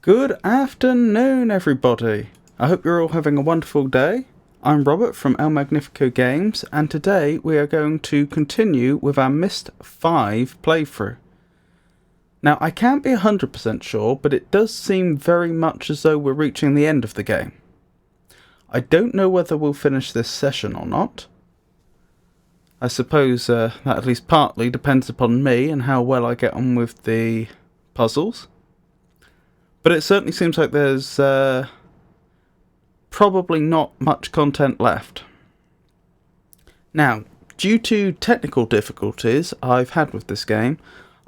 Good afternoon, everybody. I hope you're all having a wonderful day. I'm Robert from El Magnifico Games, and today we are going to continue with our Myst 5 playthrough. Now, I can't be 100% sure, but it does seem very much as though we're reaching the end of the game. I don't know whether we'll finish this session or not. I suppose that at least partly depends upon me and how well I get on with the puzzles. But it certainly seems like there's probably not much content left. Now, due to technical difficulties I've had with this game,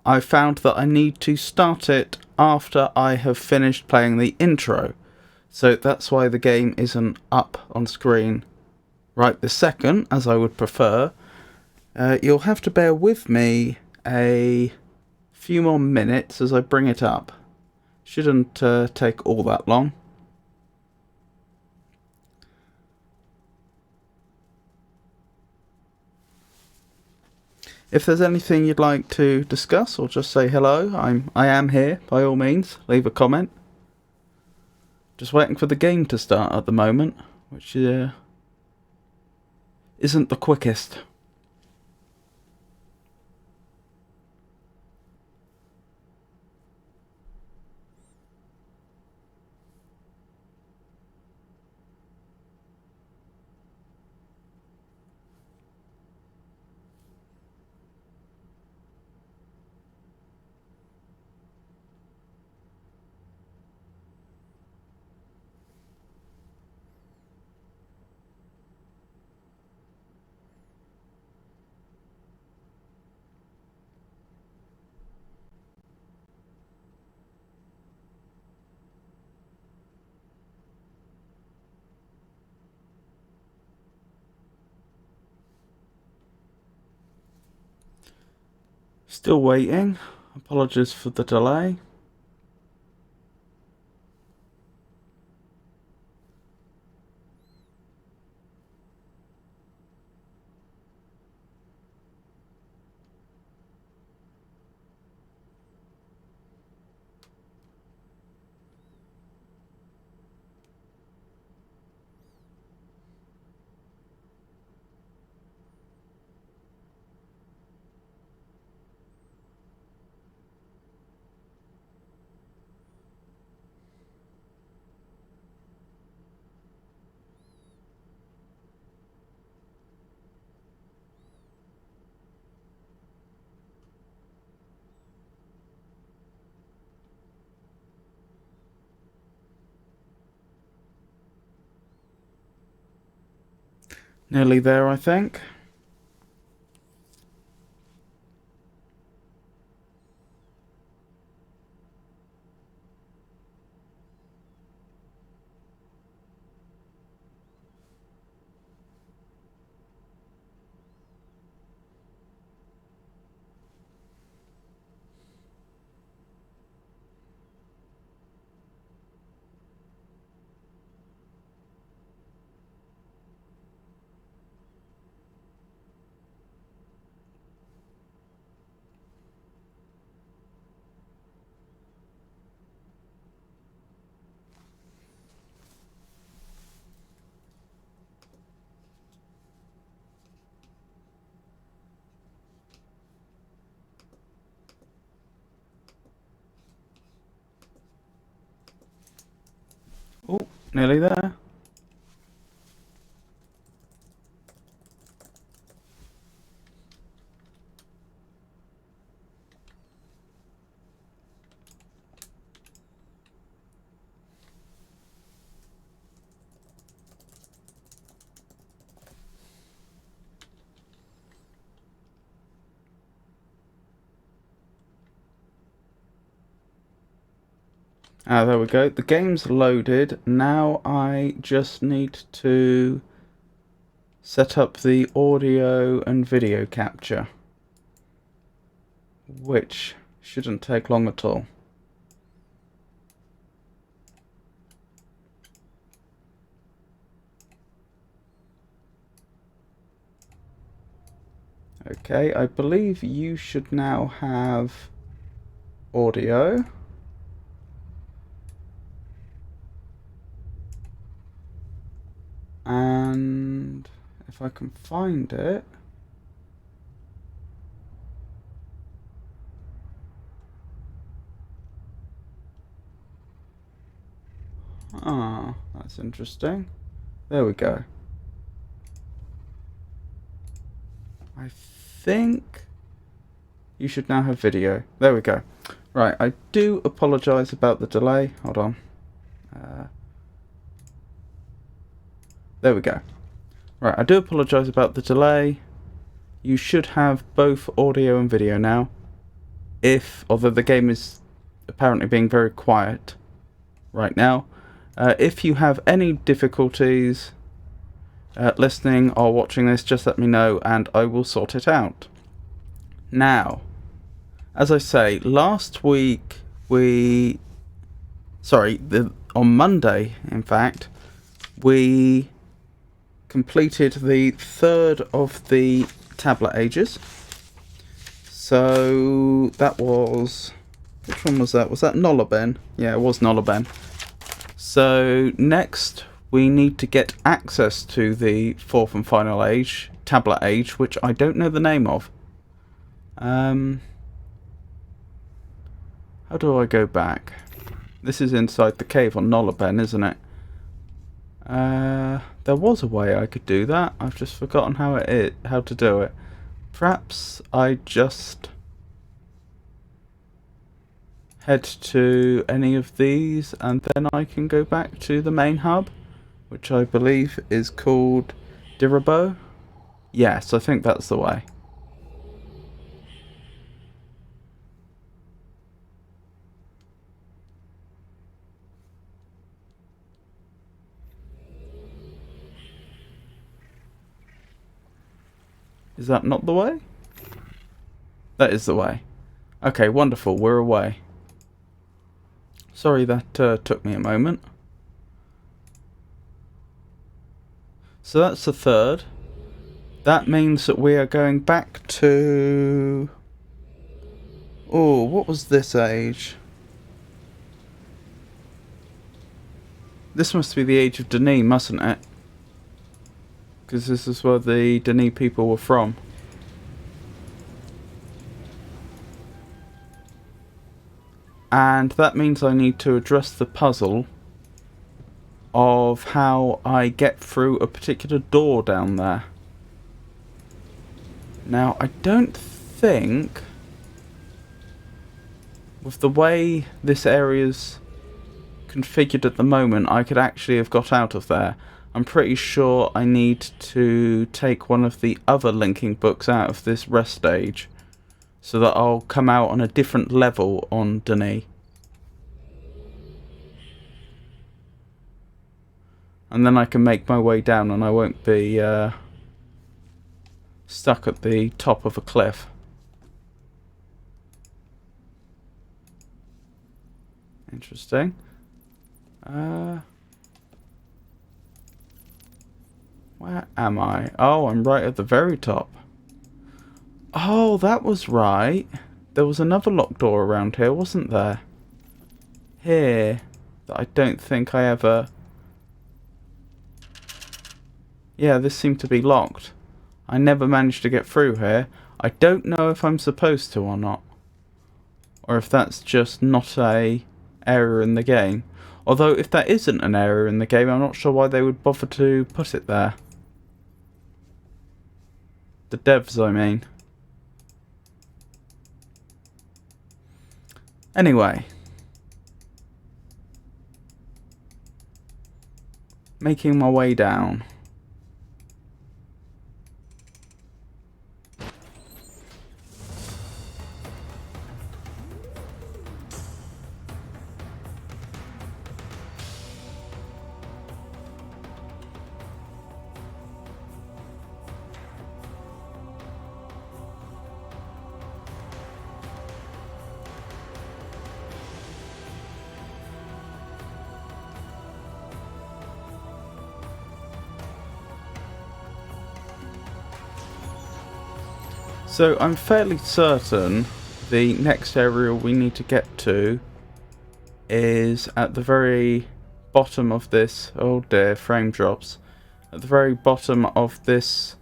I've found that I need to start it after I have finished playing the intro. So that's why the game isn't up on screen right this second, as I would prefer. You'll have to bear with me a few more minutes as I bring it up. Shouldn't take all that long. If there's anything you'd like to discuss or just say hello, I am here, by all means. Leave a comment. Just waiting for the game to start at the moment, which isn't the quickest. Still waiting. Apologies for the delay. Nearly there, I think. Oh, nearly there. There we go. The game's loaded. Now I just need to set up the audio and video capture, which shouldn't take long at all. Okay, I believe you should now have audio. And if I can find it. Ah, that's interesting. There we go. I think you should now have video. There we go. Right, I do apologise about the delay. Hold on. There we go. Right, I do apologise about the delay. You should have both audio and video now. Although the game is apparently being very quiet right now. If you have any difficulties listening or watching this, just let me know and I will sort it out. Now, as I say, last week on Monday, in fact, we completed the third of the tablet ages. So that was... which one was that? Was that Nolliben? Yeah, it was Nolliben. So next we need to get access to the fourth and final age, tablet age, which I don't know the name of. How do I go back? This is inside the cave on Nolliben, isn't it? There was a way I could do that. I've just forgotten how to do it. Perhaps I just head to any of these and then I can go back to the main hub, which I believe is called Dirabo. Yes, I think that's the way. Is that not the way? That is the way. Okay, wonderful. We're away. Sorry that took me a moment. So that's the third. That means that we are going back to... oh, what was this age? This must be the age of Denis, mustn't it? Because this is where the Denis people were from. And that means I need to address the puzzle of how I get through a particular door down there. Now, I don't think, with the way this area's configured at the moment, I could actually have got out of there. I'm pretty sure I need to take one of the other linking books out of this rest stage, so that I'll come out on a different level on Denis. And then I can make my way down and I won't be stuck at the top of a cliff. Interesting. Where am I? Oh, I'm right at the very top. Oh, that was right. There was another locked door around here, wasn't there? Here. That I don't think I ever... yeah, this seemed to be locked. I never managed to get through here. I don't know if I'm supposed to or not. Or if that's just not a area in the game. Although, if that isn't an area in the game, I'm not sure why they would bother to put it there. The devs, I mean. Anyway. Making my way down. So I'm fairly certain the next area we need to get to is at the very bottom of this. Oh dear, frame drops. at the very bottom of this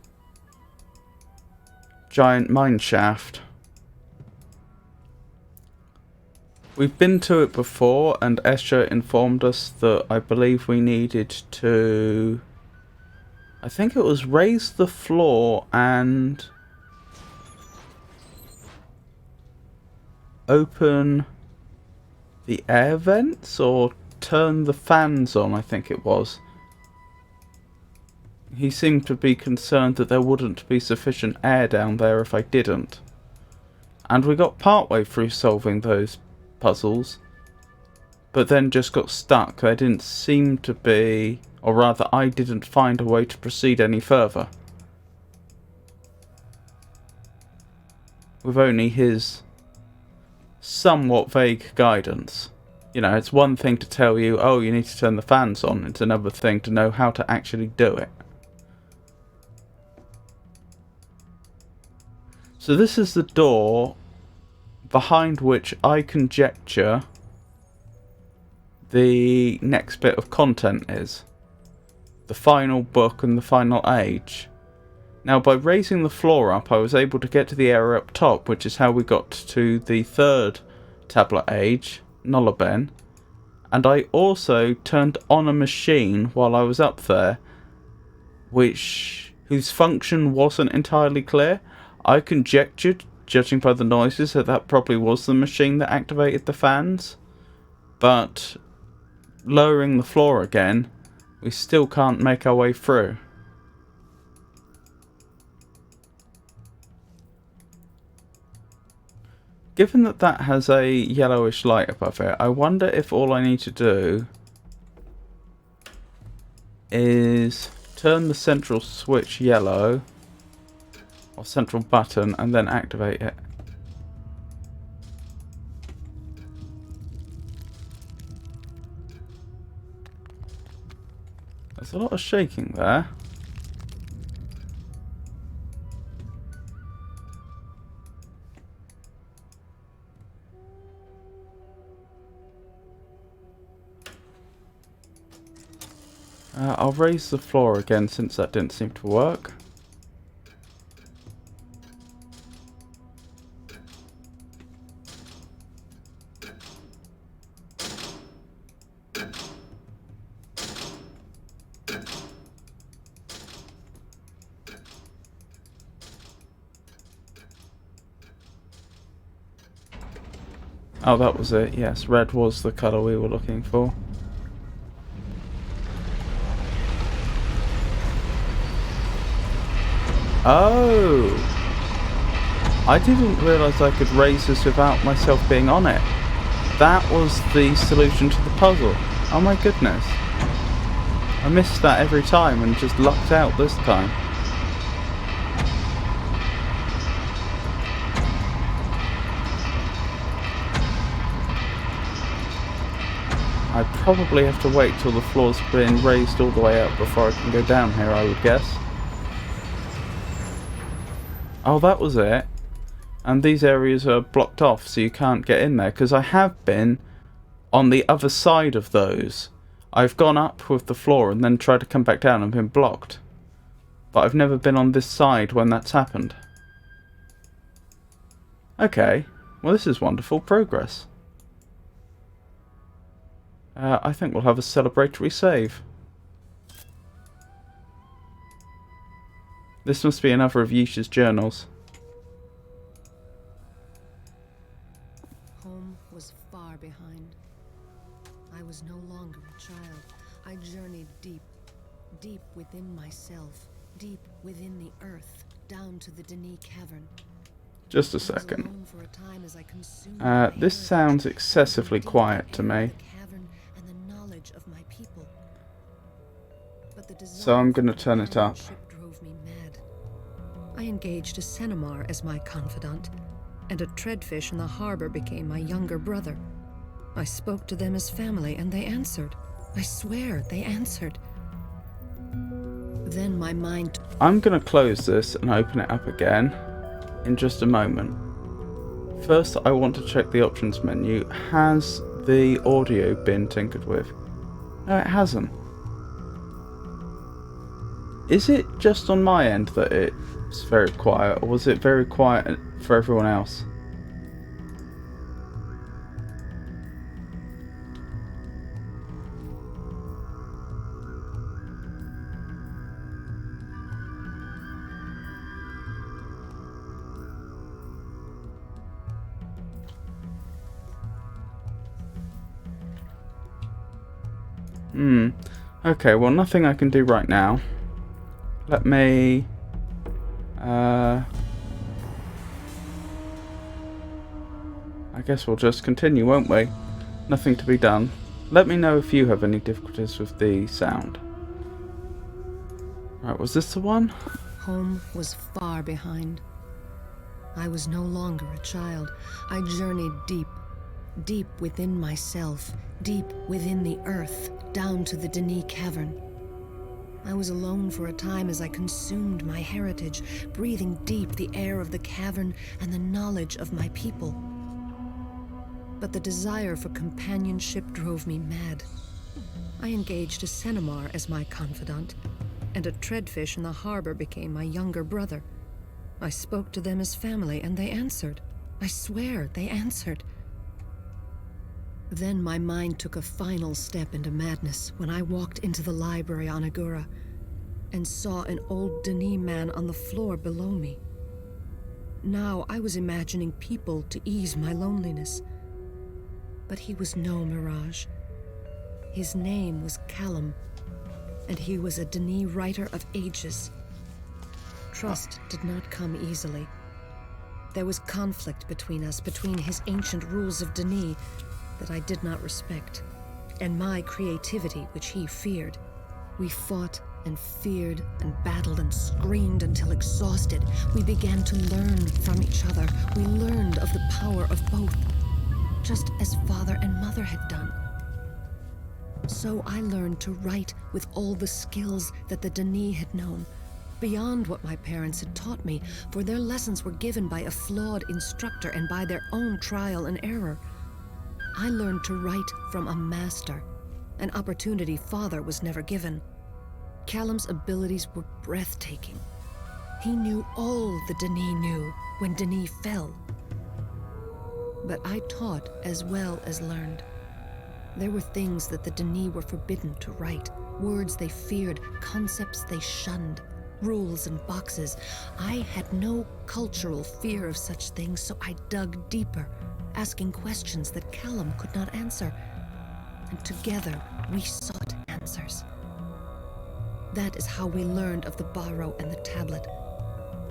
giant mine shaft. We've been to it before, and Escher informed us that I believe we needed to... I think it was raise the floor and open the air vents, or turn the fans on, I think it was. He seemed to be concerned that there wouldn't be sufficient air down there if I didn't. And we got partway through solving those puzzles, but then just got stuck. There didn't seem to be, or rather I didn't find a way to proceed any further. With only his somewhat vague guidance. You know, it's one thing to tell you, oh, you need to turn the fans on. It's another thing to know how to actually do it. So this is the door behind which I conjecture the next bit of content is. The final book and the final age. Now, by raising the floor up, I was able to get to the area up top, which is how we got to the third tablet age, Nolaben. And I also turned on a machine while I was up there, whose function wasn't entirely clear. I conjectured, judging by the noises, that probably was the machine that activated the fans. But lowering the floor again, we still can't make our way through. Given that that has a yellowish light above it, I wonder if all I need to do is turn the central switch yellow, or central button, and then activate it. There's a lot of shaking there. I'll raise the floor again since that didn't seem to work. Oh, that was it. Yes, red was the colour we were looking for. Oh! I didn't realise I could raise this without myself being on it. That was the solution to the puzzle. Oh my goodness. I missed that every time and just lucked out this time. I probably have to wait till the floor's been raised all the way up before I can go down here, I would guess. Oh, that was it. And these areas are blocked off, so you can't get in there. Because I have been on the other side of those. I've gone up with the floor and then tried to come back down and been blocked. But I've never been on this side when that's happened. Okay. Well, this is wonderful progress. I think we'll have a celebratory save. This must be another of Yisha's journals. Home was far behind. I was no longer a child. I journeyed deep, deep within myself, deep within the earth, down to the Denis cavern. Just a second. This sounds excessively quiet to me. So I'm going to turn it up. I engaged a Senemar as my confidant, and a treadfish in the harbor became my younger brother. I spoke to them as family, and they answered. I swear, they answered. Then my mind... I'm going to close this and open it up again in just a moment. First, I want to check the options menu. Has the audio been tinkered with? No, it hasn't. Is it just on my end that it's very quiet, or was it very quiet for everyone else? Okay, well, nothing I can do right now. Let me... I guess we'll just continue, won't we? Nothing to be done. Let me know if you have any difficulties with the sound. Right, was this the one? Home was far behind. I was no longer a child. I journeyed deep, deep within myself, deep within the earth, down to the Denis cavern. I was alone for a time as I consumed my heritage, breathing deep the air of the cavern and the knowledge of my people. But the desire for companionship drove me mad. I engaged a Cenomar as my confidant, and a treadfish in the harbor became my younger brother. I spoke to them as family, and they answered. I swear, they answered. Then my mind took a final step into madness when I walked into the library on Agura and saw an old Denis man on the floor below me. Now I was imagining people to ease my loneliness. But he was no mirage. His name was Callum, and he was a Denis writer of ages. Trust did not come easily. There was conflict between us, between his ancient rules of Denis that I did not respect, and my creativity, which he feared. We fought and feared and battled and screamed until exhausted. We began to learn from each other. We learned of the power of both, just as father and mother had done. So I learned to write with all the skills that the Denis had known, beyond what my parents had taught me, for their lessons were given by a flawed instructor and by their own trial and error. I learned to write from a master, an opportunity father was never given. Callum's abilities were breathtaking. He knew all the Denis knew when Denis fell. But I taught as well as learned. There were things that the Denis were forbidden to write, words they feared, concepts they shunned, rules and boxes. I had no cultural fear of such things, so I dug deeper, asking questions that Callum could not answer. And together we sought answers. That is how we learned of the Barrow and the tablet.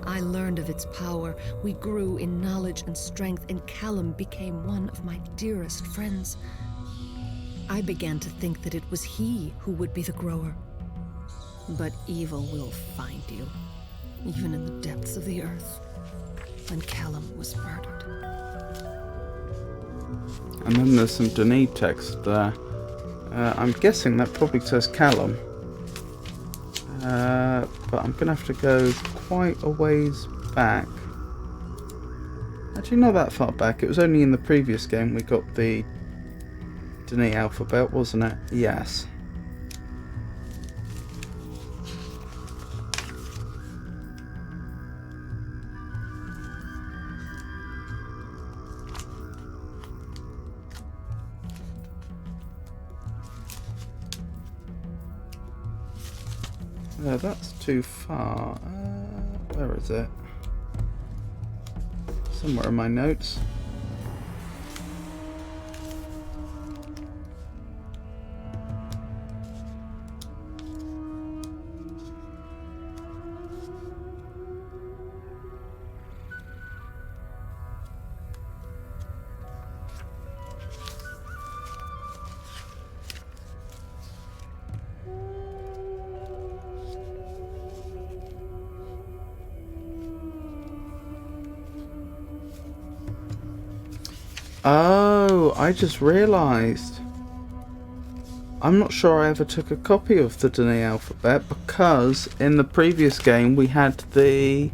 I learned of its power. We grew in knowledge and strength, and Callum became one of my dearest friends. I began to think that it was he who would be the grower. But evil will find you, even in the depths of the earth, when Callum was murdered. And then there's some Denis text there. I'm guessing that probably says Callum. But I'm going to have to go quite a ways back. Actually, not that far back. It was only in the previous game we got the Denis alphabet, wasn't it? Yes. That's too far. Where is it? Somewhere in my notes. Oh, I just realised. I'm not sure I ever took a copy of the Denis alphabet because in the previous game we had the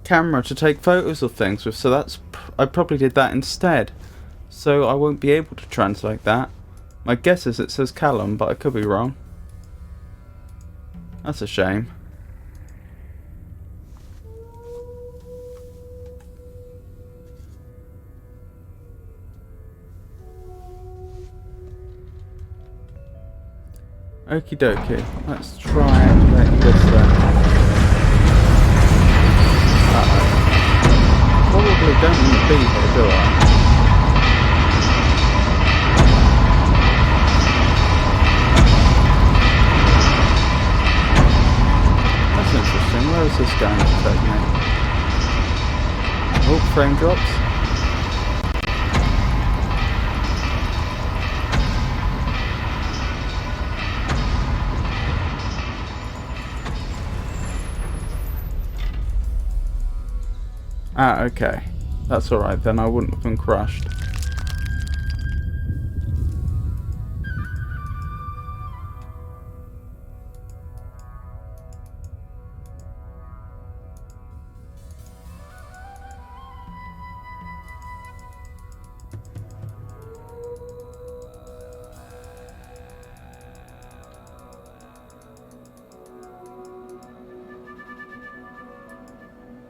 camera to take photos of things with, so I probably did that instead. So I won't be able to translate that. My guess is it says Callum, but I could be wrong. That's a shame. Okie dokie. Let's try activating this then. Uh-oh. Probably don't want to be here, do I? That's interesting. Where is this going to take me? Oh, frame drops. Ah, okay. That's alright then, I wouldn't have been crushed.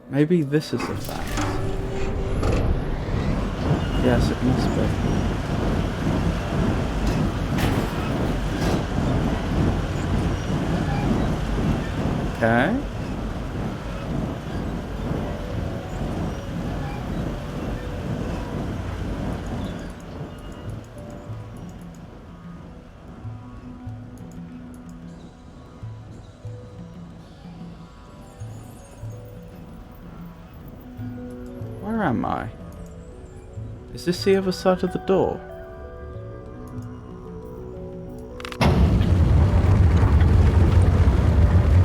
Maybe this is the fact. Yes, it must be. Okay. Where am I? Is this the other side of the door?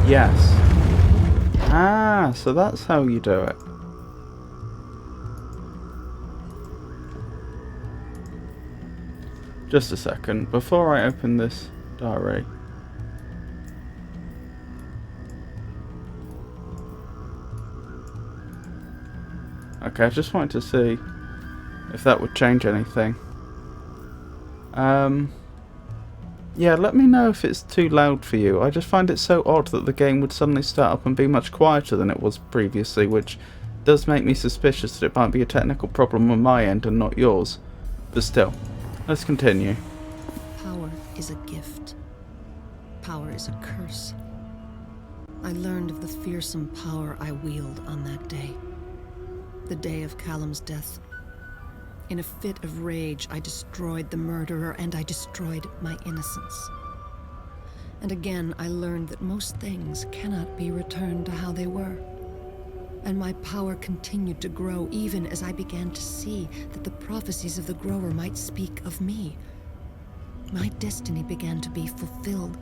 Yes. Ah, so that's how you do it. Just a second, before I open this diary. Okay, I just wanted to see if that would change anything. Yeah, let me know if it's too loud for you. I just find it so odd that the game would suddenly start up and be much quieter than it was previously, which does make me suspicious that it might be a technical problem on my end and not yours. But still, let's continue. Power is a gift. Power is a curse. I learned of the fearsome power I wield on that day. The day of Callum's death. In a fit of rage, I destroyed the murderer, and I destroyed my innocence. And again, I learned that most things cannot be returned to how they were. And my power continued to grow, even as I began to see that the prophecies of the grower might speak of me. My destiny began to be fulfilled.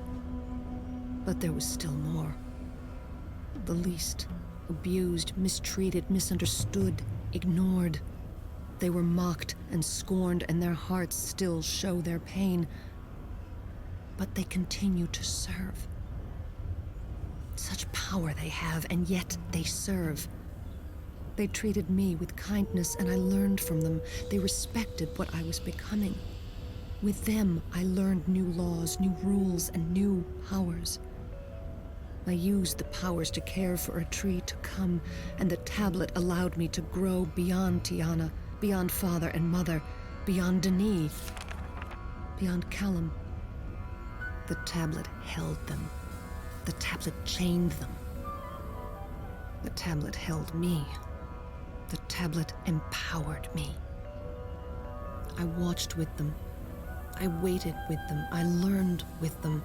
But there was still more. The least. Abused, mistreated, misunderstood, ignored. They were mocked and scorned, and their hearts still show their pain. But they continue to serve. Such power they have, and yet they serve. They treated me with kindness, and I learned from them. They respected what I was becoming. With them, I learned new laws, new rules, and new powers. I used the powers to care for a tree to come, and the tablet allowed me to grow beyond Tiana, beyond father and mother, beyond Denis, beyond Callum. The tablet held them. The tablet chained them. The tablet held me. The tablet empowered me. I watched with them. I waited with them. I learned with them.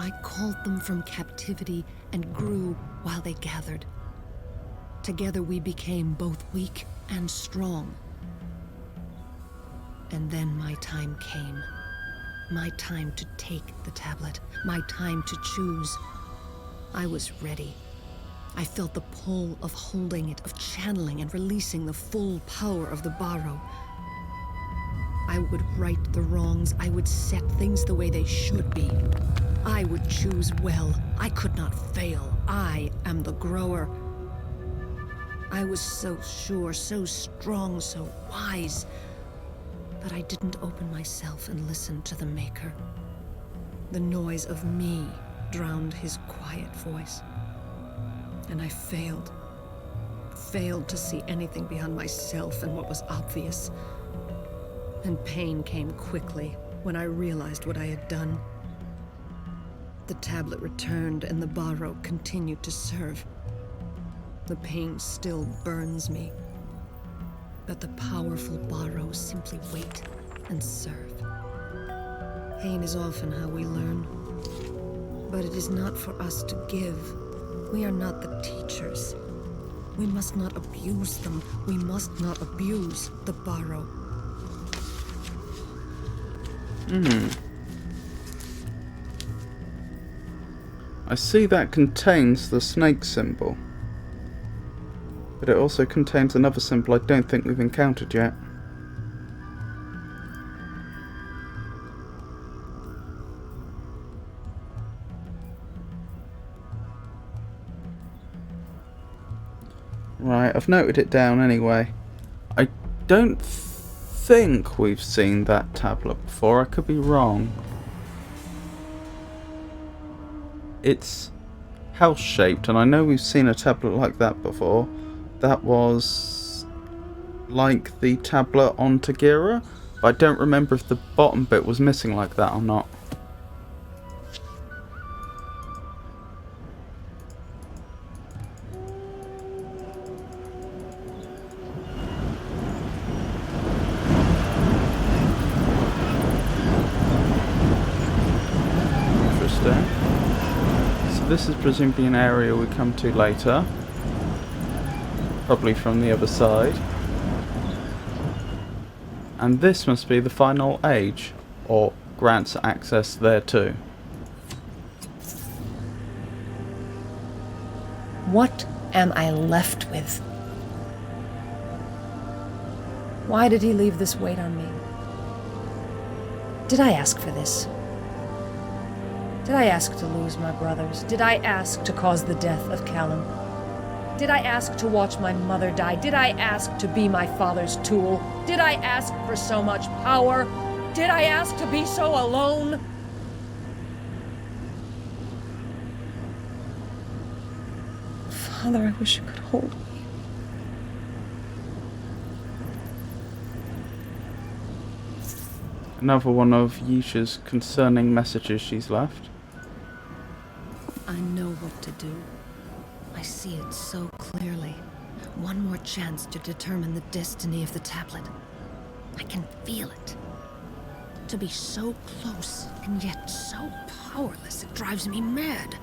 I called them from captivity and grew while they gathered. Together we became both weak and strong. And then my time came. My time to take the tablet. My time to choose. I was ready. I felt the pull of holding it, of channeling and releasing the full power of the Barrow. I would right the wrongs. I would set things the way they should be. I would choose well. I could not fail. I am the grower. I was so sure, so strong, so wise. But I didn't open myself and listen to the Maker. The noise of me drowned his quiet voice. And I failed to see anything beyond myself and what was obvious. And pain came quickly when I realized what I had done. The tablet returned and the Barrow continued to serve. The pain still burns me. But the powerful Barrows simply wait and serve. Pain is often how we learn. But it is not for us to give. We are not the teachers. We must not abuse them. We must not abuse the Barrow. I see that contains the snake symbol. But it also contains another symbol I don't think we've encountered yet. Right, I've noted it down anyway. I don't think we've seen that tablet before. I could be wrong. It's house-shaped, and I know we've seen a tablet like that before. That was like the tablet on Tagira, but I don't remember if the bottom bit was missing like that or not. Interesting. So this is presumably an area we come to later. Probably from the other side. And this must be the final age, or grants access there too. What am I left with? Why did he leave this weight on me? Did I ask for this? Did I ask to lose my brothers? Did I ask to cause the death of Callum? Did I ask to watch my mother die? Did I ask to be my father's tool? Did I ask for so much power? Did I ask to be so alone? Father, I wish you could hold me. Another one of Yisha's concerning messages she's left. I know what to do. I see it so clearly. One more chance to determine the destiny of the tablet. I can feel it. To be so close and yet so powerless, it drives me mad.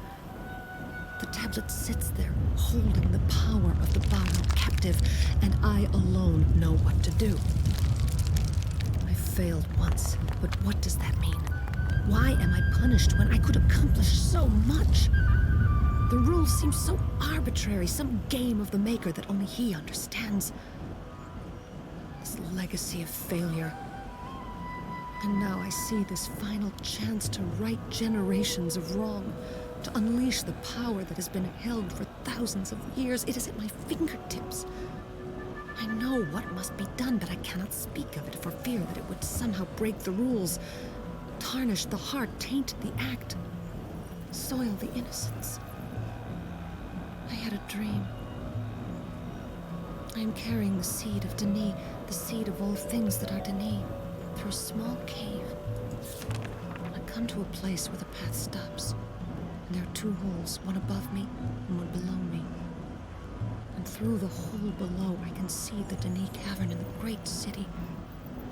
The tablet sits there, holding the power of the Barrow captive, and I alone know what to do. I failed once, but what does that mean? Why am I punished when I could accomplish so much? The rules seem so arbitrary, some game of the Maker that only he understands. This legacy of failure. And now I see this final chance to right generations of wrong, to unleash the power that has been held for thousands of years. It is at my fingertips. I know what must be done, but I cannot speak of it for fear that it would somehow break the rules, tarnish the heart, taint the act, soil the innocence. I had a dream. I am carrying the seed of Denis, the seed of all things that are Denis, through a small cave. I come to a place where the path stops, and there are two holes, one above me and one below me. And through the hole below, I can see the Denis cavern in the great city.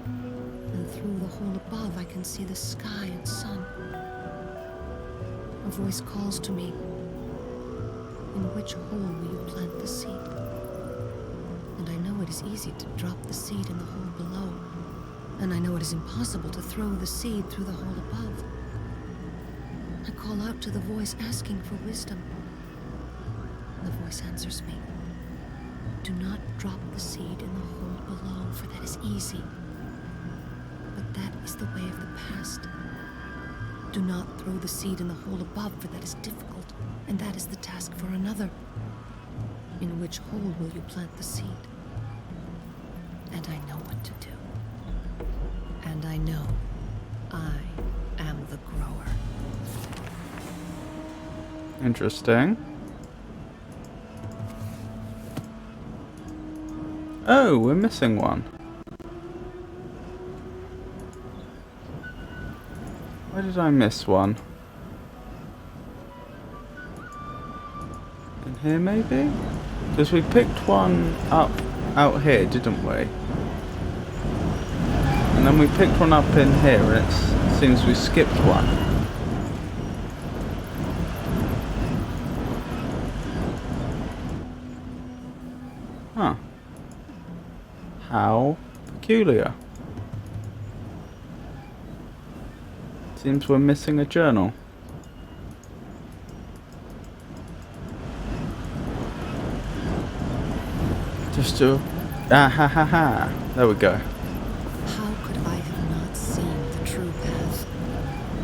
And through the hole above, I can see the sky and sun. A voice calls to me. In which hole will you plant the seed? And I know it is easy to drop the seed in the hole below. And I know it is impossible to throw the seed through the hole above. I call out to the voice asking for wisdom. The voice answers me. Do not drop the seed in the hole below, for that is easy. But that is the way of the past. Do not throw the seed in the hole above, for that is difficult, and that is the task for another. In which hole will you plant the seed? And I know what to do. And I know I am the grower. Interesting. Oh, we're missing one. Where did I miss one? In here, maybe? Because we picked one up out here, didn't we? And then we picked one up in here, and it seems we skipped one. Huh. How peculiar. Seems we're missing a journal. Just to... Ah ha ha ha. There we go. How could I have not seen the true path?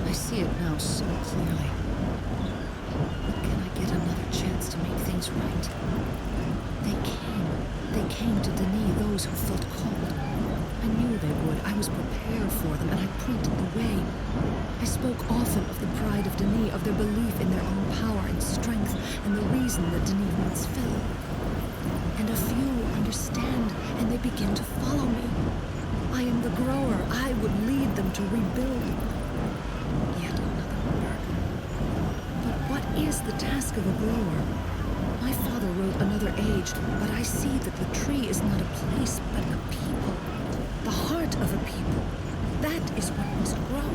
I see it now so clearly. But can I get another chance to make things right? They came to deny those who felt called. I knew they would. I was prepared for them, and I pointed the way. I spoke often of the pride of Denis, of their belief in their own power and strength, and the reason that Denis once fell. And a few understand, and they begin to follow me. I am the grower. I would lead them to rebuild. Yet another burden. But what is the task of a grower? My father wrote another age, but I see that the tree is not a place, but a people. The heart of a people. That is what must grow.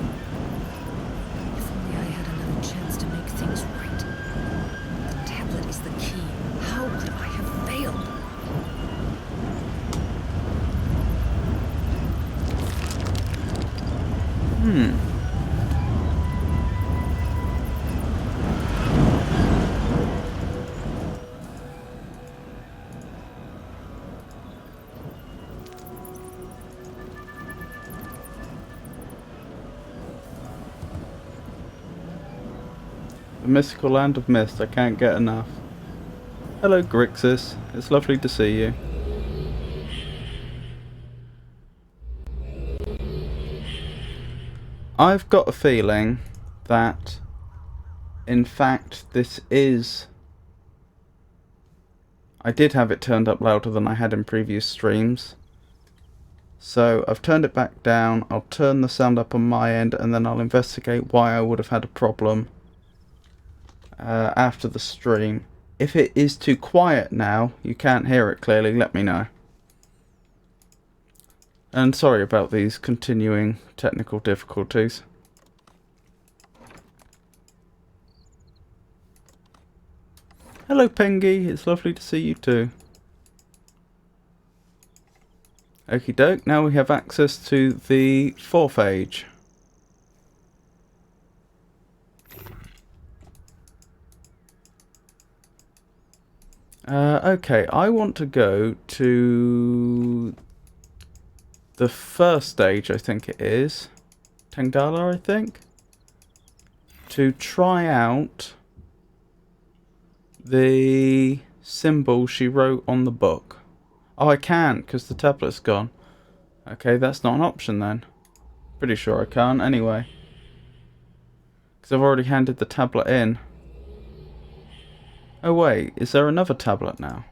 If only I had another chance to make things right. The tablet is the key. How could I have failed? The mystical land of Myst. I can't get enough. Hello, Grixis. It's lovely to see you. I've got a feeling that, in fact, this is... I did have it turned up louder than I had in previous streams. So I've turned it back down. I'll turn the sound up on my end, and then I'll investigate why I would have had a problem after the stream. If it is too quiet now, you can't hear it clearly, let me know. And sorry about these continuing technical difficulties. Hello Pengy, it's lovely to see you too. Okie doke, now we have access to the 4th age. Okay, I want to go to the 1st stage, I think it is. Tangala, I think. To try out the symbol she wrote on the book. Oh, I can't, because the tablet's gone. Okay, that's not an option then. Pretty sure I can't, anyway. Because I've already handed the tablet in. Oh wait, is there another tablet now?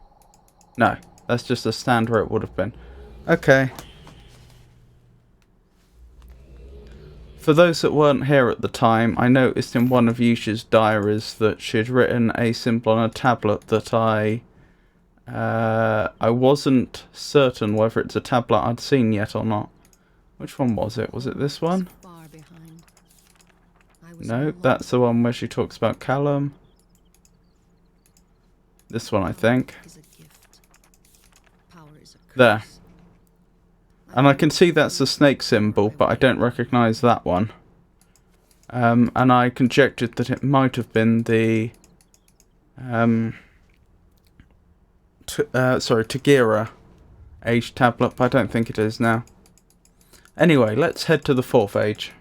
No, that's just a stand where it would have been. Okay. For those that weren't here at the time, I noticed in one of Yusha's diaries that she'd written a symbol on a tablet that I wasn't certain whether it's a tablet I'd seen yet or not. Which one was it? Was it this one? No, that's the one where she talks about Callum. This one, I think. There. And I can see that's the snake symbol, but I don't recognise that one. And I conjectured that it might have been the... Tagira age tablet, but I don't think it is now. Anyway, let's head to the 4th age.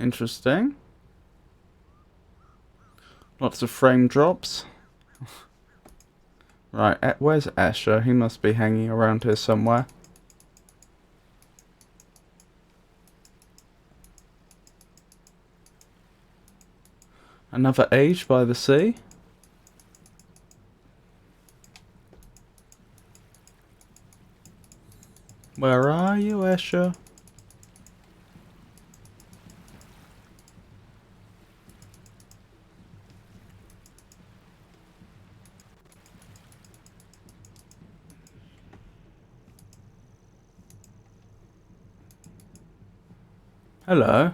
Interesting. Lots of frame drops. Right, where's Escher? He must be hanging around here somewhere. Another age by the sea. Where are you, Escher? Hello.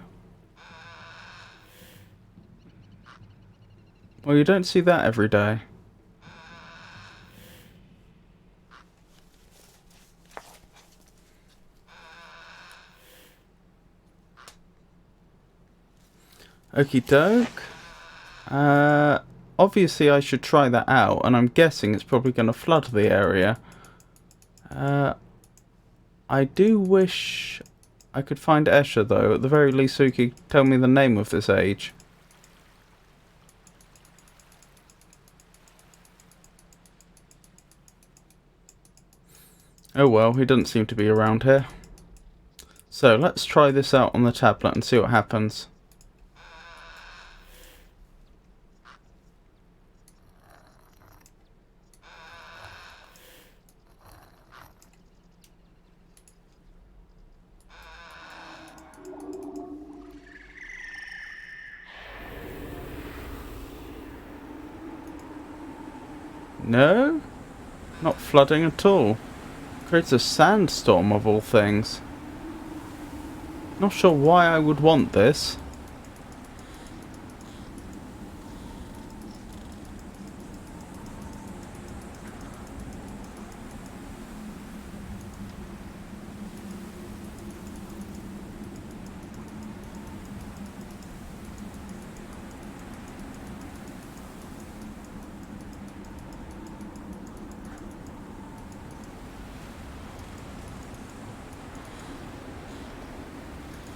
Well, you don't see that every day. Okie doke. Obviously I should try that out, and I'm guessing it's probably going to flood the area. I do wish I could find Escher, though, at the very least, so he could tell me the name of this age. Oh well, he doesn't seem to be around here. So let's try this out on the tablet and see what happens. No? Not flooding at all. Creates a sandstorm of all things. Not sure why I would want this.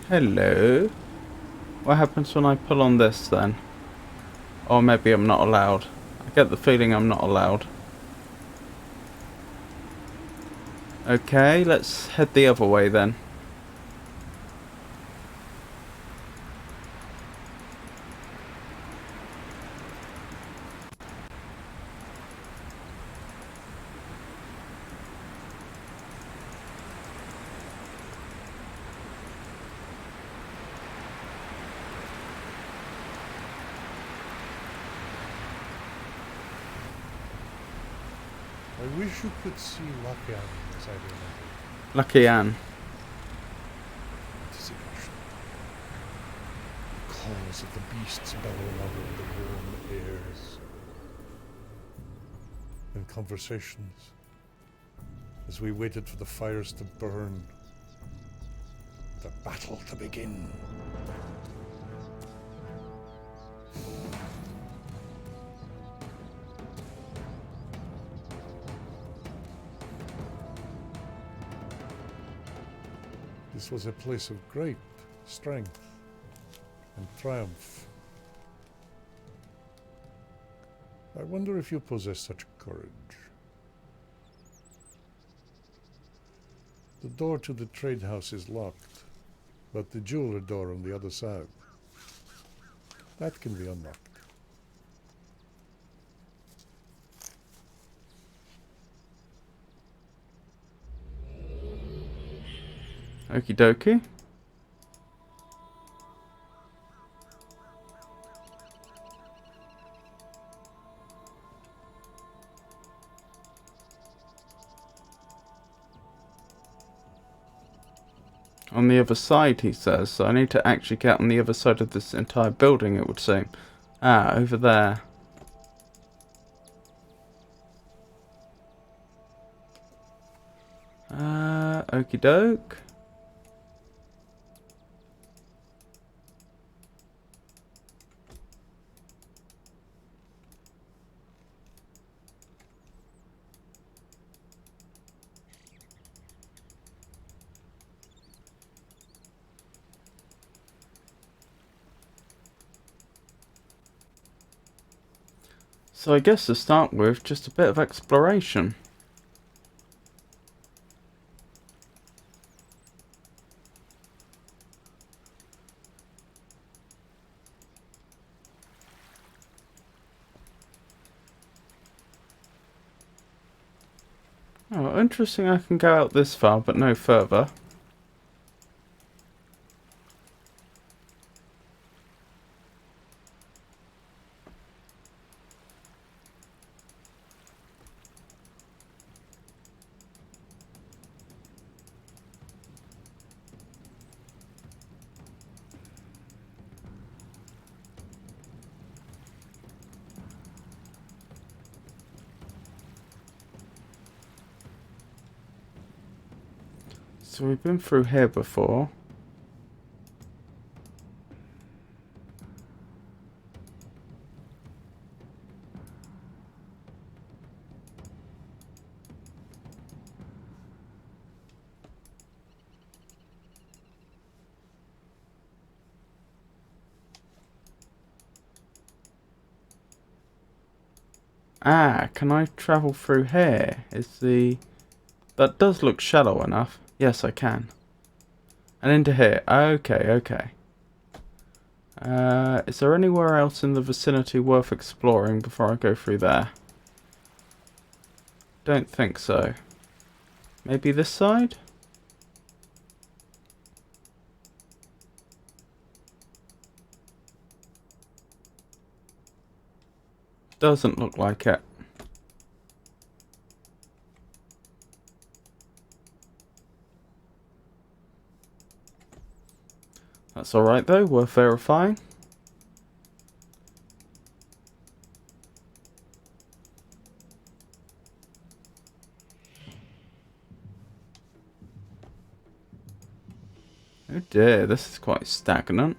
Hello. What happens when I pull on this then? Or maybe I'm not allowed. I get the feeling I'm not allowed. Okay, let's head the other way then. I wish you could see Lakian as I remember. Lucky Anne. Anticipation. The calls of the beasts bellowing out of the warm airs. And conversations as we waited for the fires to burn. The battle to begin. This was a place of great strength and triumph. I wonder if you possess such courage. The door to the trade house is locked, but the jeweler door on the other side, that can be unlocked. Okie dokie. On the other side, he says, so I need to actually get on the other side of this entire building, it would seem. Ah, over there. Okie doke. So I guess to start with, just a bit of exploration. Oh, interesting I can go out this far, but no further. So we've been through here before. Ah, can I travel through here? That does look shallow enough. Yes, I can. And into here. Okay, okay. Is there anywhere else in the vicinity worth exploring before I go through there? Don't think so. Maybe this side? Doesn't look like it. That's alright though, worth verifying. Oh dear, this is quite stagnant.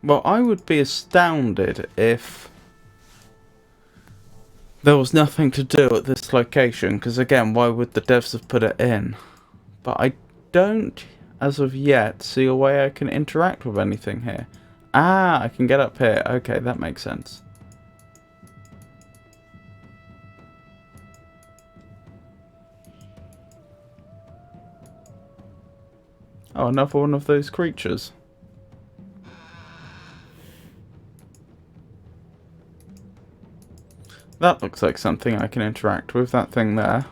Well, I would be astounded if there was nothing to do at this location, because again, why would the devs have put it in? But I don't, as of yet, see a way I can interact with anything here. Ah, I can get up here. Okay, that makes sense. Oh, another one of those creatures. That looks like something I can interact with, that thing there.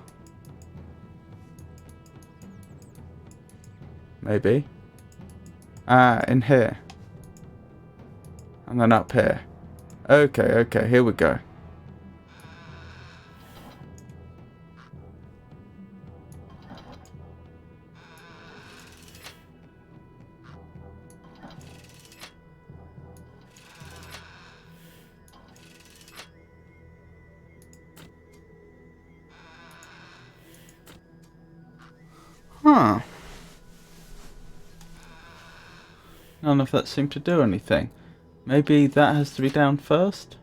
Maybe. Ah, in here. And then up here. Okay, okay, here we go. Huh. None of that seemed to do anything. Maybe that has to be down first?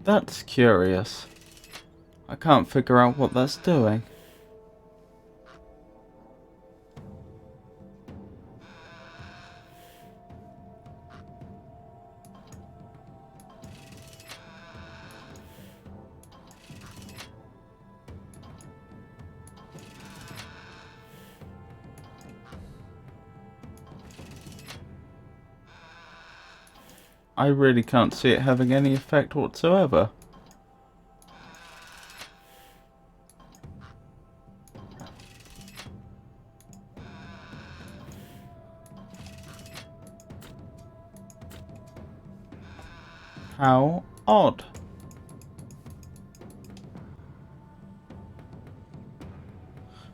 That's curious. I can't figure out what that's doing. I really can't see it having any effect whatsoever. How odd.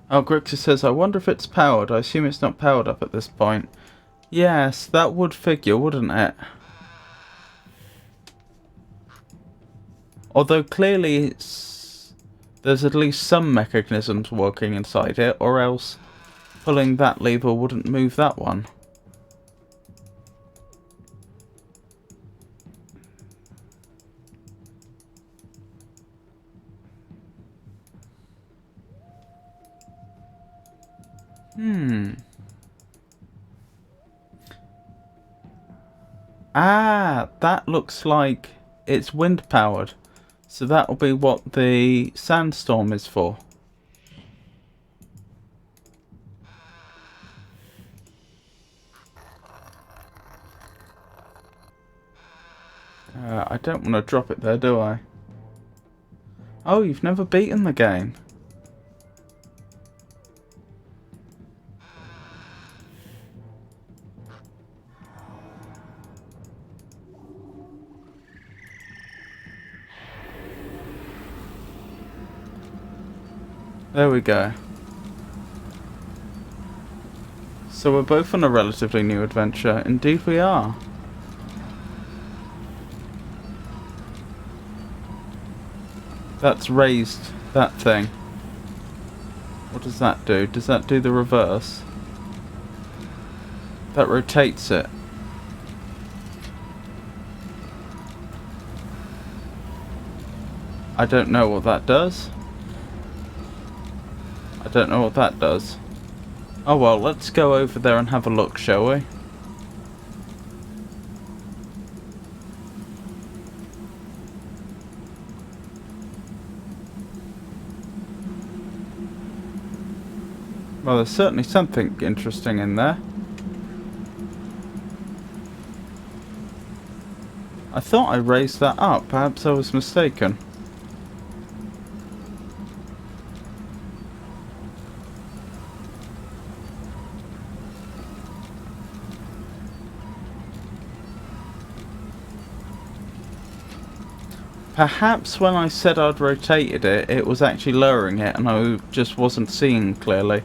Oh, Grixis says, I wonder if it's powered. I assume it's not powered up at this point. Yes, that would figure, wouldn't it? Although clearly there's at least some mechanisms working inside it, or else pulling that lever wouldn't move that one. Ah, that looks like it's wind powered. So that'll be what the sandstorm is for. I don't want to drop it there, do I? Oh, you've never beaten the game. There we go. So we're both on a relatively new adventure. Indeed we are. That's raised that thing. What does that do? Does that do the reverse? That rotates it. I don't know what that does. I don't know what that does. Oh well, let's go over there and have a look, shall we? Well, there's certainly something interesting in there. I thought I raised that up. Perhaps I was mistaken. Perhaps when I said I'd rotated it, it was actually lowering it and I just wasn't seeing clearly.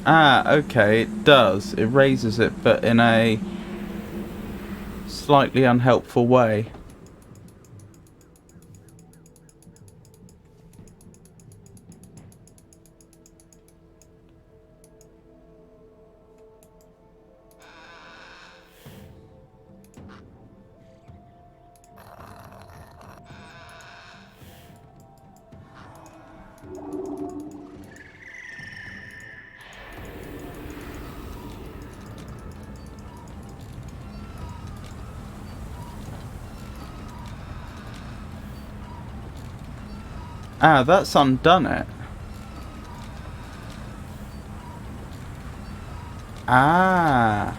Ah, okay, it does. It raises it, but in a slightly unhelpful way. Ah, that's undone it. Ah.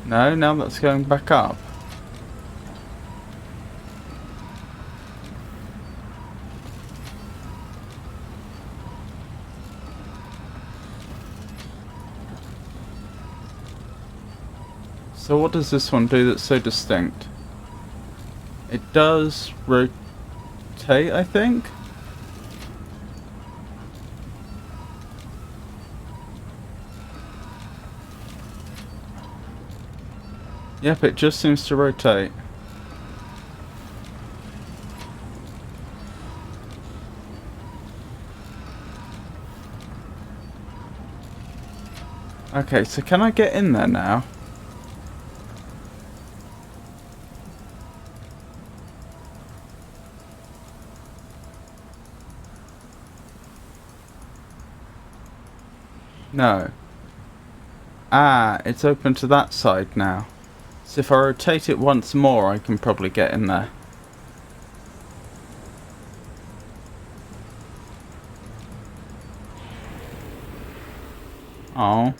No, now that's going back up. So what does this one do that's so distinct? It does rotate, I think? Yep, it just seems to rotate. Okay, so can I get in there now? No. Ah, it's open to that side now. So if I rotate it once more, I can probably get in there. Oh.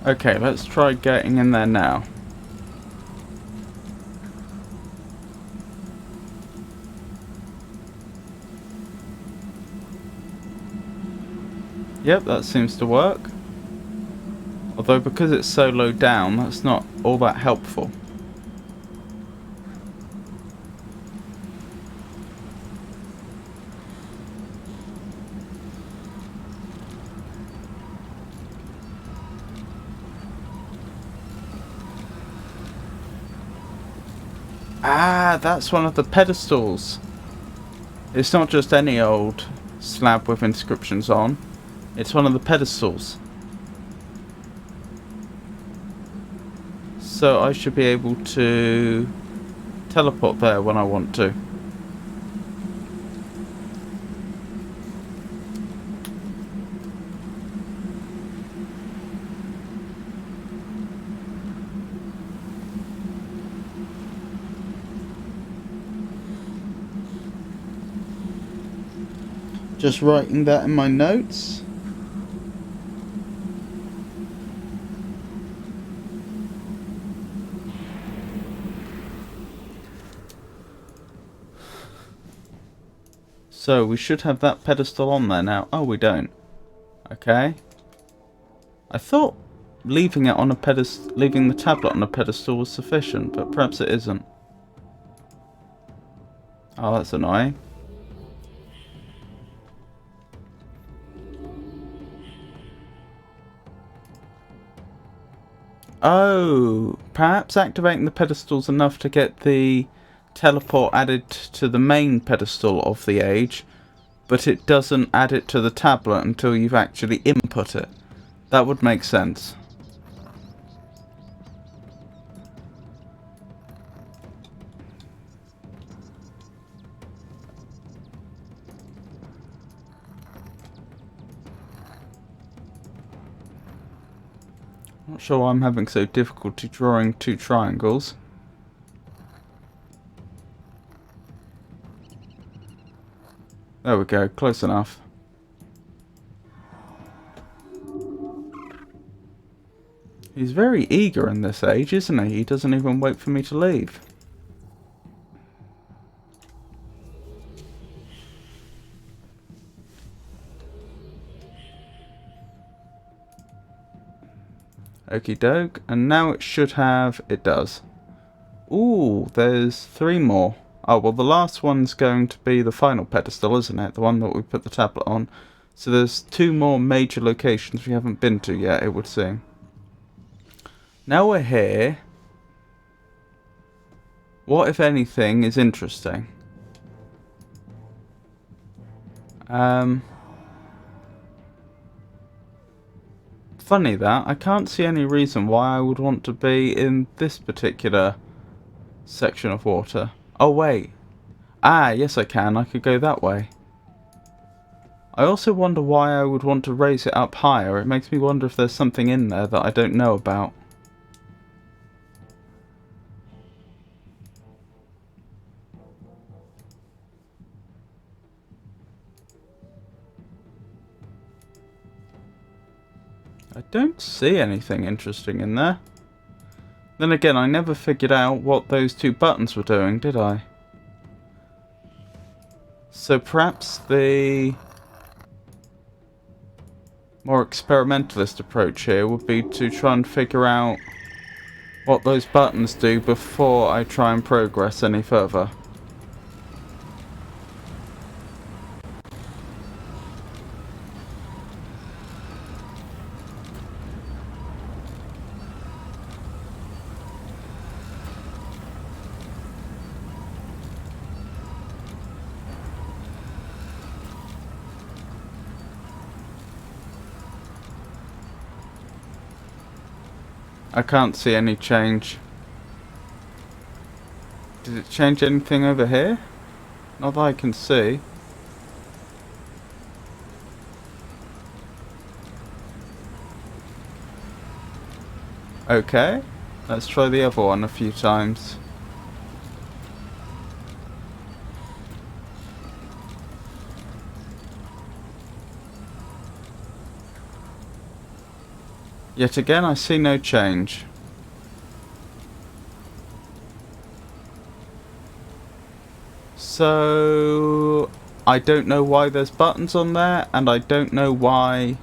Okay, let's try getting in there now. Yep, that seems to work. Although because it's so low down, that's not all that helpful. Ah, that's one of the pedestals. It's not just any old slab with inscriptions on. It's one of the pedestals. So I should be able to teleport there when I want to. Just writing that in my notes. So we should have that pedestal on there now. Oh, we don't. Okay. I thought leaving it on a pedestal, leaving the tablet on a pedestal was sufficient, but perhaps it isn't. Oh, that's annoying. Oh, perhaps activating the pedestal's enough to get the teleport added to the main pedestal of the age, but it doesn't add it to the tablet until you've actually input it. That would make sense. Not sure why I'm having so difficulty drawing two triangles. There we go, close enough. He's very eager in this age, isn't he? He doesn't even wait for me to leave. Okie doke, and now it should have, it does. Ooh, there's 3 more. Oh, well the last one's going to be the final pedestal, isn't it? The one that we put the tablet on. So there's 2 more major locations we haven't been to yet, it would seem. Now we're here. What, if anything, is interesting? Funny that, I can't see any reason why I would want to be in this particular section of water. Oh wait. Ah, yes I can. I could go that way. I also wonder why I would want to raise it up higher. It makes me wonder if there's something in there that I don't know about. I don't see anything interesting in there. Then again, I never figured out what those 2 buttons were doing, did I? So perhaps the more experimentalist approach here would be to try and figure out what those buttons do before I try and progress any further. I can't see any change. Did it change anything over here? Not that I can see. Okay, let's try the other one a few times. Yet again, I see no change. So I don't know why there's buttons on there, and I don't know why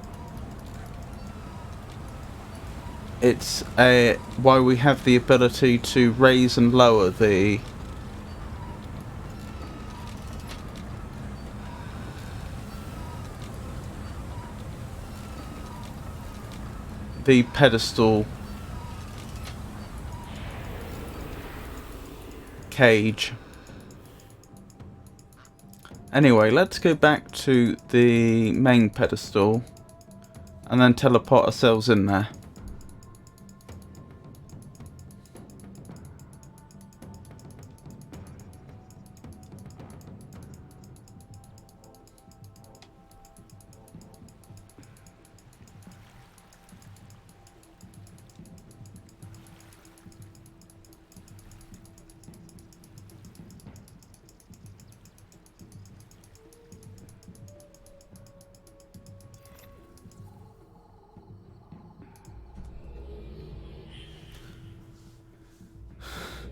why we have the ability to raise and lower the pedestal cage. Anyway, let's go back to the main pedestal and then teleport ourselves in there.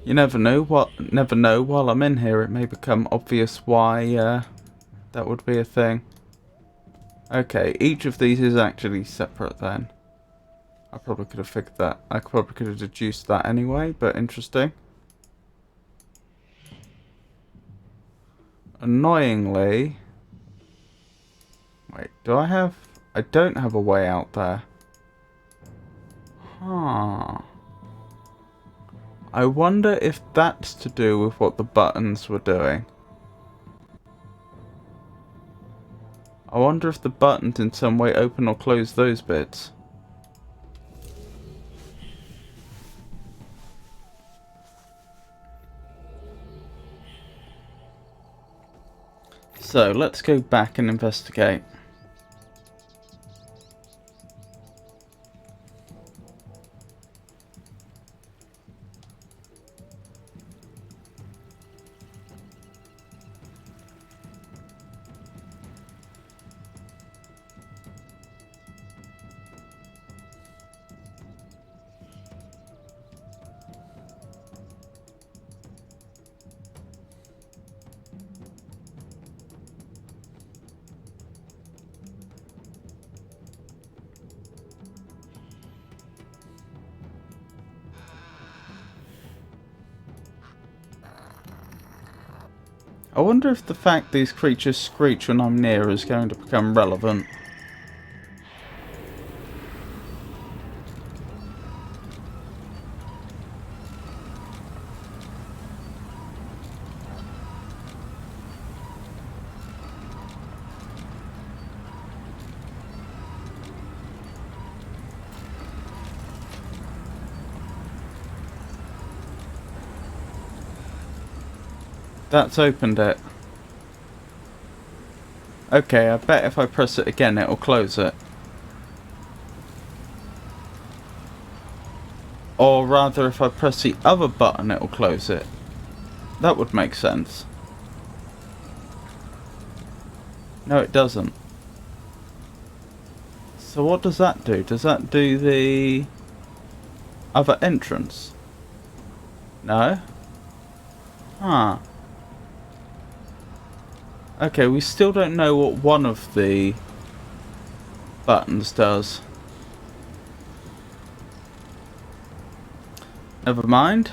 You never know while I'm in here it may become obvious why that would be a thing. Okay, each of these is actually separate then. I probably could have figured that. I probably could have deduced that anyway, but interesting. Annoyingly... Wait, do I have... I don't have a way out there. Huh. I wonder if that's to do with what the buttons were doing. I wonder if the buttons in some way open or close those bits. So, let's go back and investigate. I wonder if the fact these creatures screech when I'm near is going to become relevant. That's opened it. Okay, I bet if I press it again it'll close it. Or rather, if I press the other button it'll close it. That would make sense. No, it doesn't. So what does that do? Does that do the other entrance? No? Huh. Okay, we still don't know what one of the buttons does. Never mind.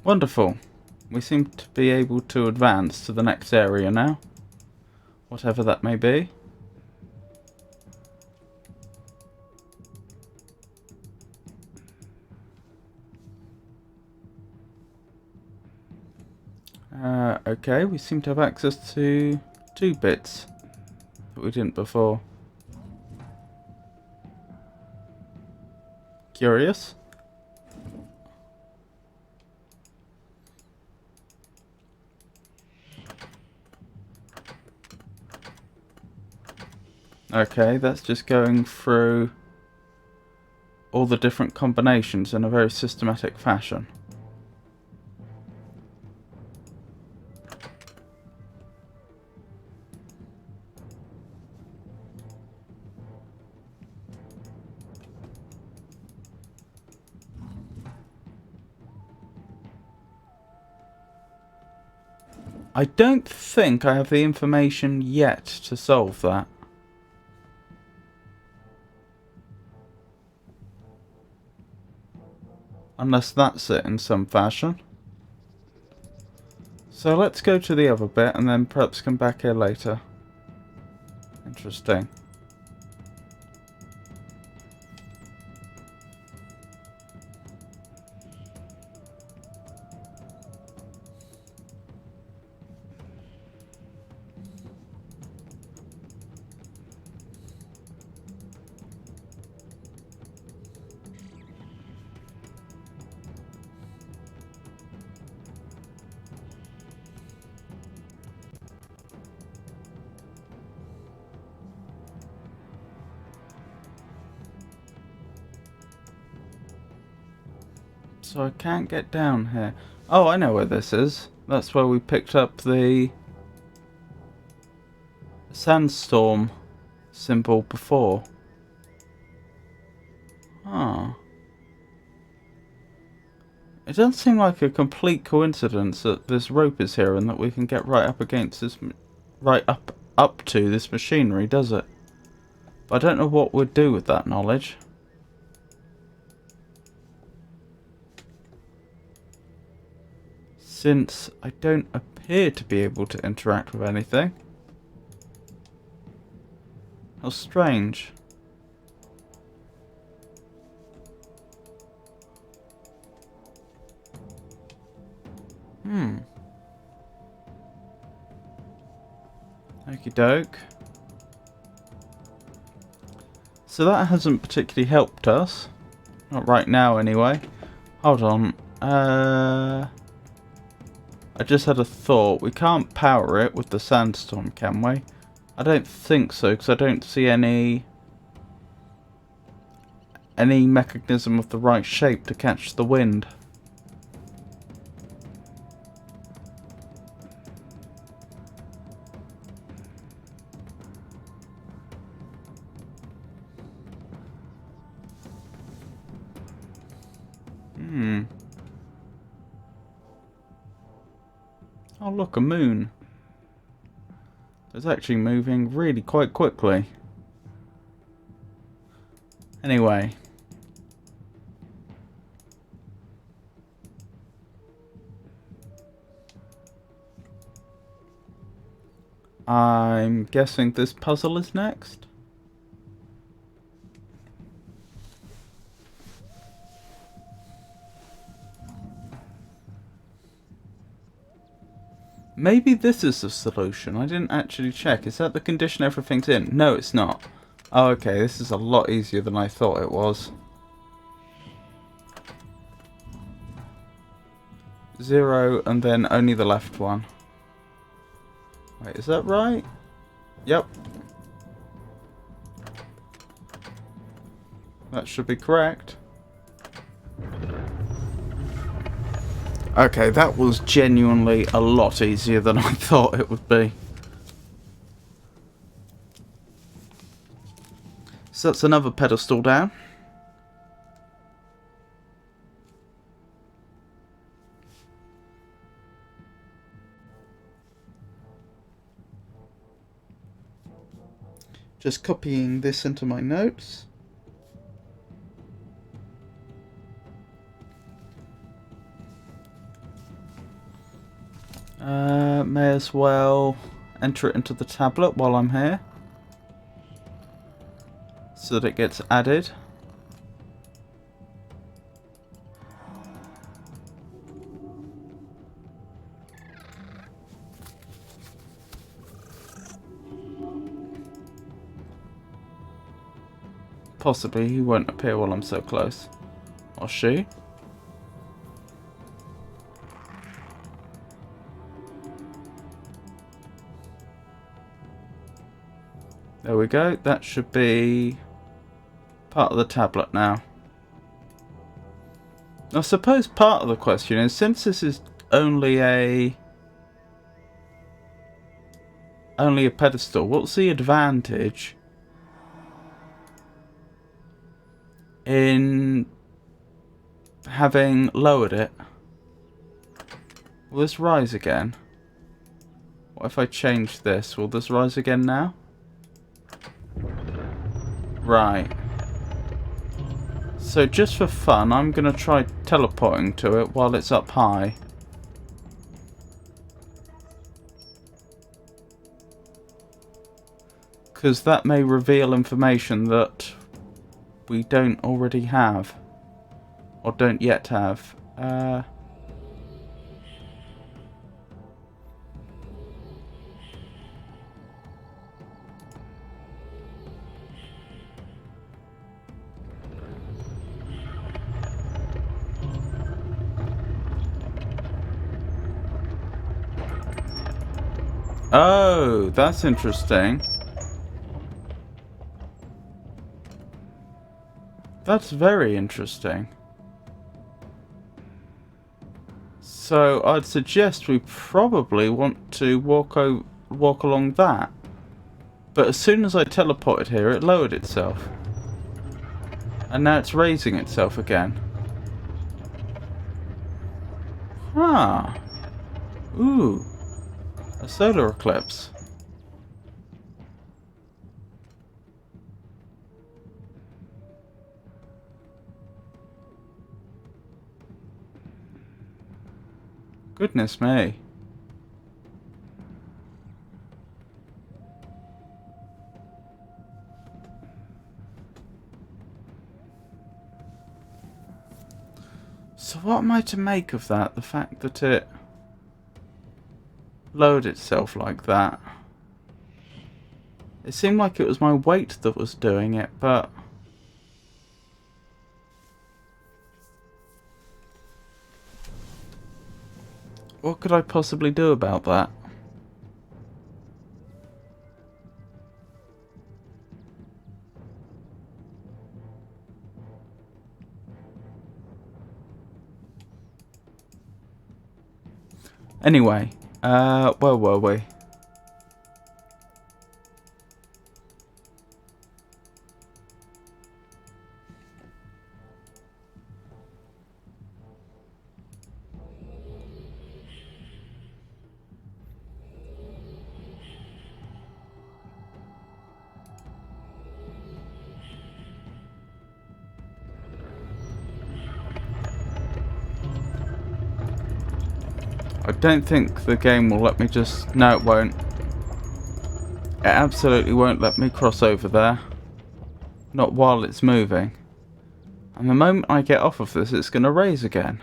Wonderful. We seem to be able to advance to the next area now. Whatever that may be. Okay, we seem to have access to 2 bits that we didn't before. Curious. Okay, that's just going through all the different combinations in a very systematic fashion. I don't think I have the information yet to solve that. Unless that's it in some fashion. So let's go to the other bit and then perhaps come back here later. Interesting. So I can't get down here. Oh, I know where this is. That's where we picked up the sandstorm symbol before. Ah. It doesn't seem like a complete coincidence that this rope is here and that we can get right up against this, right up to this machinery, does it? But I don't know what we'd do with that knowledge. Since I don't appear to be able to interact with anything. How strange. Okie doke. So that hasn't particularly helped us. Not right now, anyway. Hold on. I just had a thought. We can't power it with the sandstorm, can we? I don't think so, because I don't see any mechanism of the right shape to catch the wind. Oh look, a moon. It's actually moving really quite quickly. Anyway. I'm guessing this puzzle is next. Maybe this is the solution. I didn't actually check. Is that the condition everything's in? No, it's not. Oh, okay. This is a lot easier than I thought it was. 0 and then only the left one. Wait, is that right? Yep. That should be correct. Okay, that was genuinely a lot easier than I thought it would be. So that's another pedestal down. Just copying this into my notes. May as well enter it into the tablet while I'm here, so that it gets added. possibly he won't appear while I'm so close. Or she? There we go. That should be part of the tablet now. I suppose part of the question is, since this is only a pedestal, what's the advantage in having lowered it? Will this rise again? What if I change this? Will this rise again now? Right. So just for fun, I'm going to try teleporting to it while it's up high. Because that may reveal information that we don't already have. Or don't yet have. Oh, that's interesting. That's very interesting. So I'd suggest we probably want to walk along that. But as soon as I teleported here, it lowered itself. And now it's raising itself again. Huh. Ooh. A solar eclipse. Goodness me. So what am I to make of that? The fact that it lowered itself like that. It seemed like it was my weight that was doing it, but what could I possibly do about that? Anyway, where were we? I don't think the game will let me just... No, it won't. It absolutely won't let me cross over there. Not while it's moving. And the moment I get off of this, it's going to raise again.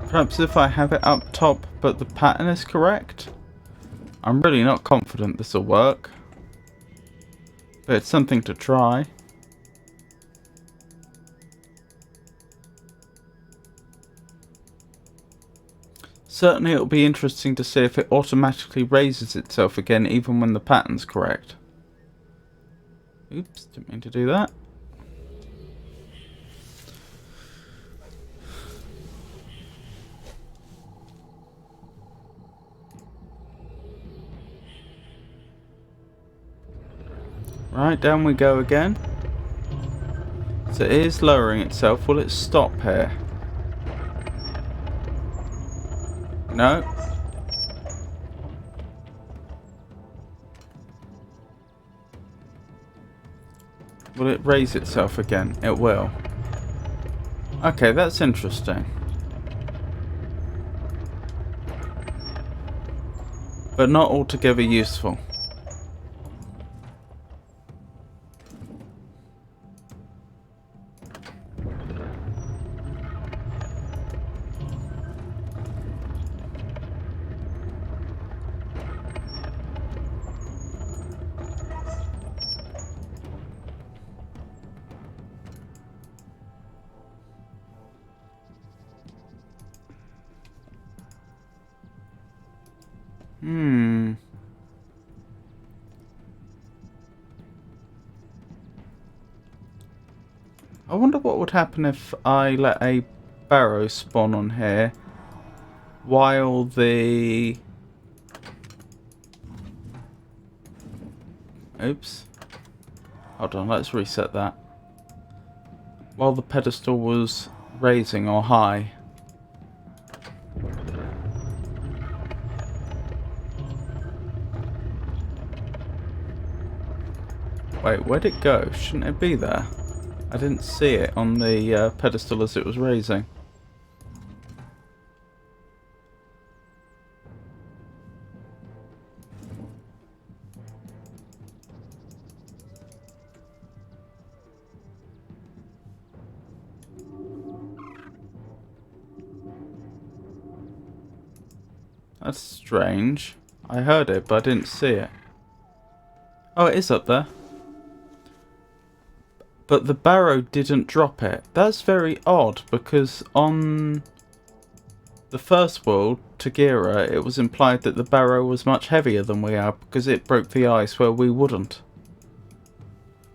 Perhaps if I have it up top but the pattern is correct? I'm really not confident this will work. But it's something to try. Certainly it'll be interesting to see if it automatically raises itself again even when the pattern's correct. Oops, didn't mean to do that. Right, down we go again. So it is lowering itself. Will it stop here? No. Will it raise itself again? It will. Okay, that's interesting. but not altogether useful. I wonder what would happen if I let a barrow spawn on here while the... Oops. Hold on, let's reset that. While the pedestal was raising or high. Wait, where'd it go? Shouldn't it be there? I didn't see it on the pedestal as it was raising. That's strange. I heard it, but I didn't see it. Oh, it is up there. But the barrow didn't drop it. That's very odd, because on the first world, Tagira, it was implied that the barrow was much heavier than we are, because it broke the ice where we wouldn't.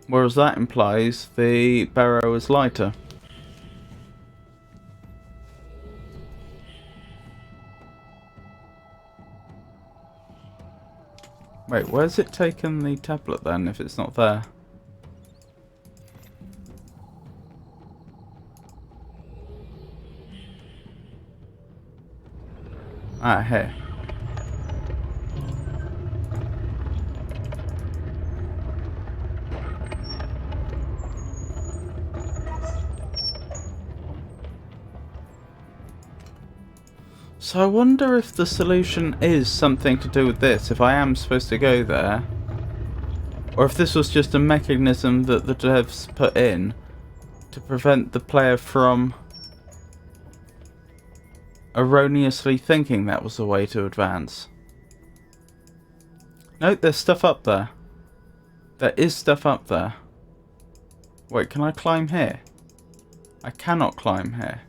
Whereas that implies the barrow is lighter. Wait, where's it taken the tablet then, if it's not there? Ah, here. So I wonder if the solution is something to do with this, if I am supposed to go there. Or if this was just a mechanism that the devs put in to prevent the player from erroneously thinking that was the way to advance. No, there's stuff up there. There is stuff up there. Wait, can I climb here? I cannot climb here.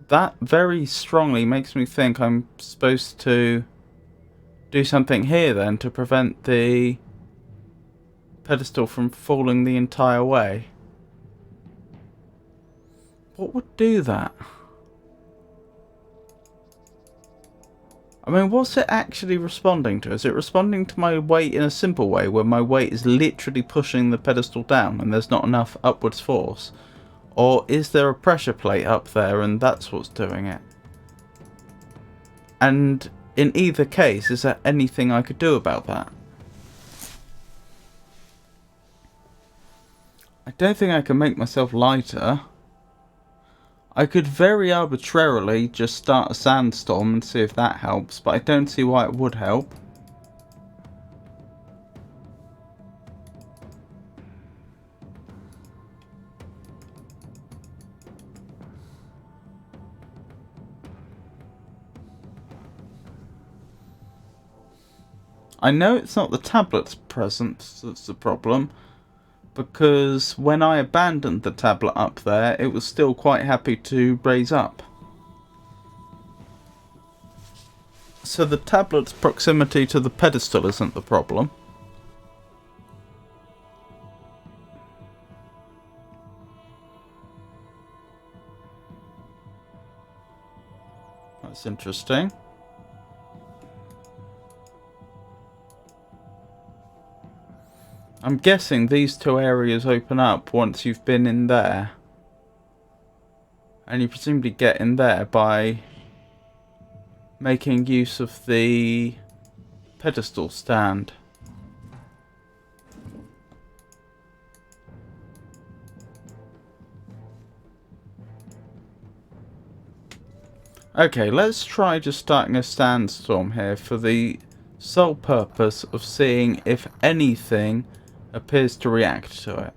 That very strongly makes me think I'm supposed to do something here then to prevent the pedestal from falling the entire way. What would do that? I mean, what's it actually responding to? Is it responding to my weight in a simple way, where my weight is literally pushing the pedestal down and there's not enough upwards force? Or is there a pressure plate up there and that's what's doing it? And in either case, is there anything I could do about that? I don't think I can make myself lighter. I could very arbitrarily just start a sandstorm and see if that helps, but I don't see why it would help. I know it's not the tablet's presence that's the problem, because when I abandoned the tablet up there, it was still quite happy to raise up. So the tablet's proximity to the pedestal isn't the problem. That's interesting. I'm guessing these two areas open up once you've been in there. And you presumably get in there by making use of the pedestal stand. Okay, let's try just starting a sandstorm here for the sole purpose of seeing if anything appears to react to it.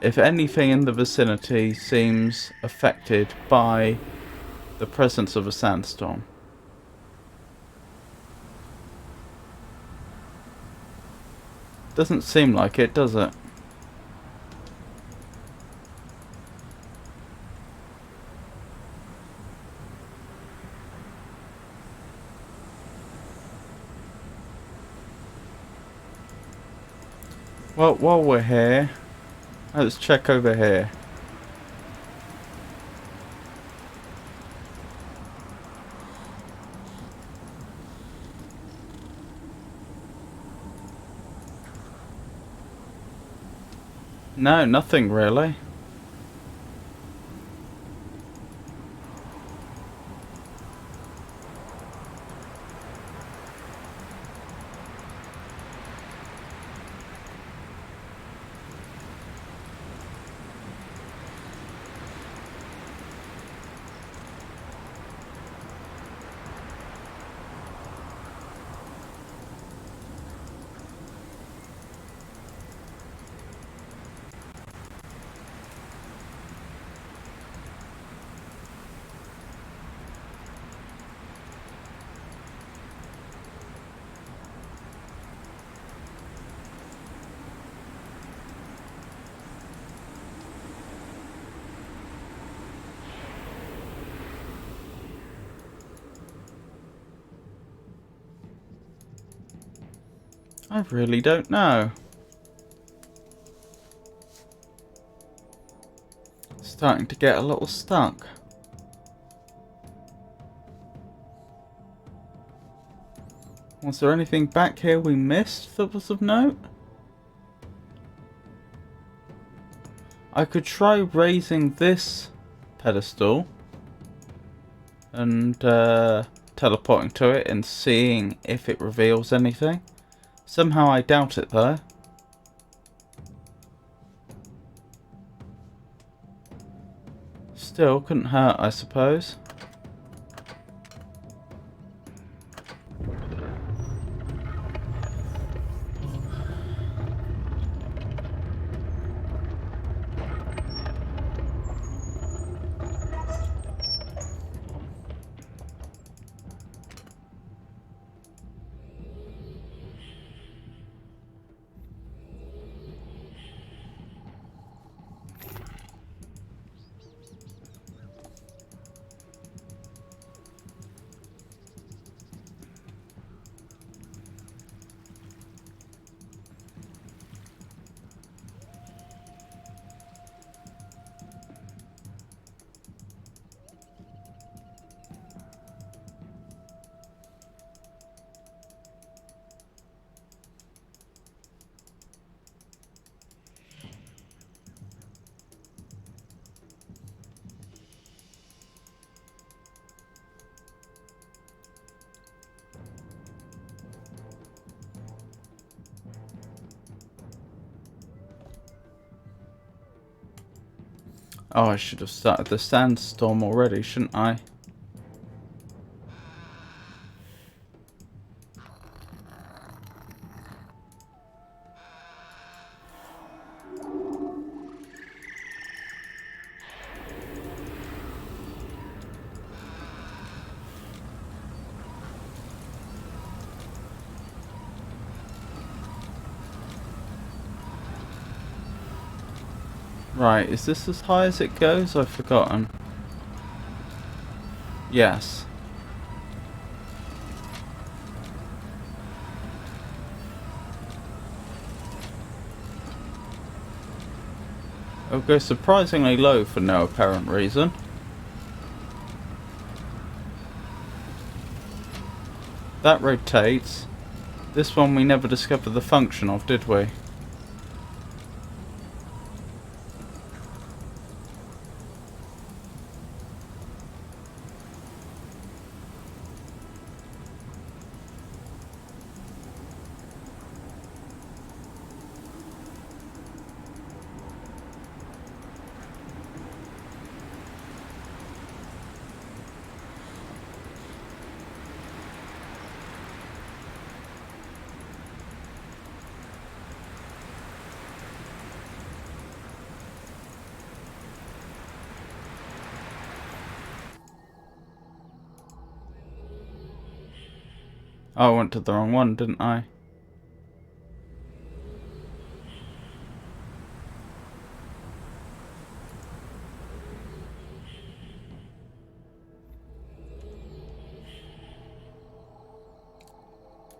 If anything in the vicinity seems affected by the presence of a sandstorm. Doesn't seem like it, does it? Well, while we're here, let's check over here. No, nothing really. I really don't know. Starting to get a little stuck. Was there anything back here we missed that was of note? I could try raising this pedestal and teleporting to it and seeing if it reveals anything. Somehow I doubt it though. Still, couldn't hurt, I suppose. Oh, I should have started the sandstorm already, shouldn't I? Right, is this as high as it goes? I've forgotten. Yes. It'll go surprisingly low for no apparent reason. That rotates. This one we never discovered the function of, did we? Oh, I went to the wrong one, didn't I?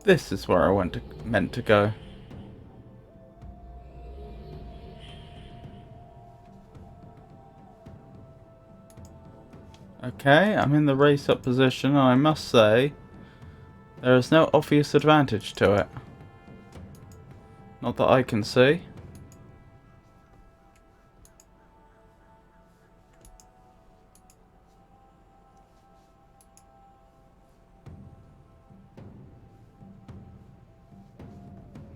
This is where I meant to go. Okay, I'm in the race up position, and I must say, there is no obvious advantage to it. Not that I can see.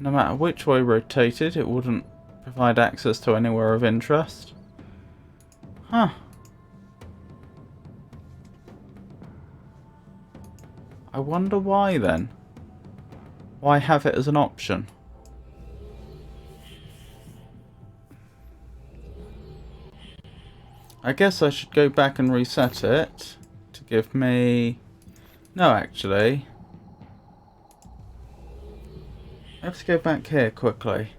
No matter which way rotated, it wouldn't provide access to anywhere of interest. Huh. I wonder why then. Why have it as an option? I guess I should go back and reset it to give me... No, actually. I have to go back here quickly.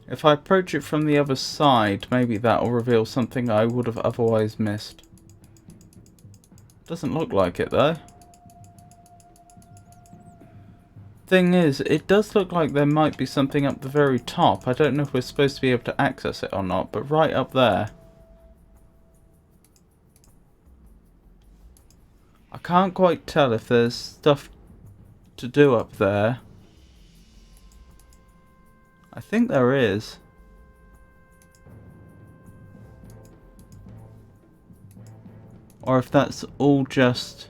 If I approach it from the other side, maybe that'll reveal something I would have otherwise missed. Doesn't look like it though. Thing is, it does look like there might be something up the very top. I don't know if we're supposed to be able to access it or not, but right up there. I can't quite tell if there's stuff to do up there. I think there is. Or if that's all just...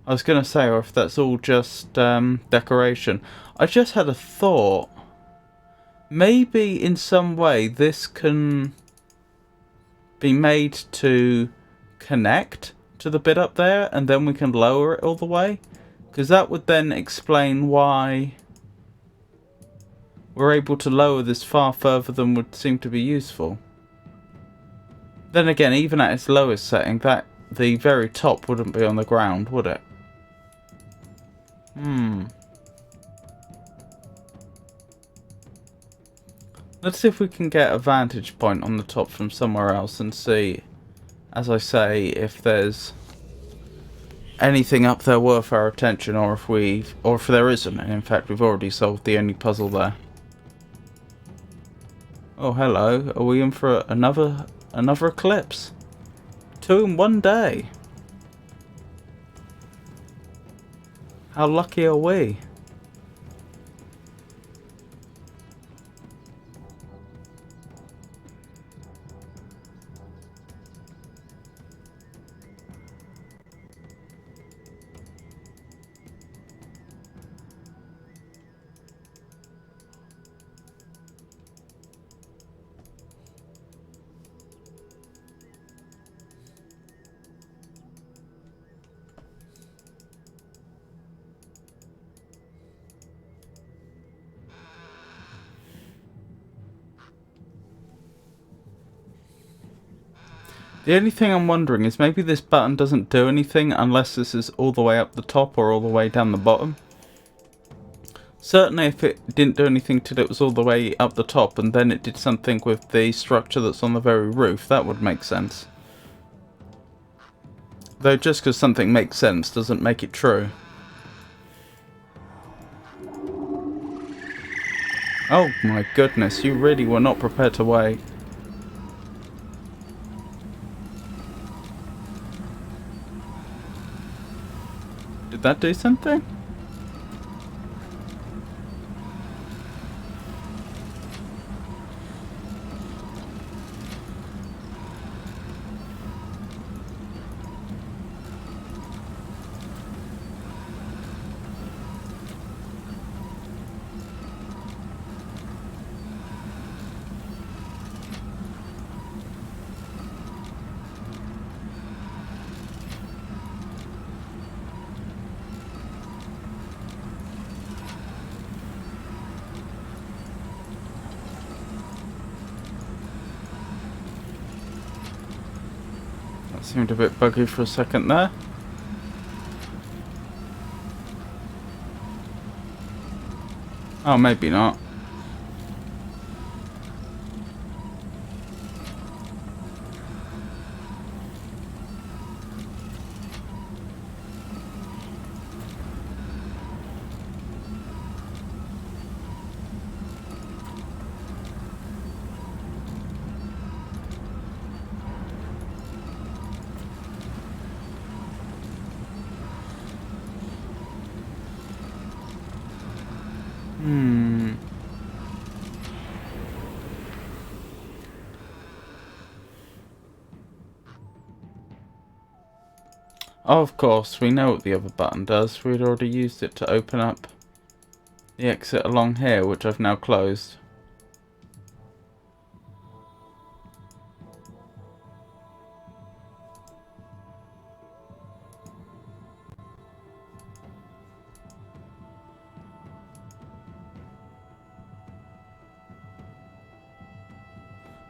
I was going to say, or if that's all just decoration. I just had a thought. Maybe in some way this can be made to connect to the bit up there, and then we can lower it all the way. Because that would then explain why we're able to lower this far further than would seem to be useful. Then again, even at its lowest setting, that the very top wouldn't be on the ground, would it? Let's see if we can get a vantage point on the top from somewhere else and see, as I say, if there's anything up there worth our attention, or if there isn't, and in fact we've already solved the only puzzle there. Oh, hello. Are we in for another eclipse? 2 in one day. How lucky are we? The only thing I'm wondering is maybe this button doesn't do anything unless this is all the way up the top or all the way down the bottom. Certainly if it didn't do anything till it was all the way up the top and then it did something with the structure that's on the very roof, that would make sense. Though just because something makes sense doesn't make it true. Oh my goodness, you really were not prepared to wait. Did that do something? That seemed a bit buggy for a second there. Oh, maybe not. Oh, of course, we know what the other button does. We'd already used it to open up the exit along here, which I've now closed.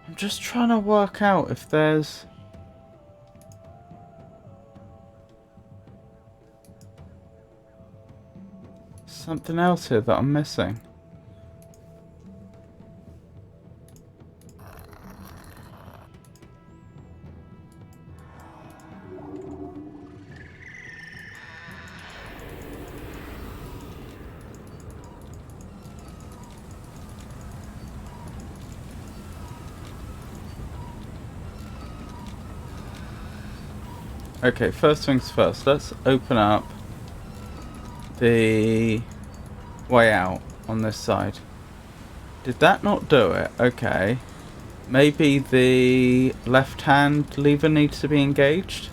I'm just trying to work out if there's something else here that I'm missing. Okay, first things first, let's open up the way out on this side. Did that not do it? Okay. Maybe the left hand lever needs to be engaged?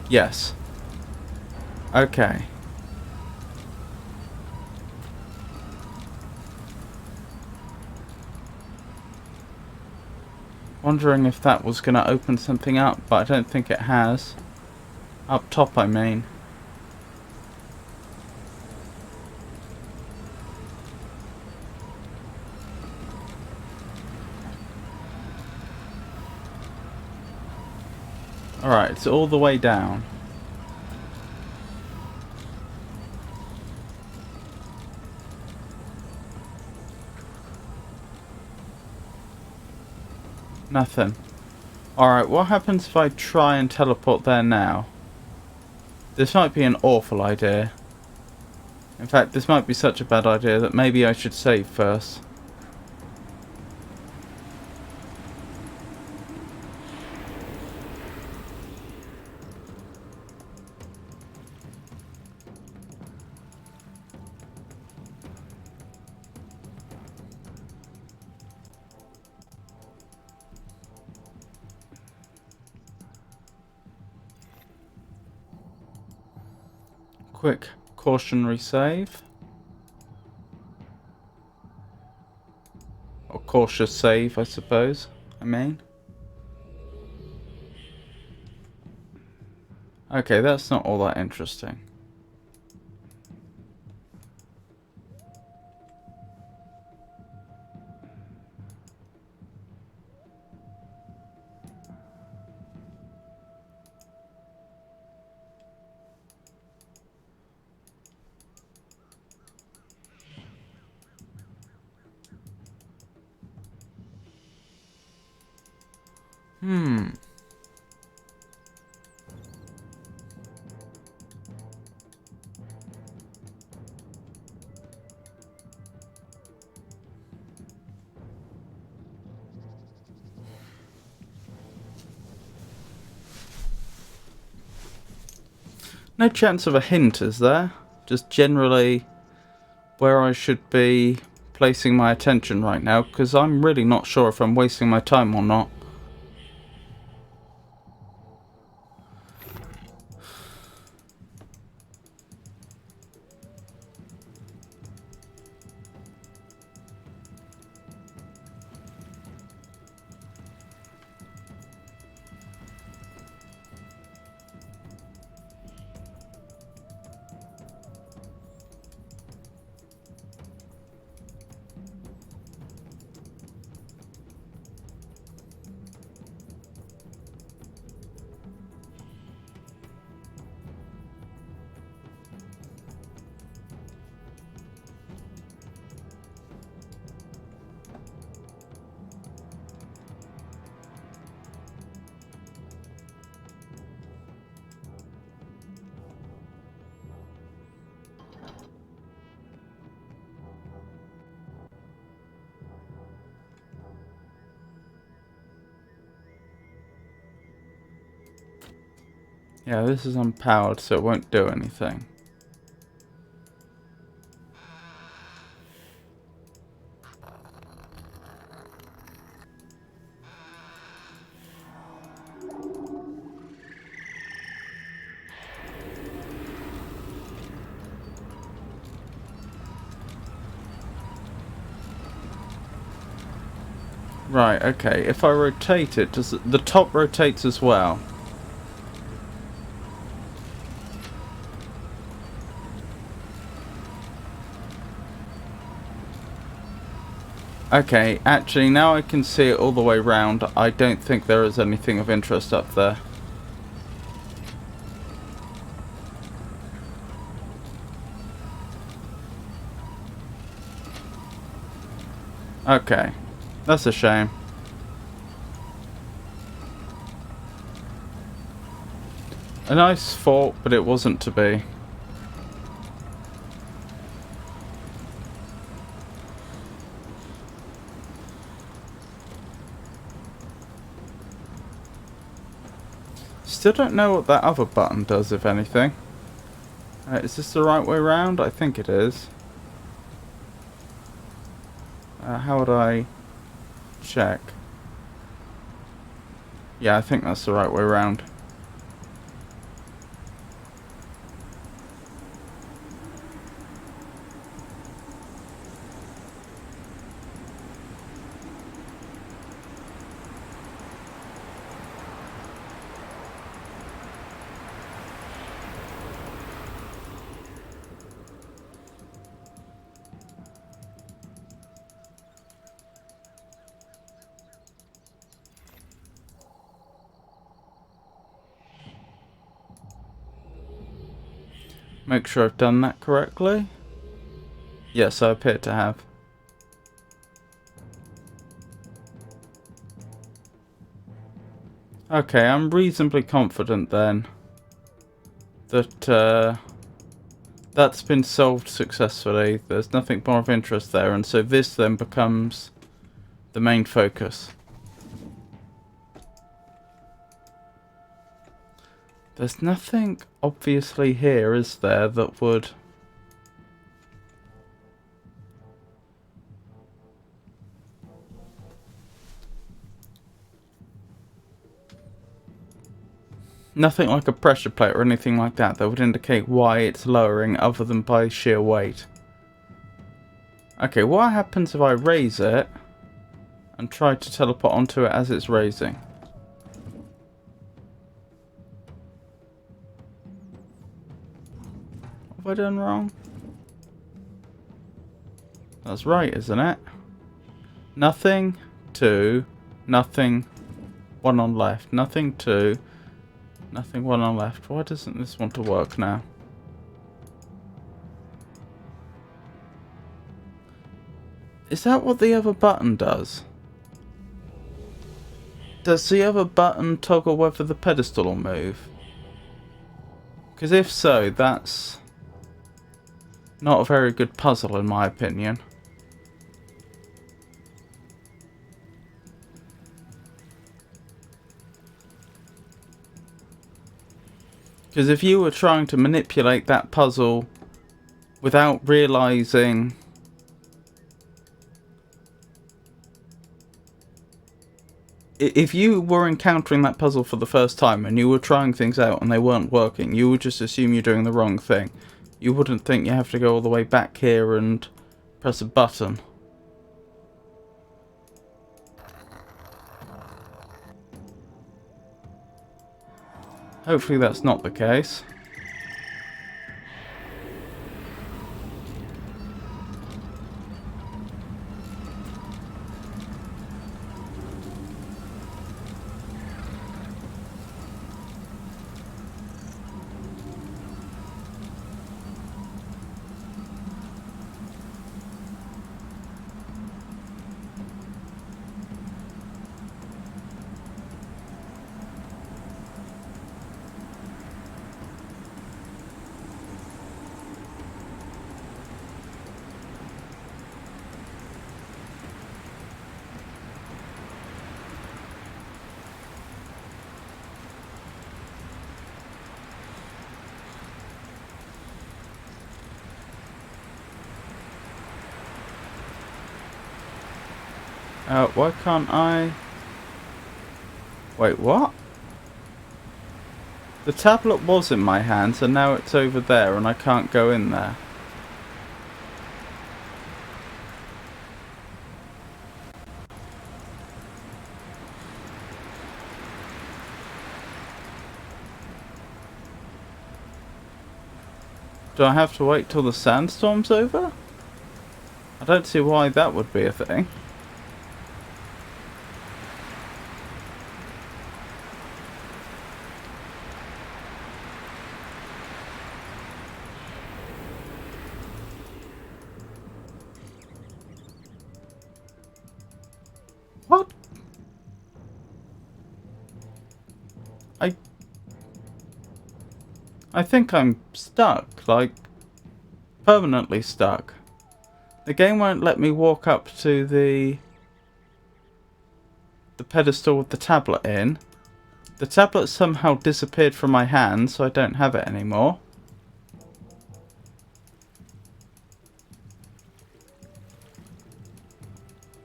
Yes. Okay. Wondering if that was going to open something up, but I don't think it has. Up top, I mean. Alright, it's all the way down. Nothing. Alright, what happens if I try and teleport there now? This might be an awful idea. In fact, this might be such a bad idea that maybe I should save first. Quick cautionary save. Or cautious save, I suppose. I mean. Okay, that's not all that interesting. No chance of a hint, is there? Just generally where I should be placing my attention right now, because I'm really not sure if I'm wasting my time or not. Yeah, this is unpowered, so it won't do anything. Right, okay. If I rotate it, does the top rotates as well? Okay, actually now I can see it all the way round. I don't think there is anything of interest up there. Okay, that's a shame. A nice thought, but it wasn't to be. Still don't know what that other button does, if anything. Is this the right way round? I think it is. How would I check? Yeah, I think that's the right way round. Make sure I've done that correctly. Yes, I appear to have. Okay, I'm reasonably confident then that that's been solved successfully. There's nothing more of interest there, and so this then becomes the main focus. There's nothing obviously here, is there, that would... Nothing like a pressure plate or anything like that that would indicate why it's lowering other than by sheer weight. Okay, what happens if I raise it and try to teleport onto it as it's raising? Have I done wrong? That's right, isn't it? Nothing, 2, nothing, 1 on left, nothing, 2, nothing, 1 on left. Why doesn't this want to work now? Is that what the other button does? Does the other button toggle whether the pedestal will move? Because if so, that's not a very good puzzle in my opinion. Because if you were trying to manipulate that puzzle without realizing if you were encountering that puzzle for the first time and you were trying things out and they weren't working, you would just assume you're doing the wrong thing. You wouldn't think you have to go all the way back here and press a button. Hopefully that's not the case. Why can't I... Wait, what? The tablet was in my hands and now it's over there and I can't go in there. Do I have to wait till the sandstorm's over? I don't see why that would be a thing. What? I think I'm stuck, like, permanently stuck. The game won't let me walk up to the pedestal with the tablet in. The tablet somehow disappeared from my hand, so I don't have it anymore.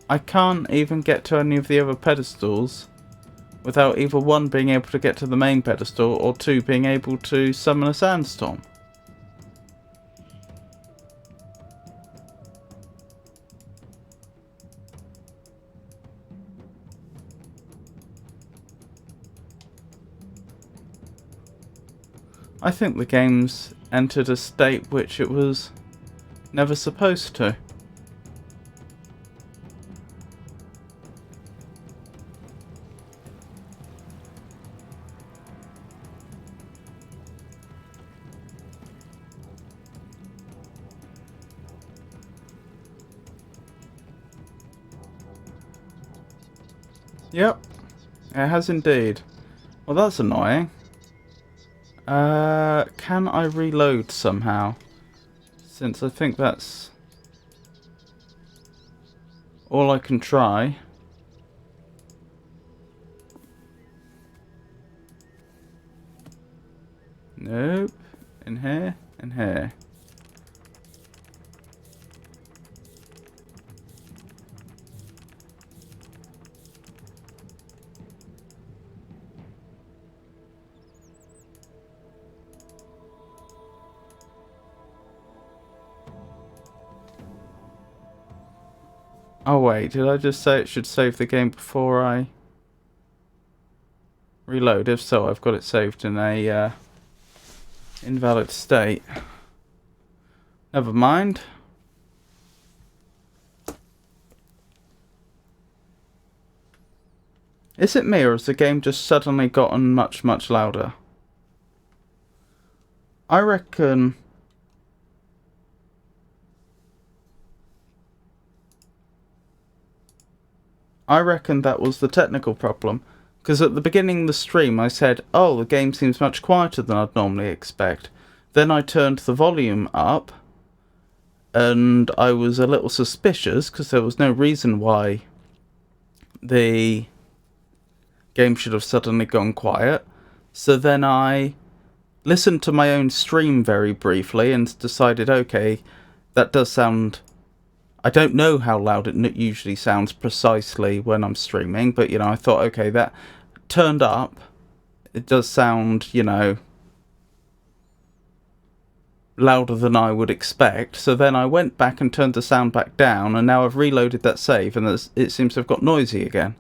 I can't even get to any of the other pedestals without either one being able to get to the main pedestal or two being able to summon a sandstorm. I think the game's entered a state which it was never supposed to. Yep, it has indeed. Well, that's annoying. Can I reload somehow? Since I think that's all I can try. Nope. In here, in here. Oh wait, did I just say it should save the game before I reload? If so, I've got it saved in a invalid state. Never mind. Is it me or has the game just suddenly gotten much, much louder? I reckon... that was the technical problem. Because at the beginning of the stream I said, oh, the game seems much quieter than I'd normally expect. Then I turned the volume up, and I was a little suspicious because there was no reason why the game should have suddenly gone quiet. So then I listened to my own stream very briefly and decided, okay, that does sound... I don't know how loud it usually sounds precisely when I'm streaming, but, you know, I thought, okay, that turned up. It does sound, you know, louder than I would expect. So then I went back and turned the sound back down, and now I've reloaded that save, and it seems to have got noisy again.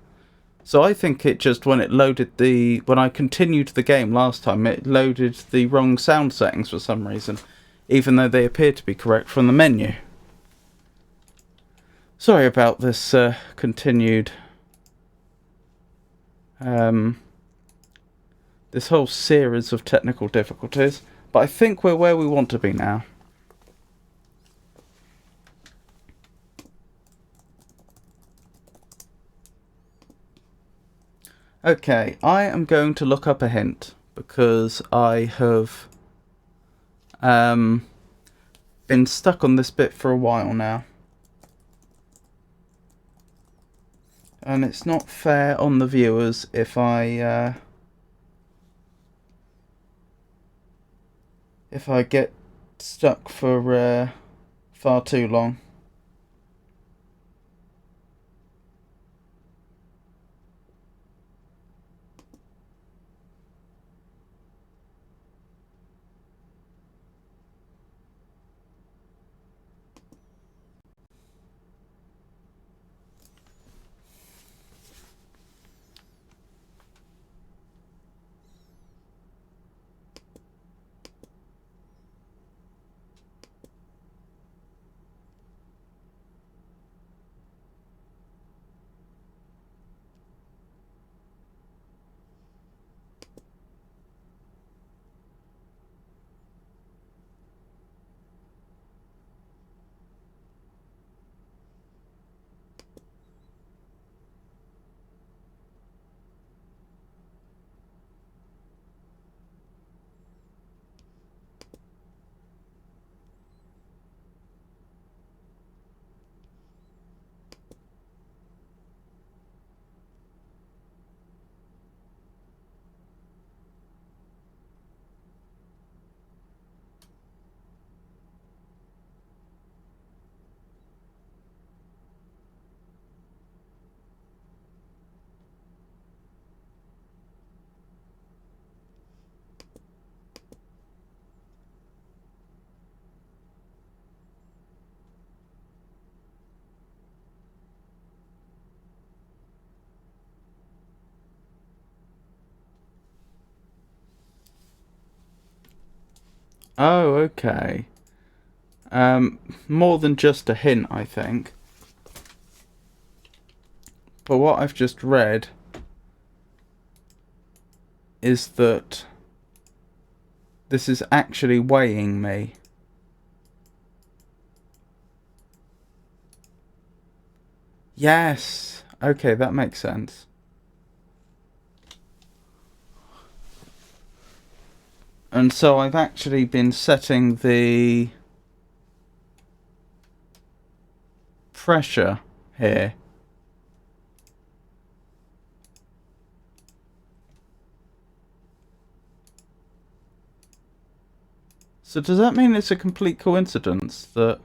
So I think it just, when it loaded when I continued the game last time, it loaded the wrong sound settings for some reason, even though they appear to be correct from the menu. Sorry about this continued... this whole series of technical difficulties, but I think we're where we want to be now. Okay, I am going to look up a hint, because I have been stuck on this bit for a while now. And it's not fair on the viewers if I get stuck for far too long. Oh, okay. More than just a hint, I think. But what I've just read is that this is actually weighing me. Yes. Okay, that makes sense. And so I've actually been setting the pressure here. So does that mean it's a complete coincidence that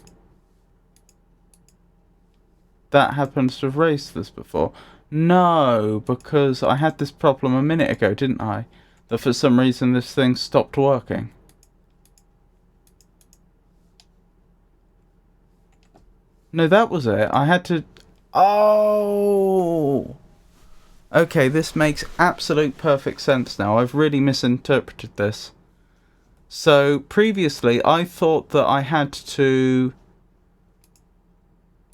that happens to have raised this before? No, because I had this problem a minute ago, didn't I? That for some reason this thing stopped working. No, that was it. I had to... Oh! Okay, this makes absolute perfect sense now. I've really misinterpreted this. So, previously, I thought that I had to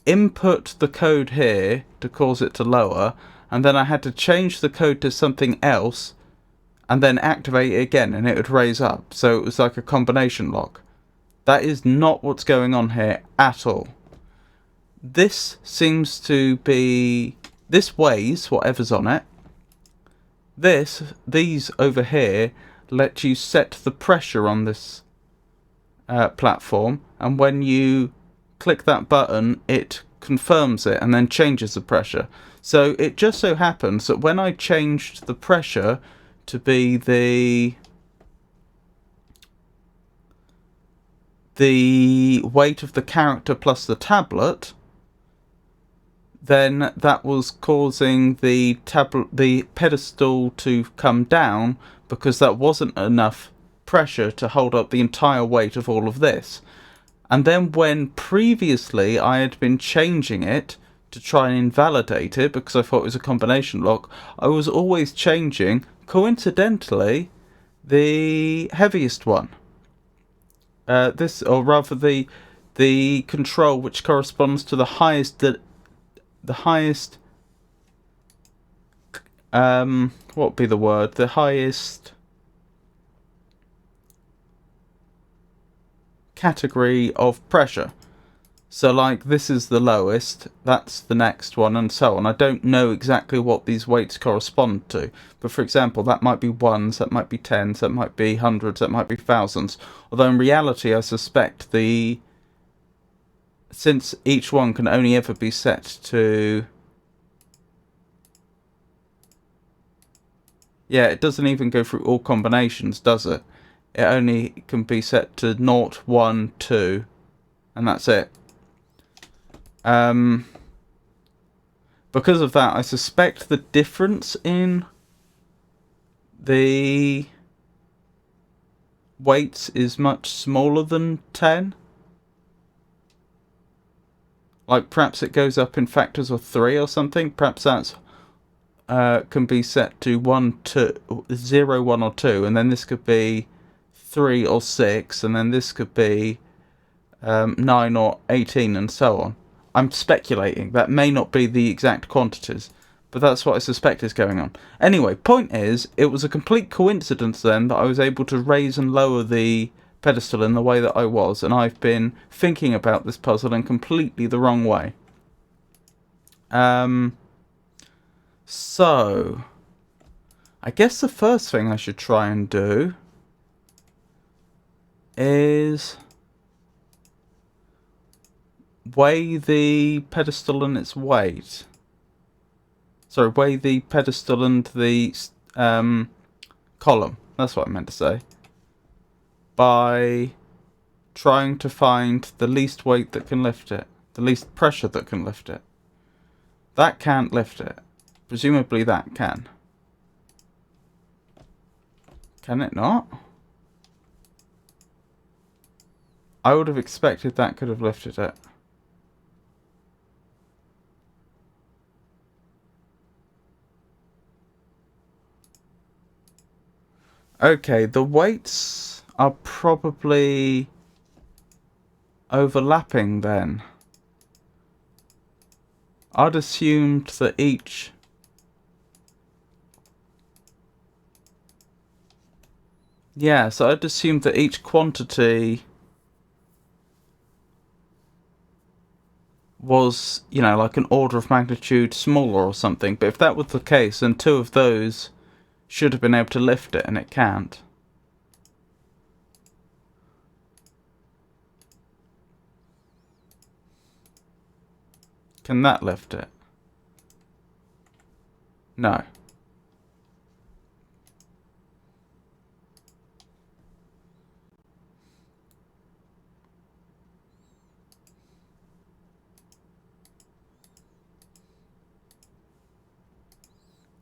input the code here to cause it to lower, and then I had to change the code to something else, and then activate it again, and it would raise up. So it was like a combination lock. That is not what's going on here at all. This seems to be... This weighs whatever's on it. These over here let you set the pressure on this platform, and when you click that button, it confirms it and then changes the pressure. So it just so happens that when I changed the pressure to be the weight of the character plus the tablet, then that was causing the pedestal to come down, because that wasn't enough pressure to hold up the entire weight of all of this. And then when previously I had been changing it to try and invalidate it because I thought it was a combination lock, I was always changing, coincidentally, the heaviest one. This, or rather the control which corresponds to the highest what would be the word? The highest category of pressure. So like this is the lowest, that's the next one, and so on. I don't know exactly what these weights correspond to, but for example, that might be ones, that might be tens, that might be hundreds, that might be thousands. Although in reality, I suspect since each one can only ever be set to... Yeah, it doesn't even go through all combinations, does it? It only can be set to 0, 1, 2, and that's it. Because of that, I suspect the difference in the weights is much smaller than 10. Like perhaps it goes up in factors of 3 or something. Perhaps that's can be set to 1, 2, 0, 1 or 2, and then this could be 3 or 6, and then this could be 9 or 18, and so on. I'm speculating. That may not be the exact quantities, but that's what I suspect is going on. Anyway, point is, it was a complete coincidence then that I was able to raise and lower the pedestal in the way that I was, and I've been thinking about this puzzle in completely the wrong way. So, I guess the first thing I should try and do is weigh the pedestal and its weight. Sorry, weigh the pedestal and the column. That's what I meant to say. By trying to find the least weight that can lift it. The least pressure that can lift it. That can't lift it. Presumably that can. Can it not? I would have expected that could have lifted it. Okay, the weights are probably overlapping then. I'd assumed that each... Yeah, so I'd assumed that each quantity was, you know, like an order of magnitude smaller or something. But if that was the case, then two of those should have been able to lift it, and it can't. Can that lift it? No.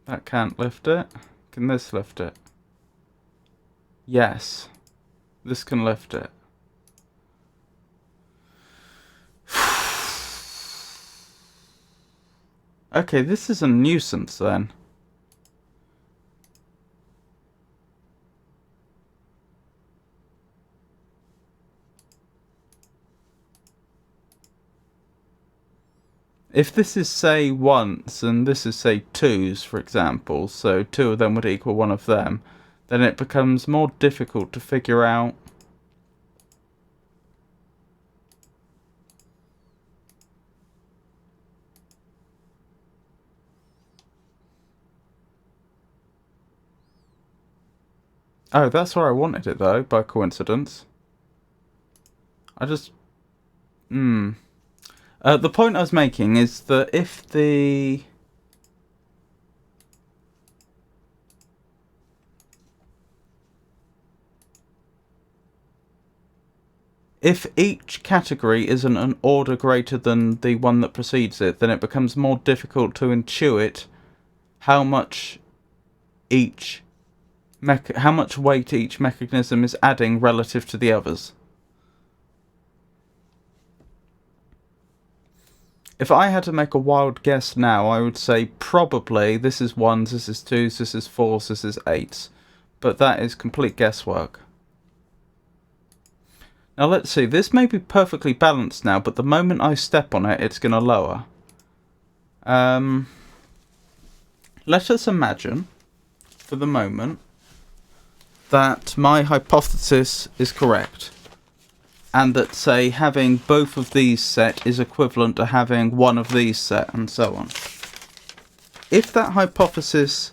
That can't lift it. Can this lift it? Yes. This can lift it. Okay, this is a nuisance then. If this is, say, ones, and this is, say, twos, for example, so two of them would equal one of them, then it becomes more difficult to figure out Oh, that's where I wanted it, though, by coincidence. I just... the point I was making is that if the... If each category is an order greater than the one that precedes it, then it becomes more difficult to intuit how much each... how much weight each mechanism is adding relative to the others. If I had to make a wild guess now, I would say probably this is ones, this is twos, this is fours, this is eights. But that is complete guesswork. Now let's see, this may be perfectly balanced now, but the moment I step on it, it's going to lower. Let us imagine, for the moment, that my hypothesis is correct. And that, say, having both of these set is equivalent to having one of these set, and so on. If that hypothesis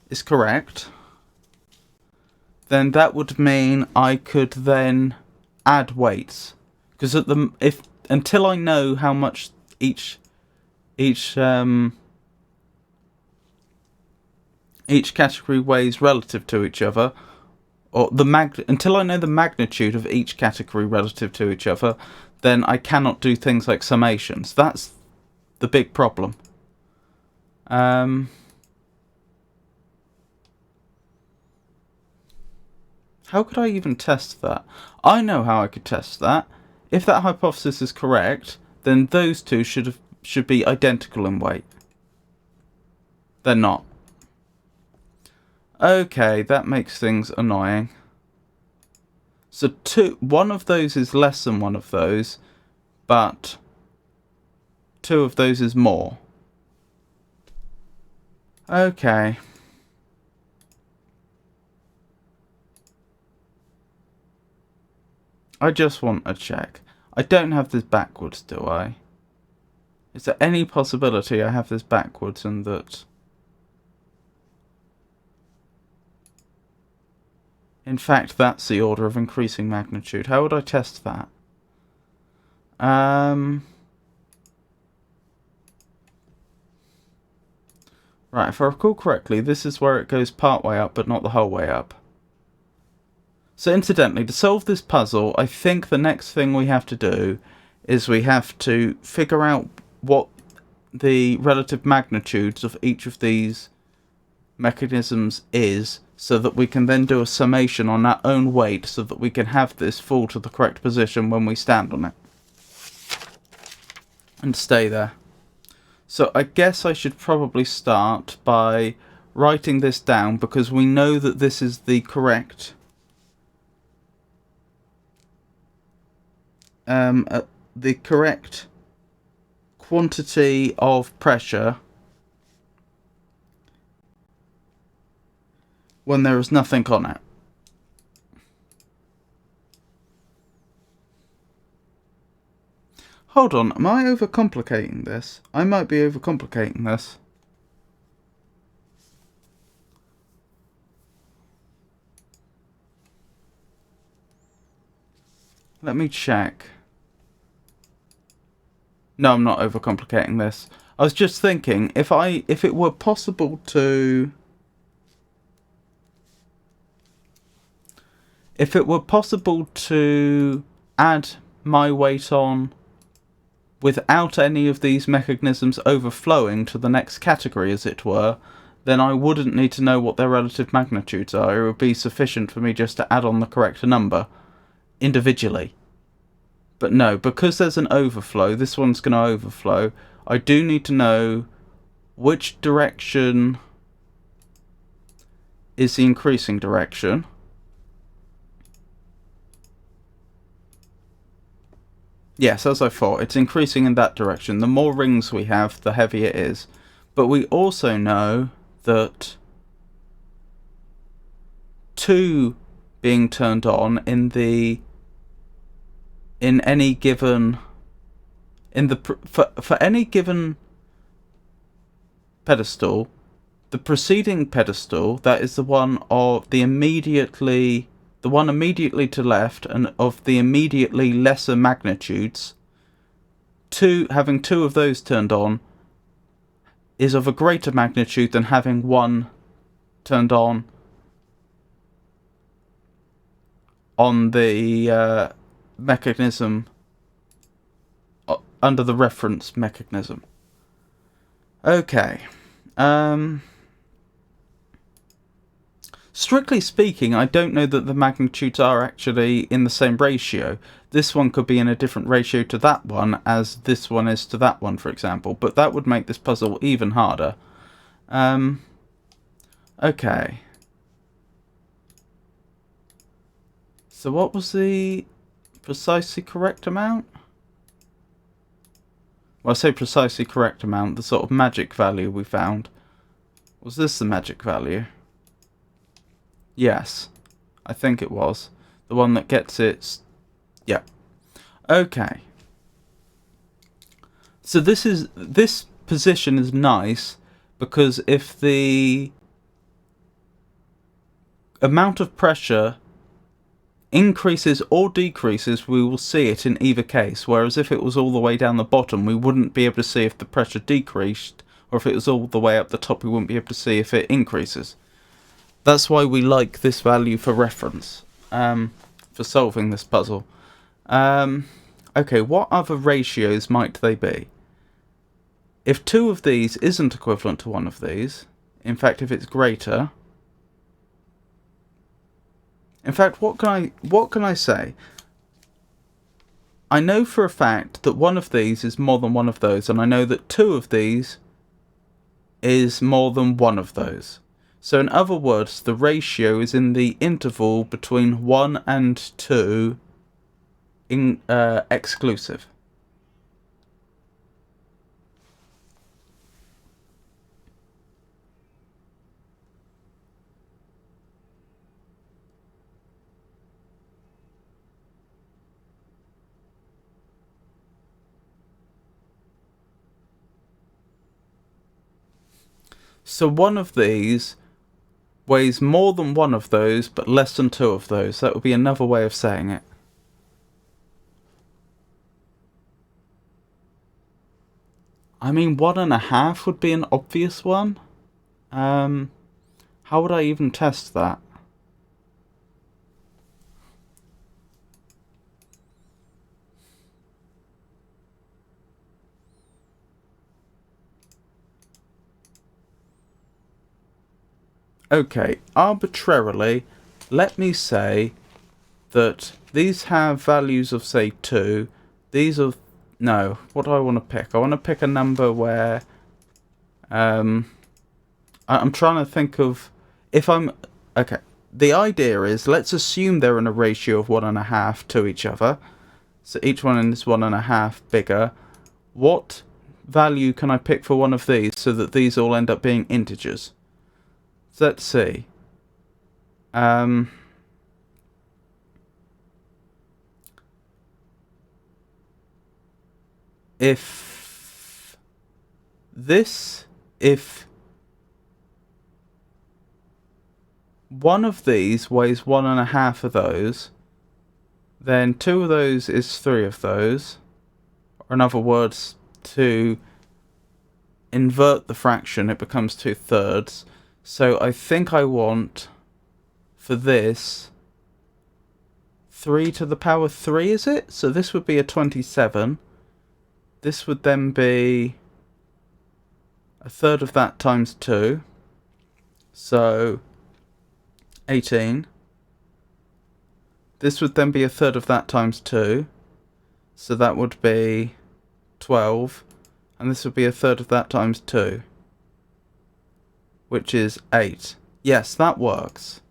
is correct, then that would mean I could then add weights, because until I know how much each category weighs relative to each other, or until I know the magnitude of each category relative to each other, then I cannot do things like summations. That's the big problem. How could I even test that? I know how I could test that. If that hypothesis is correct, then those two should be identical in weight. They're not. Okay, that makes things annoying. So one of those is less than one of those, but two of those is more. Okay. I just want a check. I don't have this backwards, do I? Is there any possibility I have this backwards and that... In fact, that's the order of increasing magnitude. How would I test that? Right, if I recall correctly, this is where it goes part way up, but not the whole way up. So incidentally, to solve this puzzle, I think the next thing we have to do is we have to figure out what the relative magnitudes of each of these mechanisms is, so that we can then do a summation on our own weight, so that we can have this fall to the correct position when we stand on it. And stay there. So I guess I should probably start by writing this down, because we know that this is the correct the correct quantity of pressure when there is nothing on it. Hold on, am I overcomplicating this? I might be overcomplicating this. Let me check. No, I'm not overcomplicating this. I was just thinking, if it were possible to... If it were possible to add my weight on without any of these mechanisms overflowing to the next category, as it were, then I wouldn't need to know what their relative magnitudes are. It would be sufficient for me just to add on the correct number individually. But no, because there's an overflow, this one's going to overflow, I do need to know which direction is the increasing direction. Yes, as I thought, it's increasing in that direction. The more rings we have, the heavier it is. But we also know that 2 being turned on in any given for any given pedestal, the preceding pedestal, that is the one immediately to left and of the immediately lesser magnitudes, having 2 of those turned on is of a greater magnitude than having 1 turned on the mechanism under the reference mechanism. Okay. Strictly speaking, I don't know that the magnitudes are actually in the same ratio. This one could be in a different ratio to that one, as this one is to that one, for example. But that would make this puzzle even harder. Okay. So what was the precisely correct amount? Well, I say precisely correct amount, the sort of magic value we found. Was this the magic value? Yes, I think it was. The one that gets it... Yeah. Okay. So this position is nice, because if the amount of pressure increases or decreases, we will see it in either case. Whereas if it was all the way down the bottom, we wouldn't be able to see if the pressure decreased, or if it was all the way up the top, we wouldn't be able to see if it increases. That's why we like this value for reference, for solving this puzzle. Okay, what other ratios might they be? If 2 of these isn't equivalent to 1 of these, in fact, if it's greater... In fact, what can I say? I know for a fact that 1 of these is more than 1 of those, and I know that 2 of these is more than 1 of those. So in other words, the ratio is in the interval between 1 and 2 exclusive. So 1 of these weighs more than 1 of those, but less than 2 of those. That would be another way of saying it. I mean, 1.5 would be an obvious one. How would I even test that? Okay, arbitrarily, let me say that these have values of, say, 2. These are... No, what do I want to pick? I want to pick a number where... I'm trying to think of... If I'm... Okay, the idea is, let's assume they're in a ratio of 1.5 to each other. So each one is 1.5 bigger. What value can I pick for one of these so that these all end up being integers? So let's see. If one of these weighs 1.5 of those, then 2 of those is 3 of those. Or in other words, to invert the fraction, it becomes 2/3. So I think I want, for this, 3 to the power 3, is it? So this would be a 27. This would then be a third of that times 2. So 18. This would then be a third of that times 2. So that would be 12. And this would be a third of that times 2. Which is 8. Yes, that works.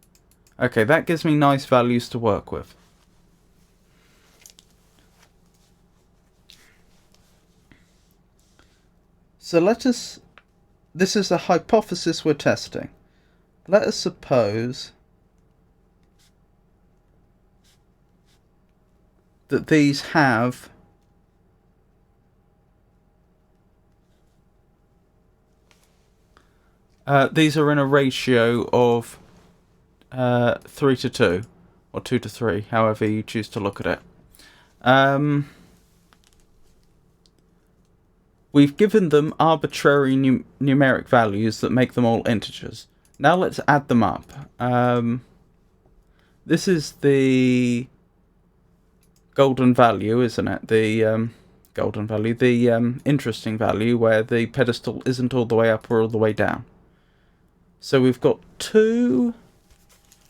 Okay, that gives me nice values to work with. So this is a hypothesis we're testing. Let us suppose that these have these are in a ratio of 3 to 2, or 2 to 3, however you choose to look at it. We've given them arbitrary numeric values that make them all integers. Now let's add them up. This is the golden value, isn't it? The golden value, the interesting value, where the pedestal isn't all the way up or all the way down. So we've got 2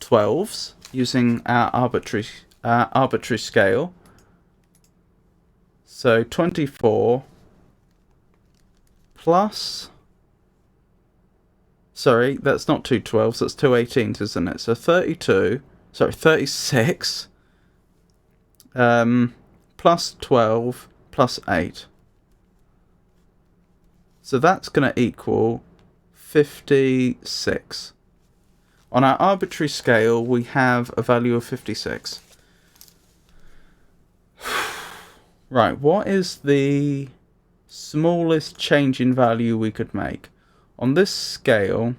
12s using our arbitrary scale. So 24 plus... Sorry, that's not 2 12s, that's 2 18s, isn't it? So 36 plus 12 plus 8. So that's going to equal 56. On our arbitrary scale, we have a value of 56. Right, what is the smallest change in value we could make? On this scale,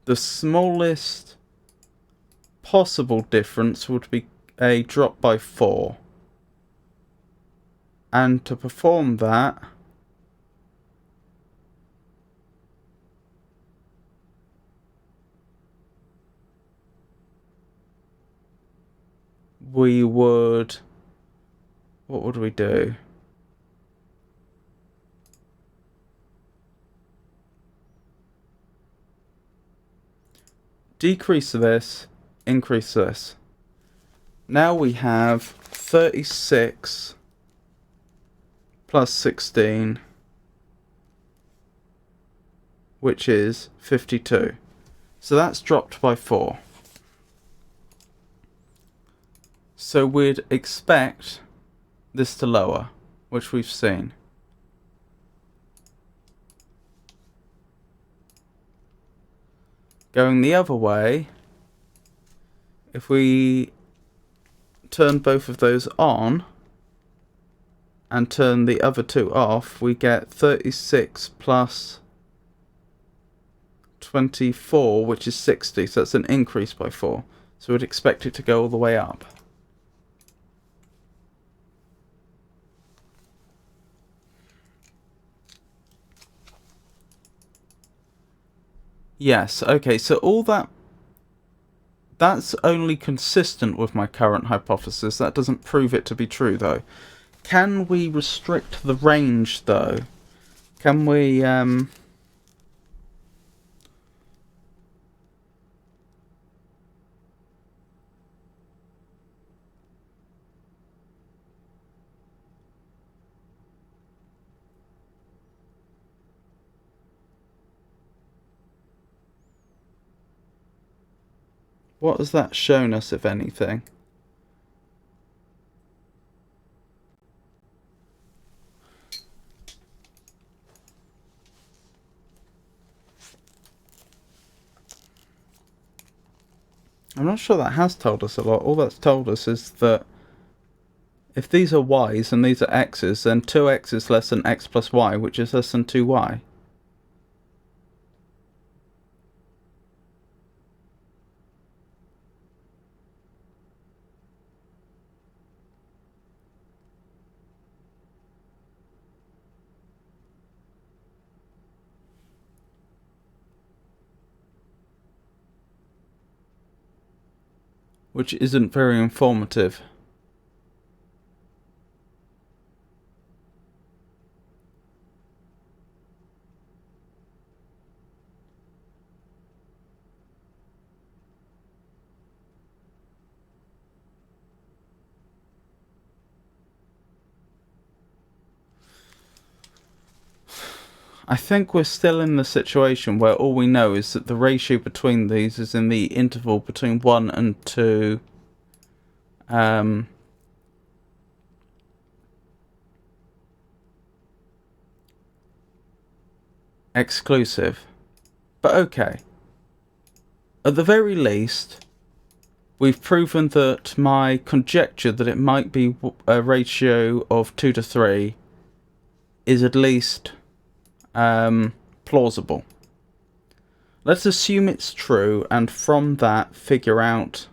the smallest possible difference would be a drop by 4. And to perform that, we would... What would we do? Decrease this, increase this. Now we have 36 plus 16, which is 52. So that's dropped by 4. So we'd expect this to lower, which we've seen. Going the other way, if we turn both of those on and turn the other two off, we get 36 plus 24, which is 60. So that's an increase by 4. So we'd expect it to go all the way up. Yes, okay, so all that's only consistent with my current hypothesis. That doesn't prove it to be true, though. Can we restrict the range, though? Can we, what has that shown us, if anything? I'm not sure that has told us a lot. All that's told us is that if these are y's and these are x's, then 2x is less than x plus y, which is less than 2y. Which isn't very informative. I think we're still in the situation where all we know is that the ratio between these is in the interval between 1 and 2 exclusive. But okay. At the very least, we've proven that my conjecture that it might be a ratio of 2 to 3 is at least plausible. Let's assume it's true, and from that figure out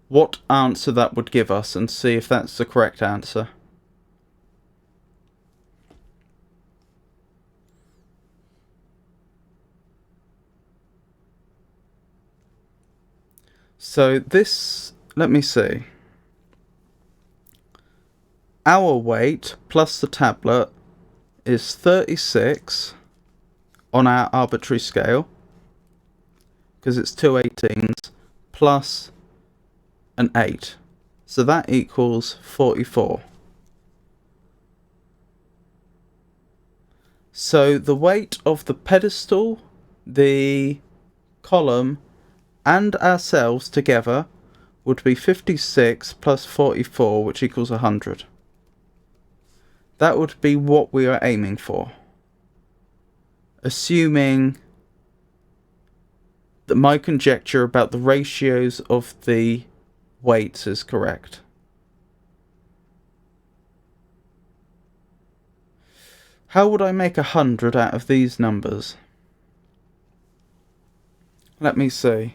what answer that would give us and see if that's the correct answer. So this, let me see. Our weight plus the tablet is 36 on our arbitrary scale, because it's 2 18s plus an 8. So that equals 44. So the weight of the pedestal, the column, and ourselves together would be 56 plus 44, which equals 100. That would be what we are aiming for. Assuming that my conjecture about the ratios of the weights is correct. How would I make 100 out of these numbers? Let me see.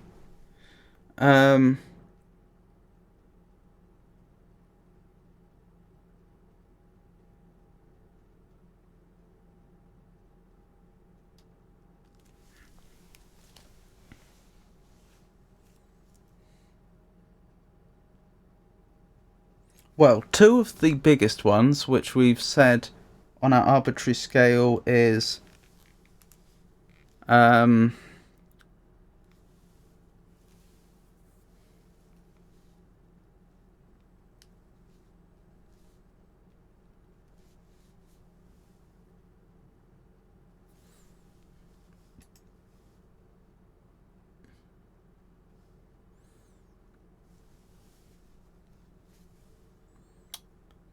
Well, two of the biggest ones, which we've said on our arbitrary scale is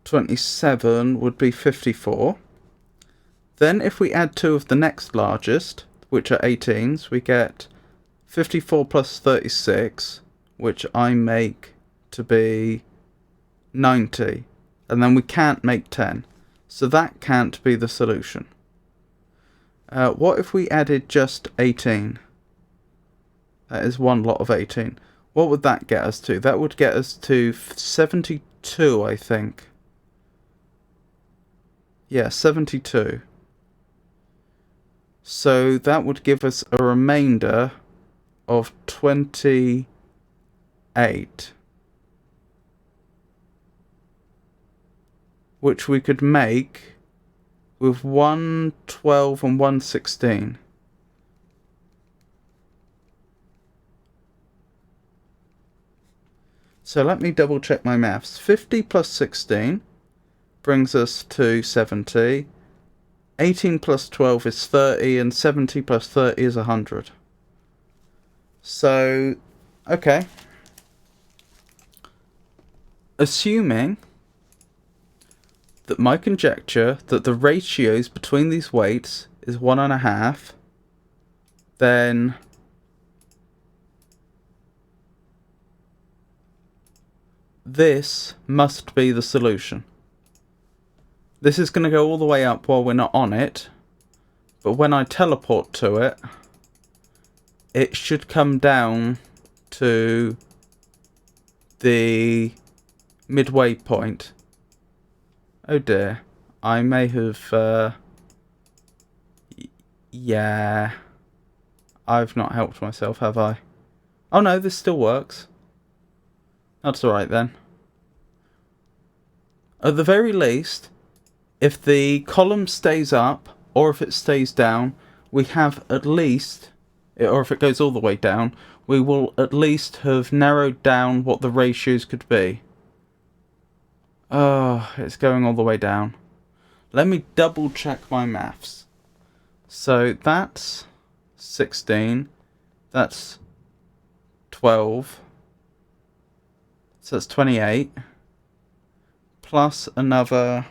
27 would be 54. Then if we add two of the next largest, which are 18s, we get 54 plus 36, which I make to be 90. And then we can't make 10. So that can't be the solution. What if we added just 18? That is one lot of 18. What would that get us to? That would get us to 72, I think. Yeah, 72. So that would give us a remainder of 28. Which we could make with 112 and 116. So let me double check my maths. 50 plus 16 brings us to 70. 18 plus 12 is 30, and 70 plus 30 is 100. So, okay. Assuming that my conjecture that the ratios between these weights is 1.5, then this must be the solution. This is going to go all the way up while we're not on it, but when I teleport to it, it should come down to the midway point. Oh dear, I may have, yeah, I've not helped myself, have I? Oh no, this still works. That's alright then. At the very least, if the column stays up, or if it stays down, we have at least, or if it goes all the way down, we will at least have narrowed down what the ratios could be. Oh, it's going all the way down. Let me double check my maths. So that's 16, that's 12, so that's 28, plus another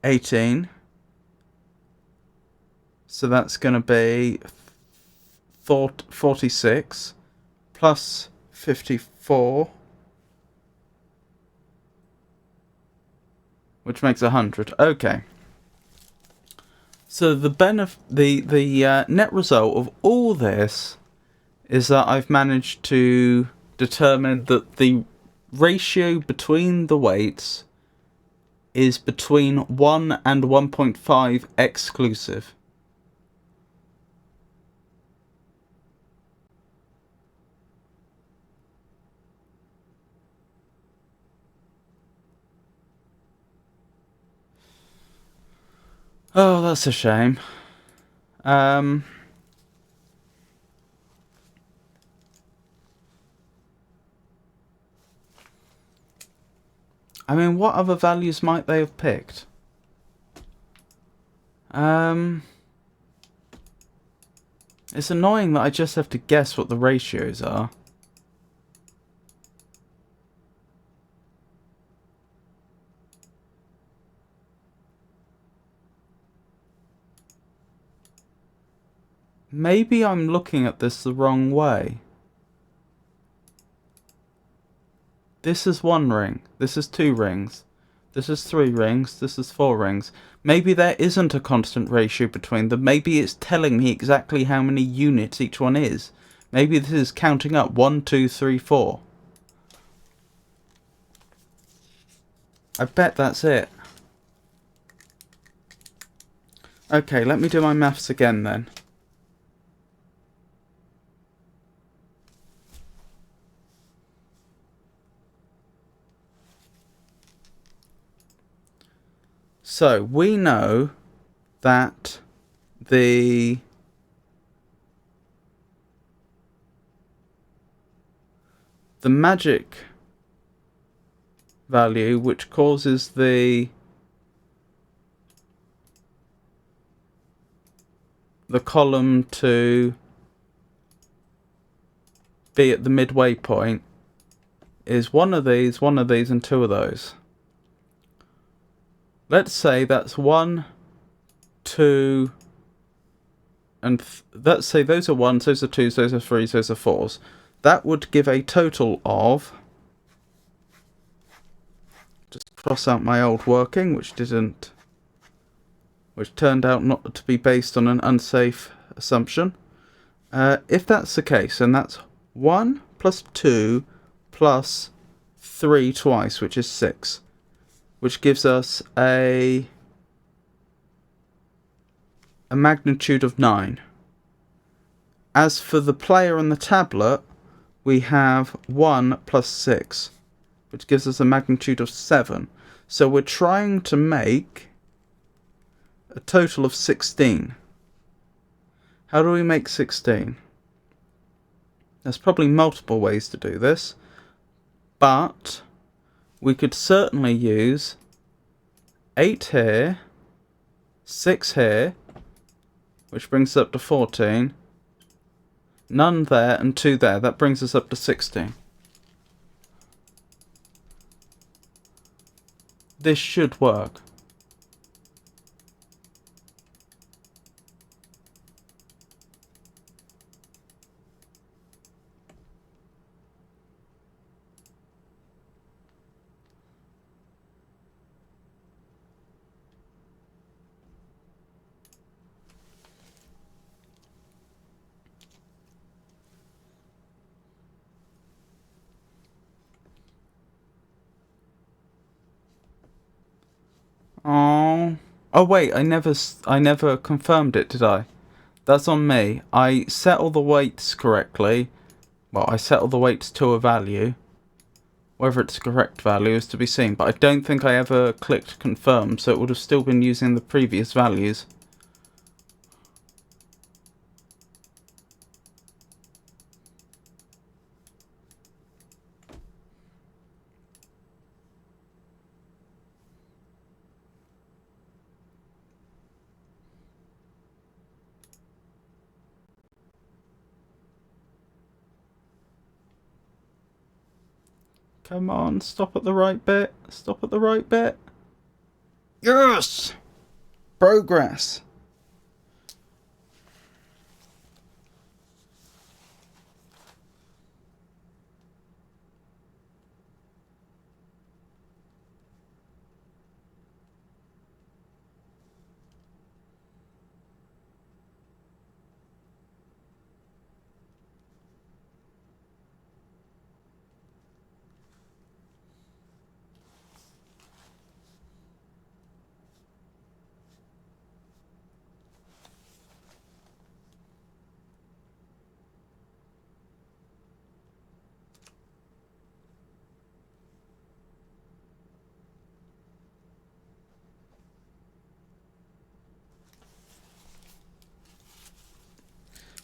18, so that's going to be 46, plus 54, which makes 100. Okay. So the net result of all this is that I've managed to determine that the ratio between the weights is between 1 and 1.5 exclusive. Oh, that's a shame. I mean, what other values might they have picked? It's annoying that I just have to guess what the ratios are. Maybe I'm looking at this the wrong way. This is 1 ring. This is 2 rings. This is 3 rings. This is 4 rings. Maybe there isn't a constant ratio between them. Maybe it's telling me exactly how many units each one is. Maybe this is counting up 1, 2, 3, 4. I bet that's it. Okay, let me do my maths again then. So, we know that the magic value, which causes the column to be at the midway point, is one of these, and 2 of those. Let's say that's 1, 2, and let's say those are 1s, those are 2s, those are 3s, those are 4s. That would give a total of, just cross out my old working, which turned out not to be based on an unsafe assumption. If that's the case, then that's 1 plus 2 plus 3 twice, which is 6. Which gives us a magnitude of 9. As for the player on the tablet, we have 1 plus 6, which gives us a magnitude of 7. So we're trying to make a total of 16. How do we make 16? There's probably multiple ways to do this, but we could certainly use 8 here, 6 here, which brings us up to 14, none there and 2 there. That brings us up to 16. This should work. Oh wait, I never confirmed it, did I? That's on me. I set all the weights correctly. Well, I set all the weights to a value. Whether it's the correct value is to be seen, but I don't think I ever clicked confirm, so it would have still been using the previous values. Come on, stop at the right bit. Stop at the right bit. Yes! Progress.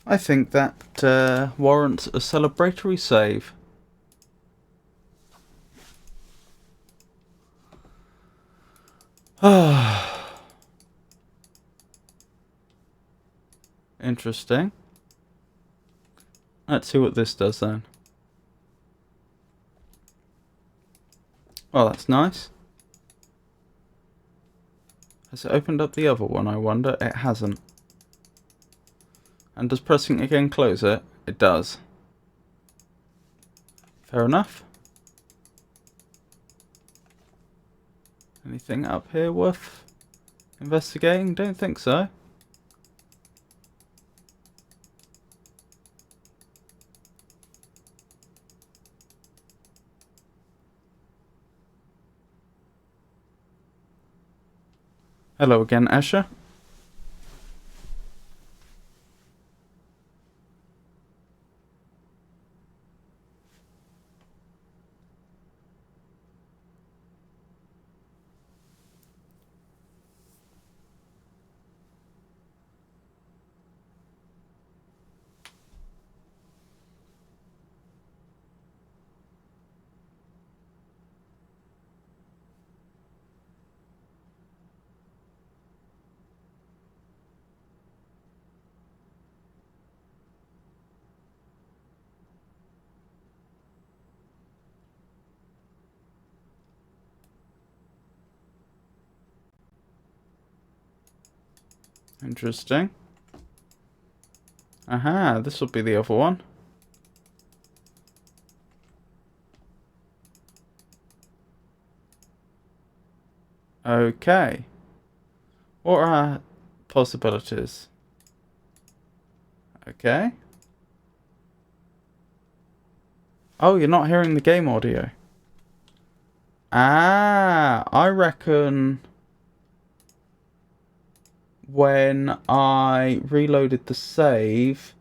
I think that warrants a celebratory save. Interesting. Let's see what this does then. Oh, that's nice. Has it opened up the other one, I wonder? It hasn't. And does pressing it again close it? It does. Fair enough. Anything up here worth investigating? Don't think so. Hello again, Asher. Interesting. Aha, this will be the other one. Okay. What are our possibilities? Okay. Oh, you're not hearing the game audio. Ah, I reckon when I reloaded the save,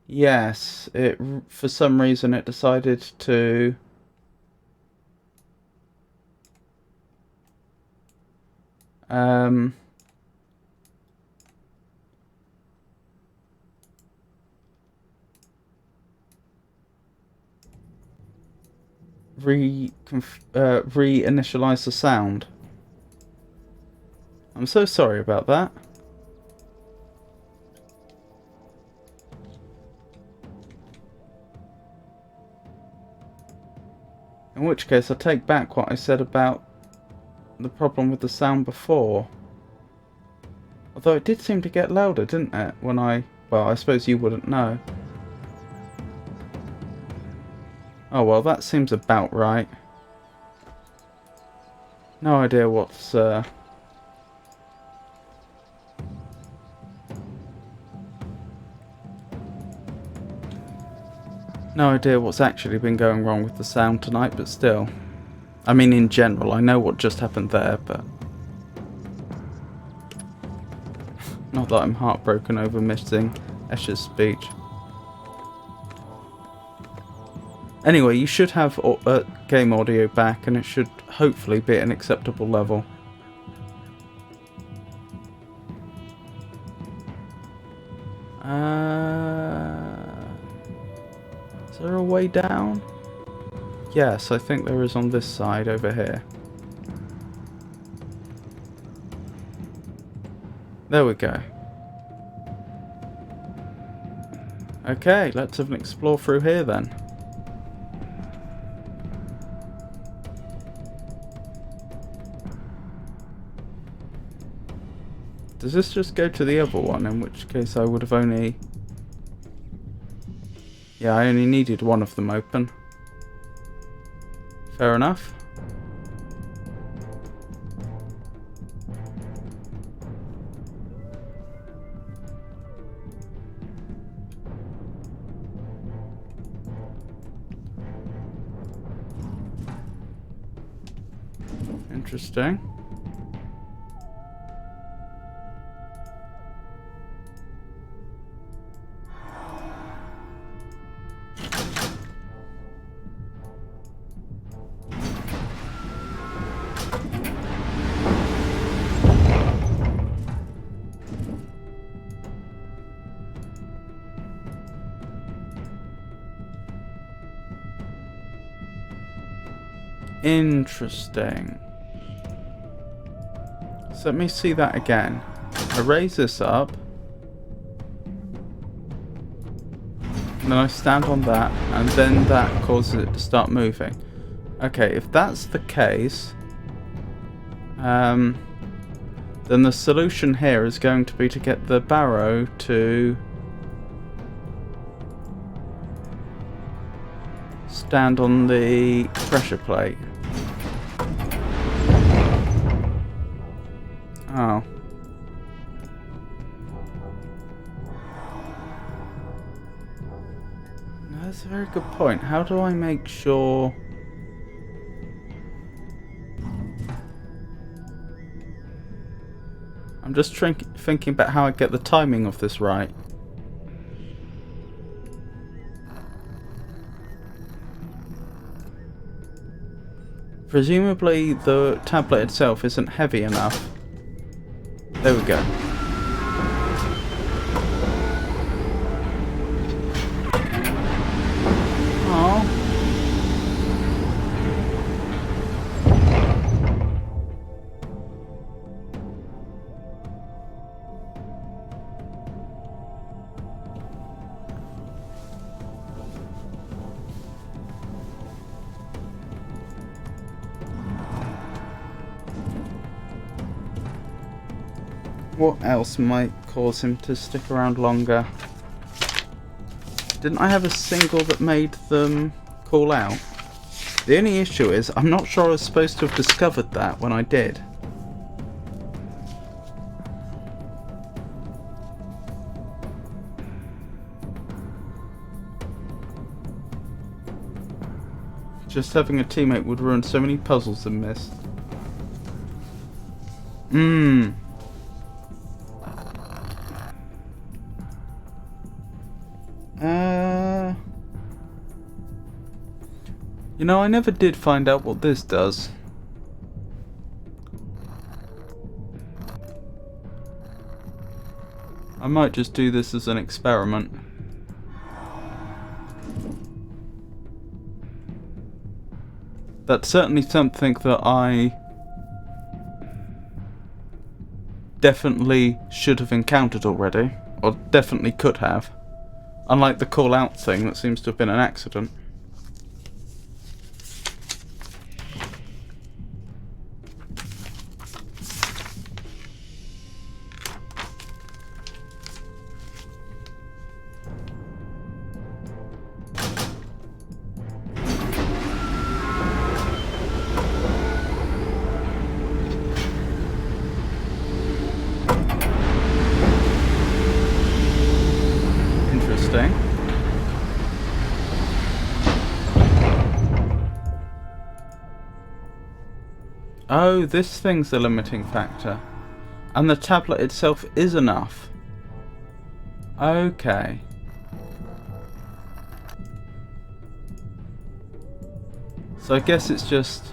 yes, it for some reason it decided to re-initialize the sound. I'm so sorry about that. In which case, I take back what I said about the problem with the sound before. Although it did seem to get louder, didn't it? When well, I suppose you wouldn't know. Oh well, that seems about right. No idea what's no idea what's actually been going wrong with the sound tonight, but still. I mean, in general, I know what just happened there, but Not that I'm heartbroken over missing Escher's speech. Anyway, you should have game audio back, and it should hopefully be at an acceptable level. Is there a way down? Yes, I think there is on this side over here. There we go. Okay, let's have an explore through here then. Does this just go to the other one, in which case I would have only... Yeah, I only needed one of them open. Fair enough. Interesting. Interesting. So let me see that again. I raise this up. And then I stand on that, and then that causes it to start moving. Okay, if that's the case, then the solution here is going to be to get the barrow to stand on the pressure plate. Oh. No, that's a very good point. How do I make sure... I'm just thinking about how I get the timing of this right. Presumably the tablet itself isn't heavy enough. There we go. Oh. What else might cause him to stick around longer? Didn't I have a single that made them call out? The only issue is, I'm not sure I was supposed to have discovered that when I did. Just having a teammate would ruin so many puzzles in Myst. You know, I never did find out what this does. I might just do this as an experiment. That's certainly something that I definitely should have encountered already, or definitely could have. Unlike the call out thing that seems to have been an accident. Oh, this thing's the limiting factor. And the tablet itself is enough. Okay. So I guess it's just...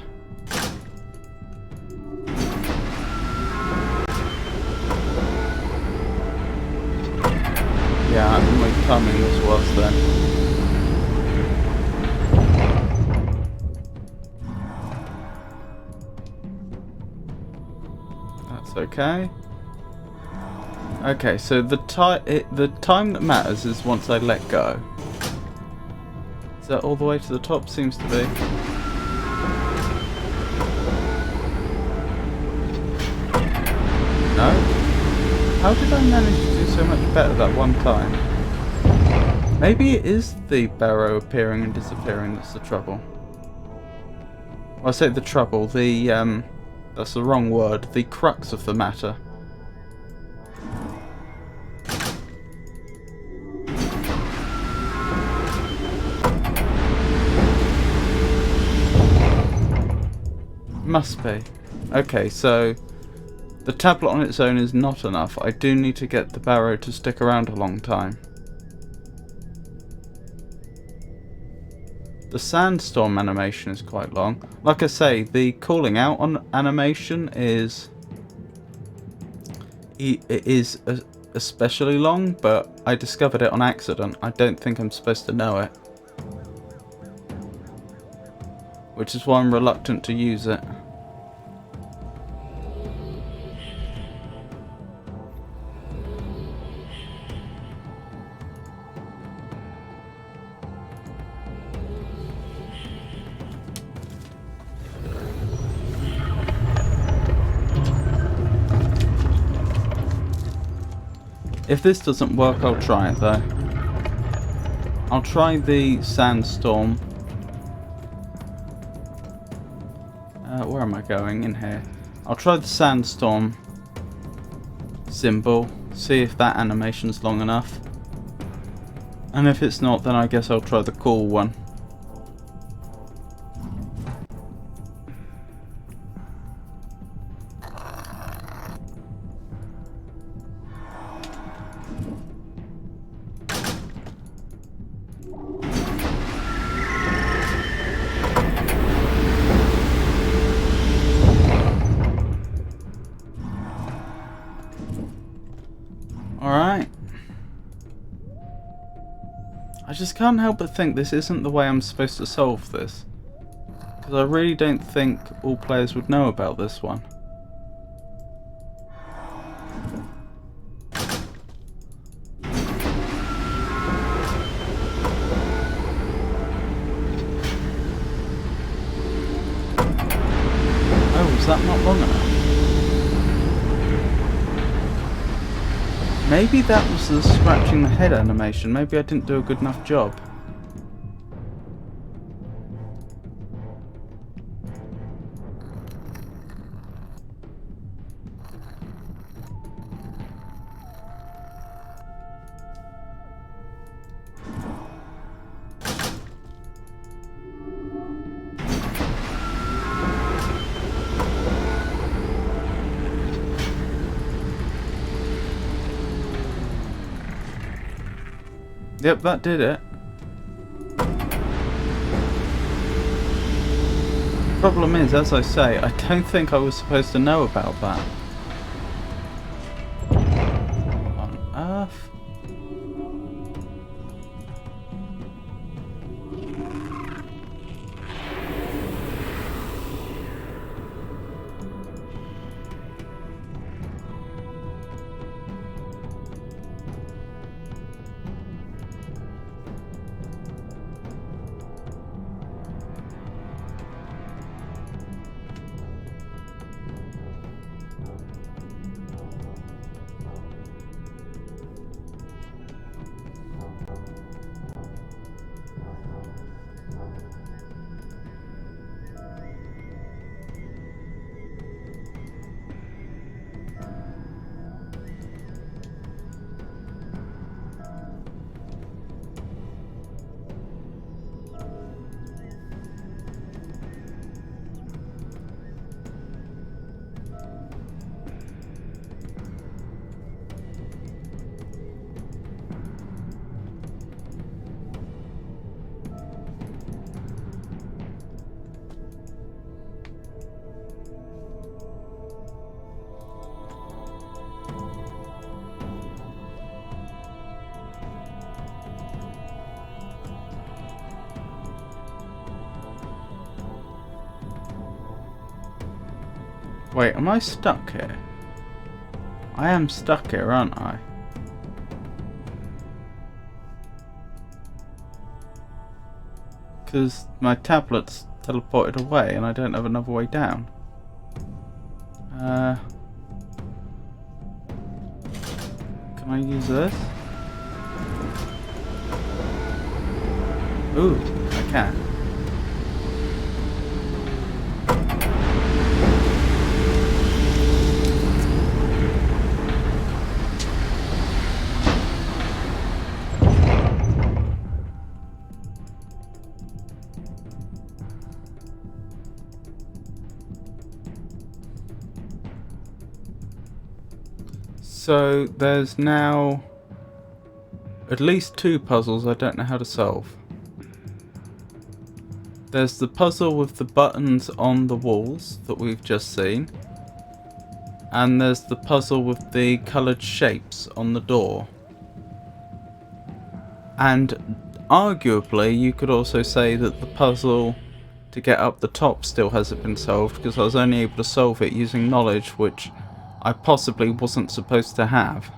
Yeah, I don't know what timing this was then. That's okay. Okay, so the time that matters is once I let go. Is that all the way to the top? Seems to be. No? How did I manage to do so much better that one time? Maybe it is the barrow appearing and disappearing that's the trouble. Well, I say the trouble, that's the wrong word, the crux of the matter. Must be. Okay, so the tablet on its own is not enough. I do need to get the barrow to stick around a long time. The sandstorm animation is quite long. Like I say, the calling out on animation is... it is especially long, but I discovered it on accident. I don't think I'm supposed to know it. Which is why I'm reluctant to use it. If this doesn't work, I'll try it though. I'll try the sandstorm. Where am I going? In here. I'll try the sandstorm symbol, see if that animation's long enough. And if it's not, then I guess I'll try the cool one. Alright. I just can't help but think this isn't the way I'm supposed to solve this. Because I really don't think all players would know about this one. Oh, was that not long enough? Maybe that was the scratching the head animation. Maybe I didn't do a good enough job. Yep, that did it. Problem is, as I say, I don't think I was supposed to know about that. What on earth? Wait, am I stuck here? I am stuck here, aren't I? Because my tablet's teleported away and I don't have another way down. Can I use this? Ooh, I can. So there's now at least 2 puzzles I don't know how to solve. There's the puzzle with the buttons on the walls that we've just seen. And there's the puzzle with the coloured shapes on the door. And arguably you could also say that the puzzle to get up the top still hasn't been solved, because I was only able to solve it using knowledge which I possibly wasn't supposed to have.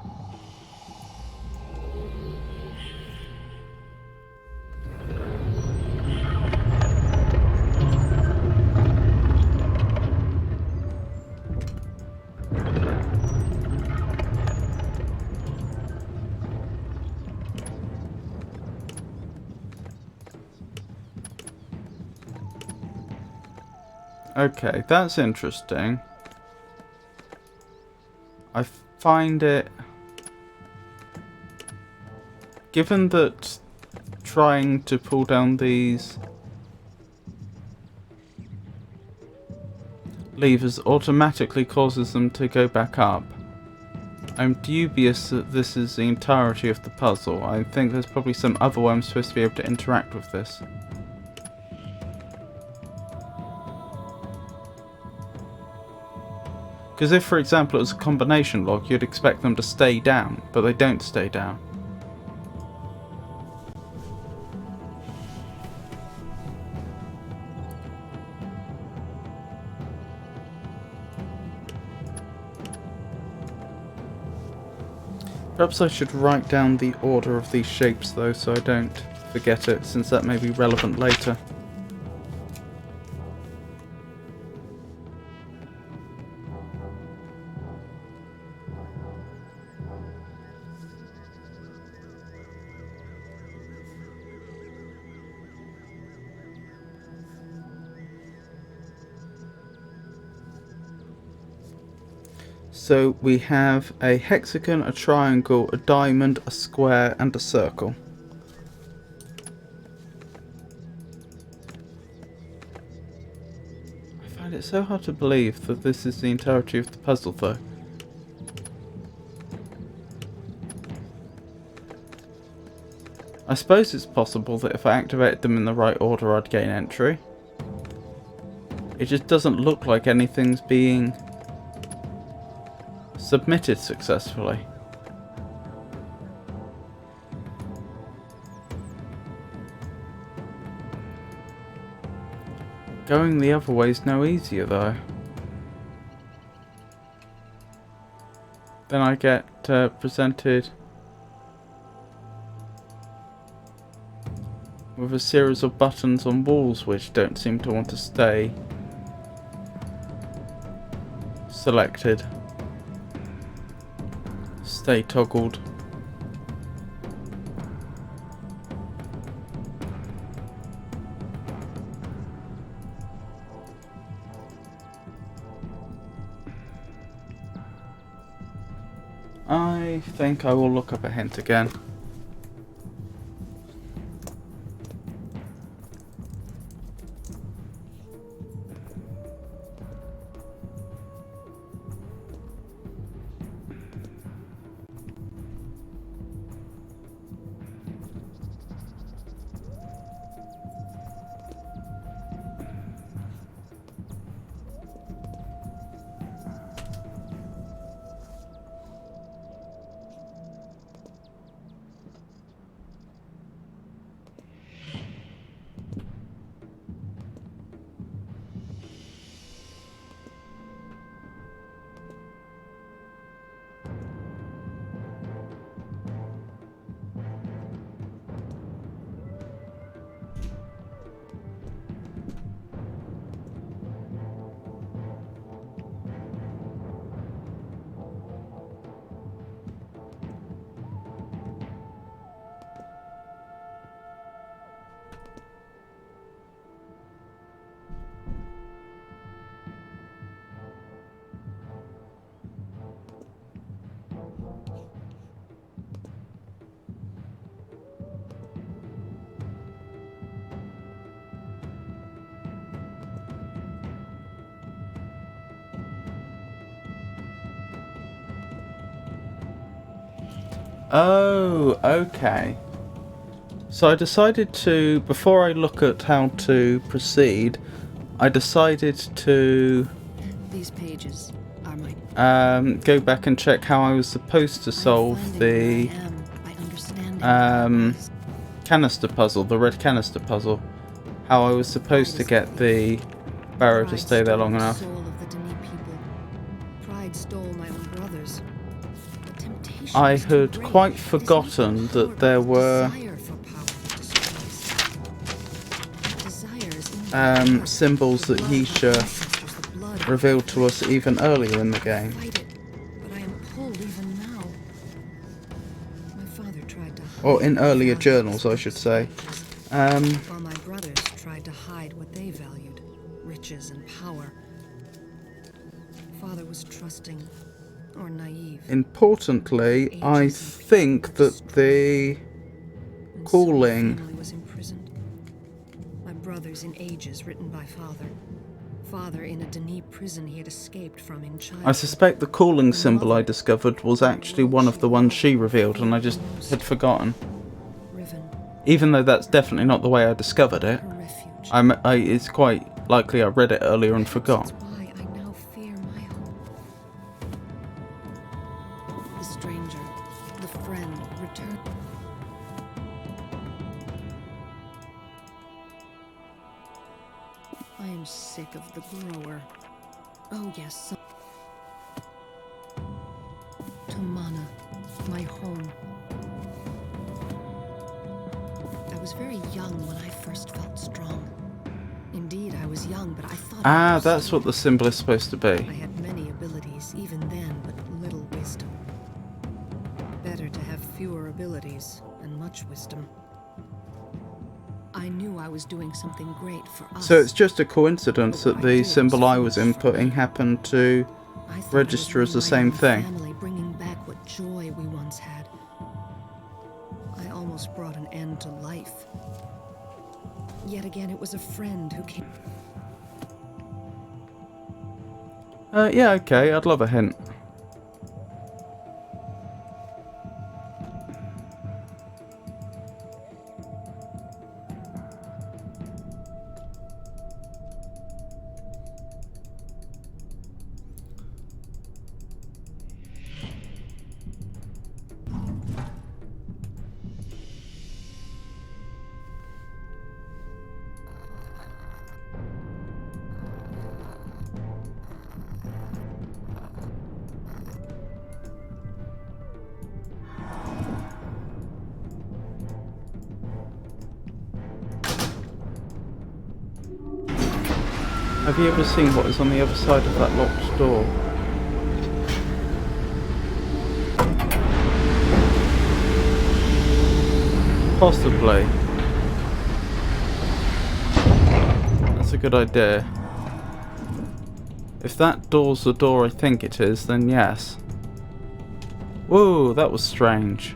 Okay, that's interesting. I find it... Given that trying to pull down these levers automatically causes them to go back up, I'm dubious that this is the entirety of the puzzle. I think there's probably some other way I'm supposed to be able to interact with this. Because if, for example, it was a combination lock, you'd expect them to stay down, but they don't stay down. Perhaps I should write down the order of these shapes though, so I don't forget it, since that may be relevant later. So we have a hexagon, a triangle, a diamond, a square, and a circle. I find it so hard to believe that this is the entirety of the puzzle though. I suppose it's possible that if I activated them in the right order I'd gain entry. It just doesn't look like anything's being submitted successfully. Going the other way is no easier though. Then I get presented with a series of buttons on walls which don't seem to want to stay selected. Stay toggled. I think I will look up a hint again. Oh, okay. So I decided to, before I look at how to proceed, I decided to These pages are my go back and check how I was supposed to solve the canister puzzle, the red canister puzzle. How I was supposed to get the barrow to stay there long enough. I had quite forgotten that there were symbols that Yisha revealed to us even earlier in the game. Or in earlier journals, I should say. While my brothers tried to hide what they valued, riches and power. Father was trusting or naive. Importantly, I think that the calling... family was imprisoned. My brothers in ages written by father. Father in a Denis prison he had escaped from in childhood. I suspect the calling symbol I discovered was actually one of the ones she revealed and I just had forgotten. Even though that's definitely not the way I discovered it. It's quite likely I read it earlier and forgot. That's why I now fear my home. The stranger, the friend, returned. I am sick of the grower. Oh yes, to Mana, my home. I was very young when I first felt strong. Indeed, I was young, but I thought... Ah, that's what the symbol is supposed to be. I had many abilities, even then, but little wisdom. Better to have fewer abilities and much wisdom. I knew I was doing something great for us. So it's just a coincidence that the symbol I was inputting happened to register as the same thing. Family bringing back what joy we once had. I almost brought an end to life. Yet again, it was a friend who came. Yeah, okay, I'd love a hint. Have you ever seen what is on the other side of that locked door? Possibly. That's a good idea. If that door's the door I think it is, then yes. Whoa, that was strange.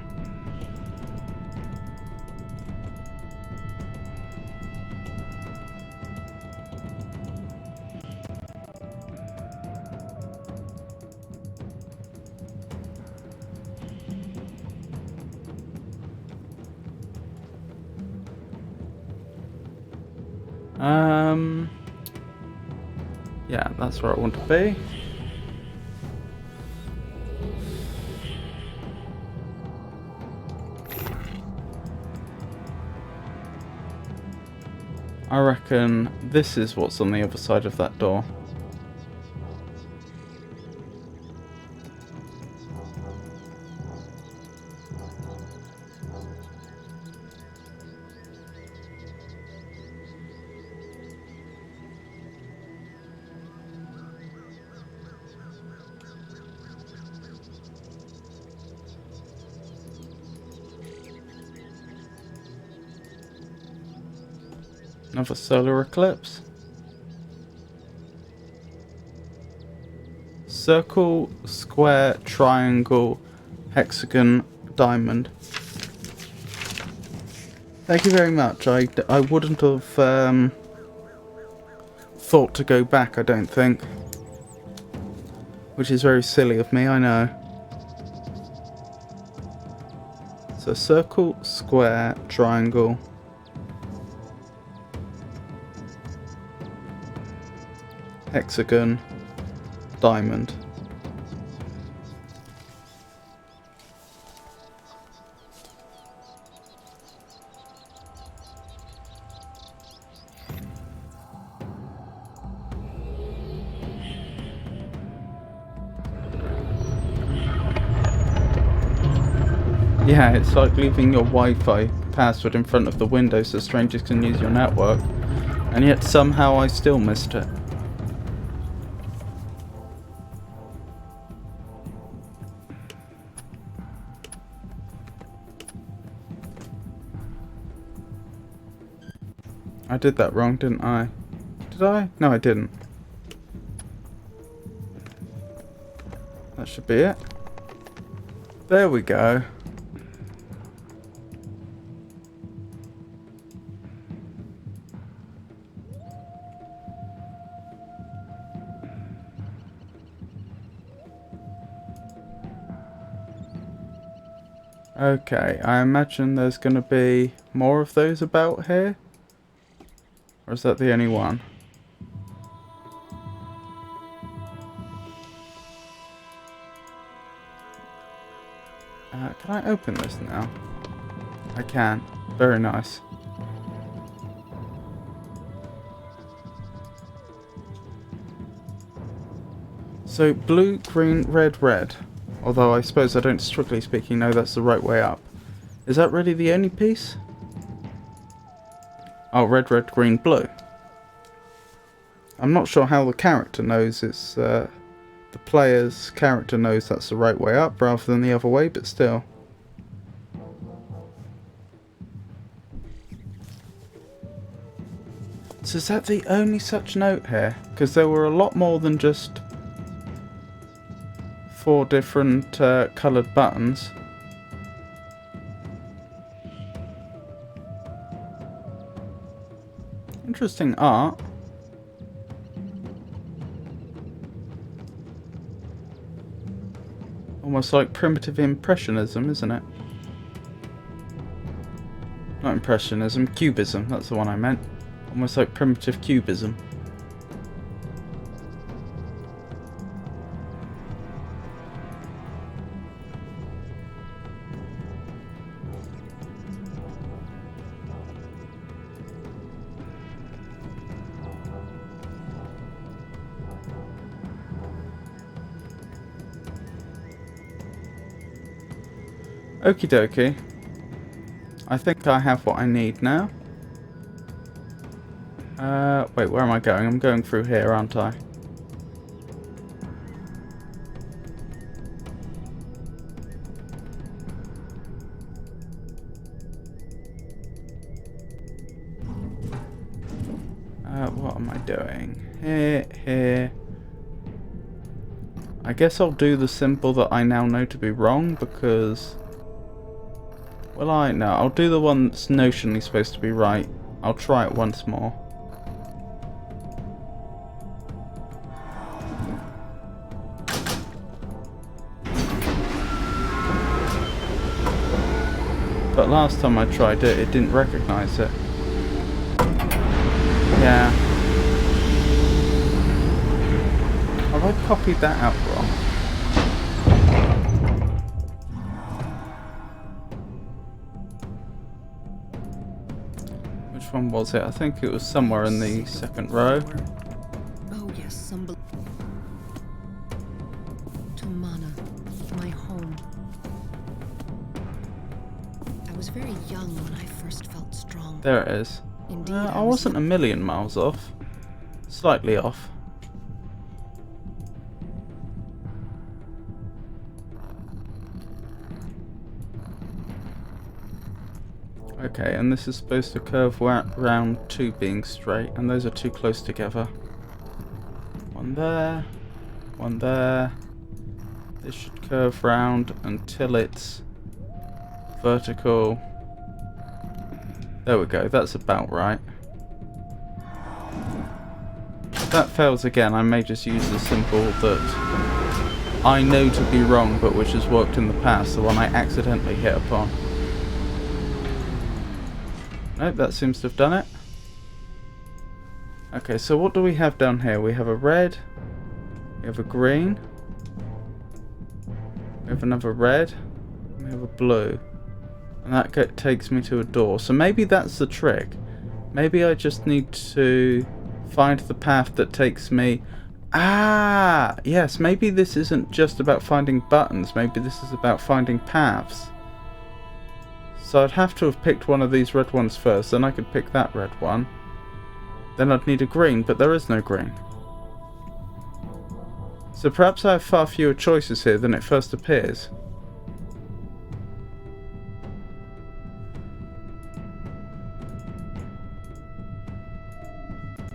Yeah, that's where I want to be. I reckon this is what's on the other side of that door. Another solar eclipse. Circle, square, triangle, hexagon, diamond. Thank you very much. I wouldn't have thought to go back, I don't think. Which is very silly of me, I know. So circle, square, triangle. Hexagon, diamond. Yeah, it's like leaving your Wi-Fi password in front of the window so strangers can use your network, and yet somehow I still missed it. I did that wrong, didn't I? Did I? No, I didn't. That should be it. There we go. Okay, I imagine there's going to be more of those about here. Or is that the only one? Can I open this now? I can. Very nice. So blue, green, red, red. Although I suppose I don't, strictly speaking, know that's the right way up. Is that really the only piece? Oh, red, red, green, blue. I'm not sure how the character knows it's... the player's character knows that's the right way up rather than the other way, but still. So is that the only such note here? Because there were a lot more than just 4 different coloured buttons. Interesting art. Almost like primitive impressionism, isn't it? Not impressionism, cubism, that's the one I meant. Almost like primitive cubism. Okie dokie. I think I have what I need now. Wait, where am I going? I'm going through here, aren't I? What am I doing? Here. I guess I'll do the symbol that I now know to be wrong, because... Well, I'll do the one that's notionally supposed to be right. I'll try it once more. But last time I tried it, it didn't recognise it. Yeah. Have I copied that out wrong? Which one was it? I think it was somewhere in the second row. Oh yes, some to Mana, my home. I was very young when I first felt strong. There it is. Indeed, I wasn't a million miles off. Slightly off. Okay, and this is supposed to curve round 2 being straight, and those are too close together. One there, one there. This should curve round until it's vertical. There we go, that's about right. If that fails again, I may just use the symbol that I know to be wrong, but which has worked in the past, the one I accidentally hit upon. Nope, that seems to have done it. Okay, so what do we have down here? We have a red. We have a green. We have another red. We have a blue. And that takes me to a door. So maybe that's the trick. Maybe I just need to find the path that takes me... Ah! Yes, maybe this isn't just about finding buttons. Maybe this is about finding paths. So I'd have to have picked one of these red ones first. Then I could pick that red one. Then I'd need a green, but there is no green. So perhaps I have far fewer choices here than it first appears.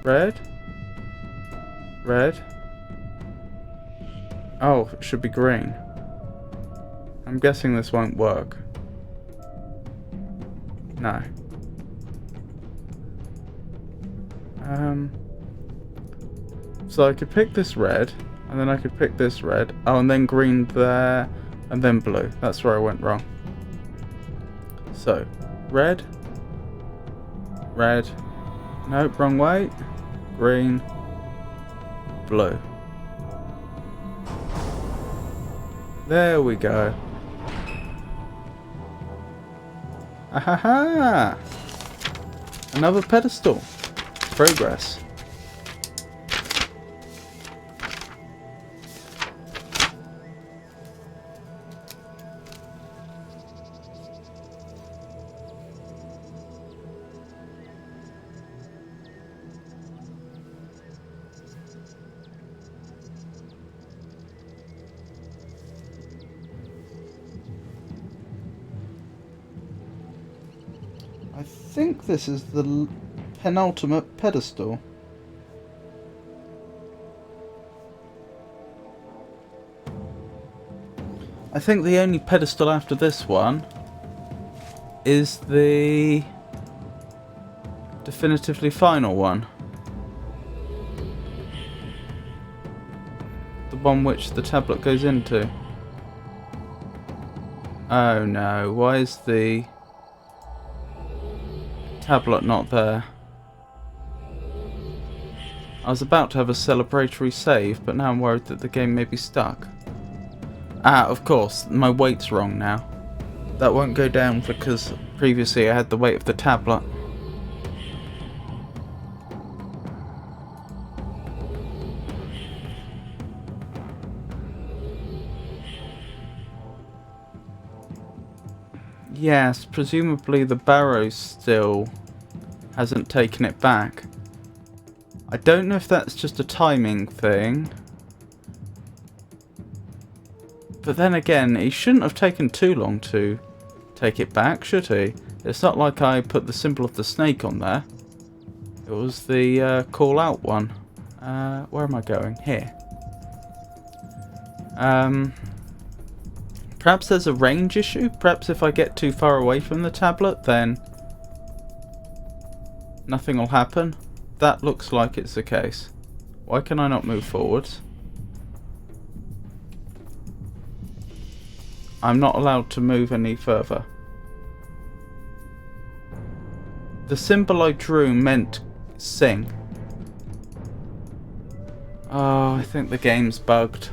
Red. Red. Oh, it should be green. I'm guessing this won't work. No. So I could pick this red, and then I could pick this red. Oh, and then green there, and then blue. That's where I went wrong. So, red. Red. Nope, wrong way. Green. Blue. There we go. Ahaha! Another pedestal. Progress. I think this is the penultimate pedestal. I think the only pedestal after this one is the definitively final one. The one which the tablet goes into. Oh no, why is the tablet not there? I was about to have a celebratory save, but now I'm worried that the game may be stuck. Ah, of course, my weight's wrong now. That won't go down because previously I had the weight of the tablet. Yes, presumably the barrow still hasn't taken it back. I don't know if that's just a timing thing. But then again, he shouldn't have taken too long to take it back, should he? It's not like I put the symbol of the snake on there. It was the call out one. Where am I going? Here. Perhaps there's a range issue? Perhaps if I get too far away from the tablet, then nothing will happen? That looks like it's the case. Why can I not move forwards? I'm not allowed to move any further. The symbol I drew meant sing. Oh, I think the game's bugged.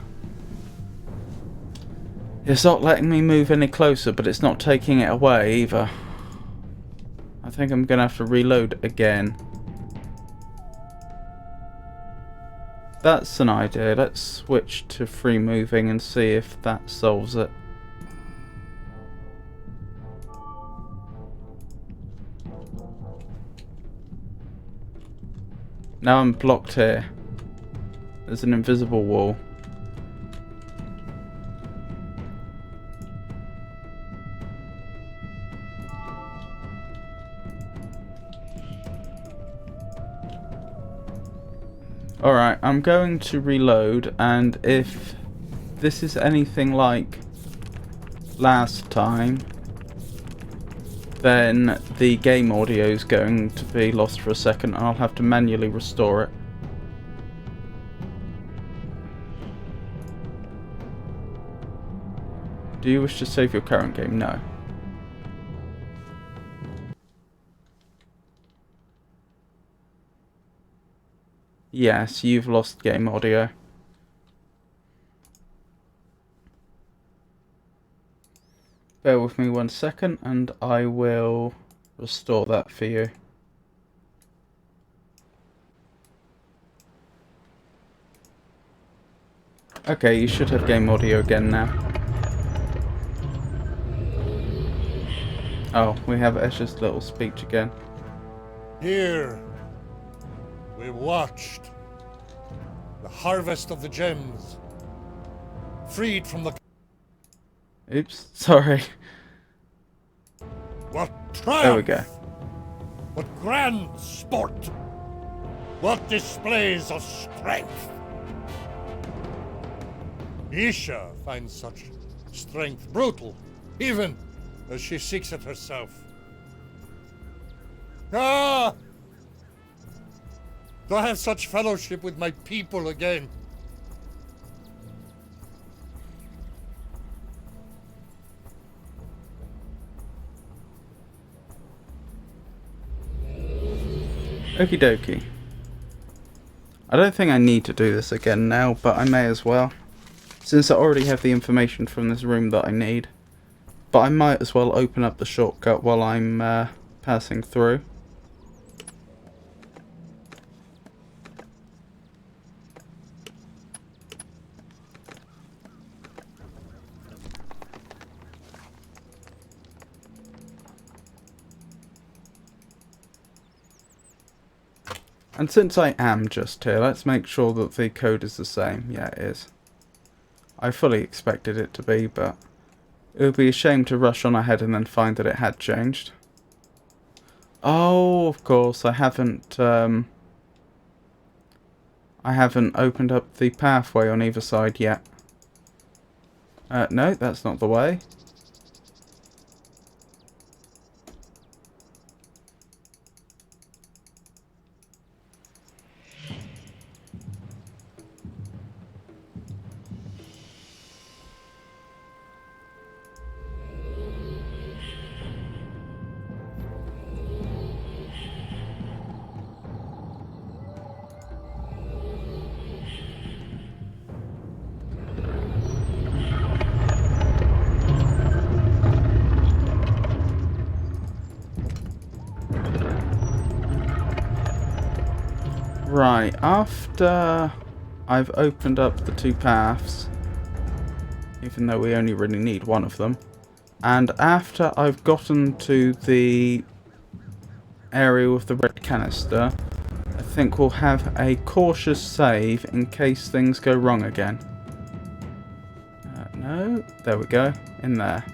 It's not letting me move any closer, but it's not taking it away either. I think I'm gonna have to reload again. That's an idea. Let's switch to free moving and see if that solves it. Now I'm blocked here. There's an invisible wall. Alright, I'm going to reload, and if this is anything like last time, then the game audio is going to be lost for a second and I'll have to manually restore it. Do you wish to save your current game? No. Yes, you've lost game audio. Bear with me 1 second and I will restore that for you. Okay, you should have game audio again now. Oh, we have Escher's little speech again. Here, we watched the harvest of the gems, freed from the... Oops, sorry. What triumph! There we go. What grand sport! What displays of strength! Isha finds such strength brutal, even as she seeks it herself. Ah! To have such fellowship with my people again. Okie dokie. I don't think I need to do this again now, but I may as well, since I already have the information from this room that I need. But I might as well open up the shortcut while I'm passing through. And since I am just here, let's make sure that the code is the same. Yeah, it is. I fully expected it to be, but it would be a shame to rush on ahead and then find that it had changed. Oh, of course, I haven't opened up the pathway on either side yet. No, that's not the way. Right, after I've opened up the two paths, even though we only really need one of them, and after I've gotten to the area with the red canister, I think we'll have a cautious save in case things go wrong again. No, there we go, in there.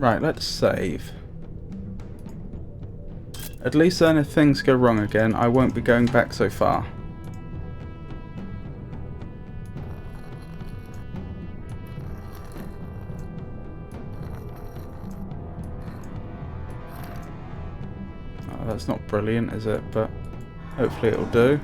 Right, let's save. At least then if things go wrong again, I won't be going back so far. Oh, that's not brilliant, is it? But hopefully it'll do.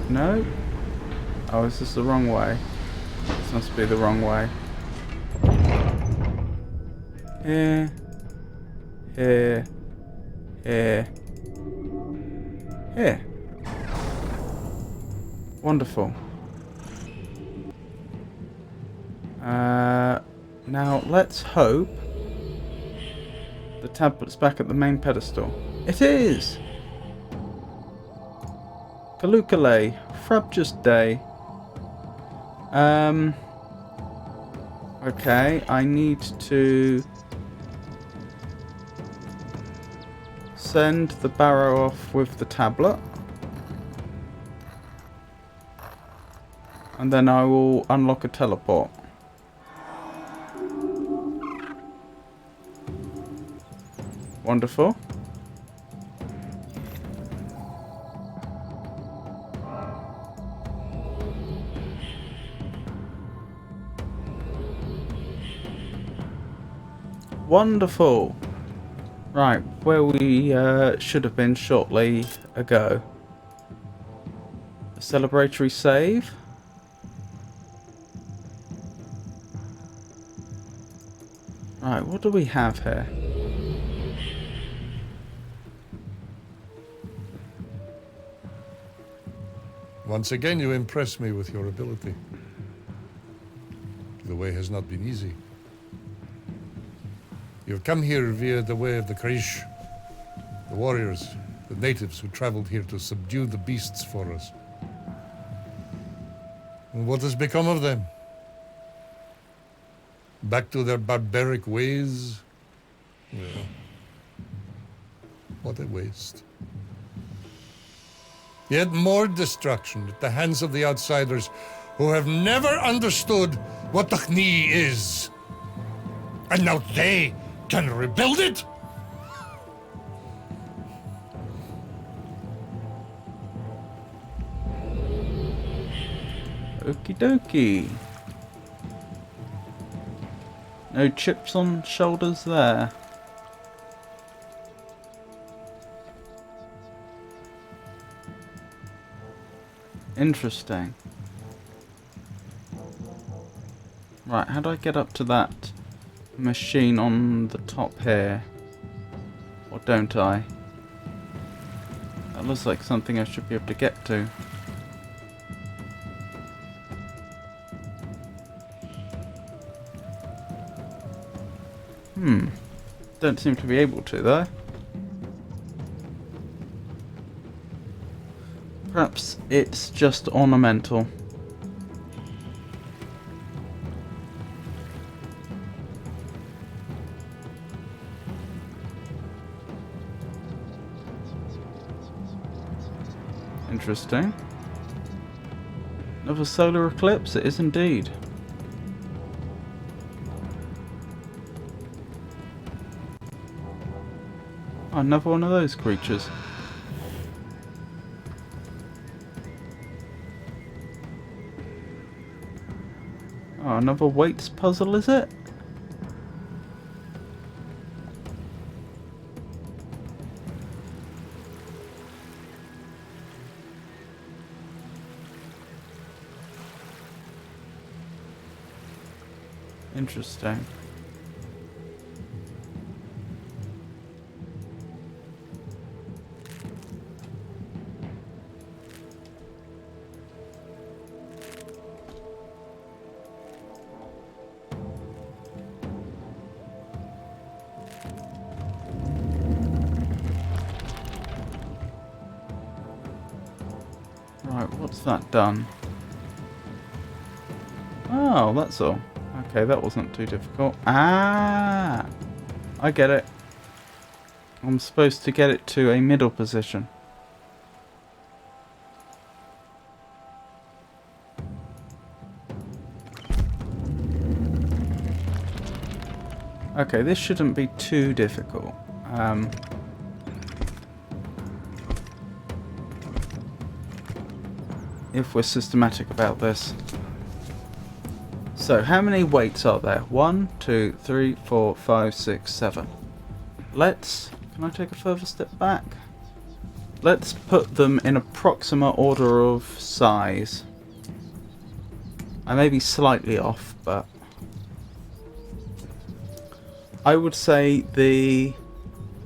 No? Oh, is this the wrong way? This must be the wrong way. Here. Here. Here. Here. Wonderful. Now let's hope the tablet's back at the main pedestal. It is! Kalukale, Frabjous Day. Okay, I need to send the barrow off with the tablet. And then I will unlock a teleport. Wonderful. Wonderful. Right, where we should have been shortly ago. A celebratory save. Right, what do we have here? Once again, you impress me with your ability. The way has not been easy. You've come here via the way of the Krish, the warriors, the natives who traveled here to subdue the beasts for us. And what has become of them? Back to their barbaric ways? Well, what a waste. Yet more destruction at the hands of the outsiders who have never understood what the Khni is. And now they can rebuild it? Okie dokie. No chips on shoulders there. Interesting. Right, how do I get up to that machine on the top here? Or don't I? That looks like something I should be able to get to. Don't seem to be able to though. Perhaps it's just ornamental. Interesting. Another solar eclipse, it is indeed. Oh, another one of those creatures. Oh, another weights puzzle, is it? Interesting. Right, what's that done? Oh, that's all. Okay, that wasn't too difficult. Ah! I get it. I'm supposed to get it to a middle position. Okay, this shouldn't be too difficult. If we're systematic about this. So, how many weights are there? 1, 2, 3, 4, 5, 6, 7. Let's... Can I take a further step back? Let's put them in approximate order of size. I may be slightly off, but... I would say the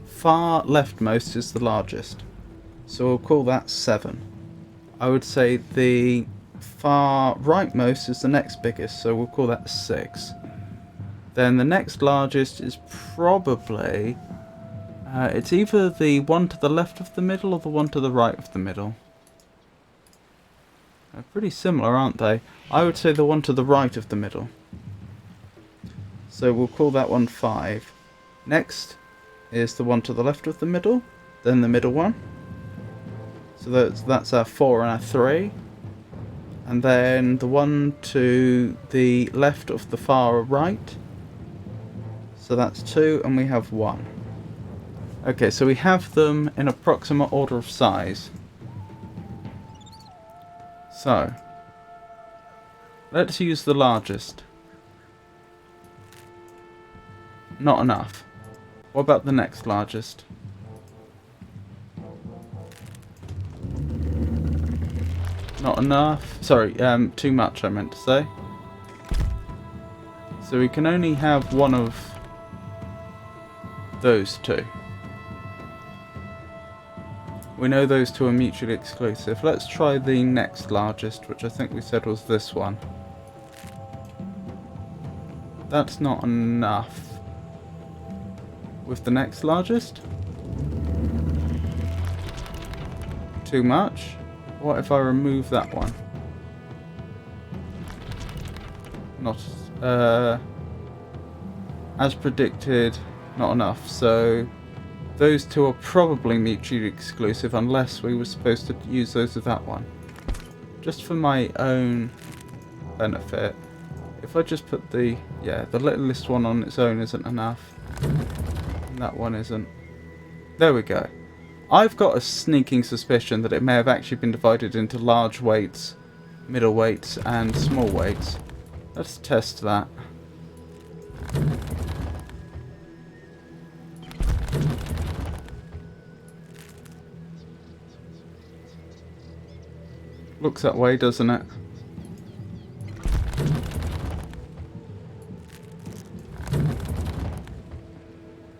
far leftmost is the largest. So we'll call that 7. I would say the far rightmost is the next biggest, so we'll call that 6. Then the next largest is probably... it's either the one to the left of the middle or the one to the right of the middle. They're pretty similar, aren't they? I would say the one to the right of the middle. So we'll call that one 5. Next is the one to the left of the middle, then the middle one. So that's our 4 and our 3. And then the one to the left of the far right. So that's 2, and we have 1. Okay, so we have them in approximate order of size. So, let's use the largest. Not enough. What about the next largest? Not enough. Sorry, too much I meant to say. So we can only have one of those two. We know those two are mutually exclusive. Let's try the next largest, which I think we said was this one. That's not enough. With the next largest? Too much? What if I remove that one? Not, as predicted, not enough. So those two are probably mutually exclusive unless we were supposed to use those with that one. Just for my own benefit, if I just put the littlest one on its own isn't enough. And that one isn't. There we go. I've got a sneaking suspicion that it may have actually been divided into large weights, middle weights, and small weights. Let's test that. Looks that way, doesn't it?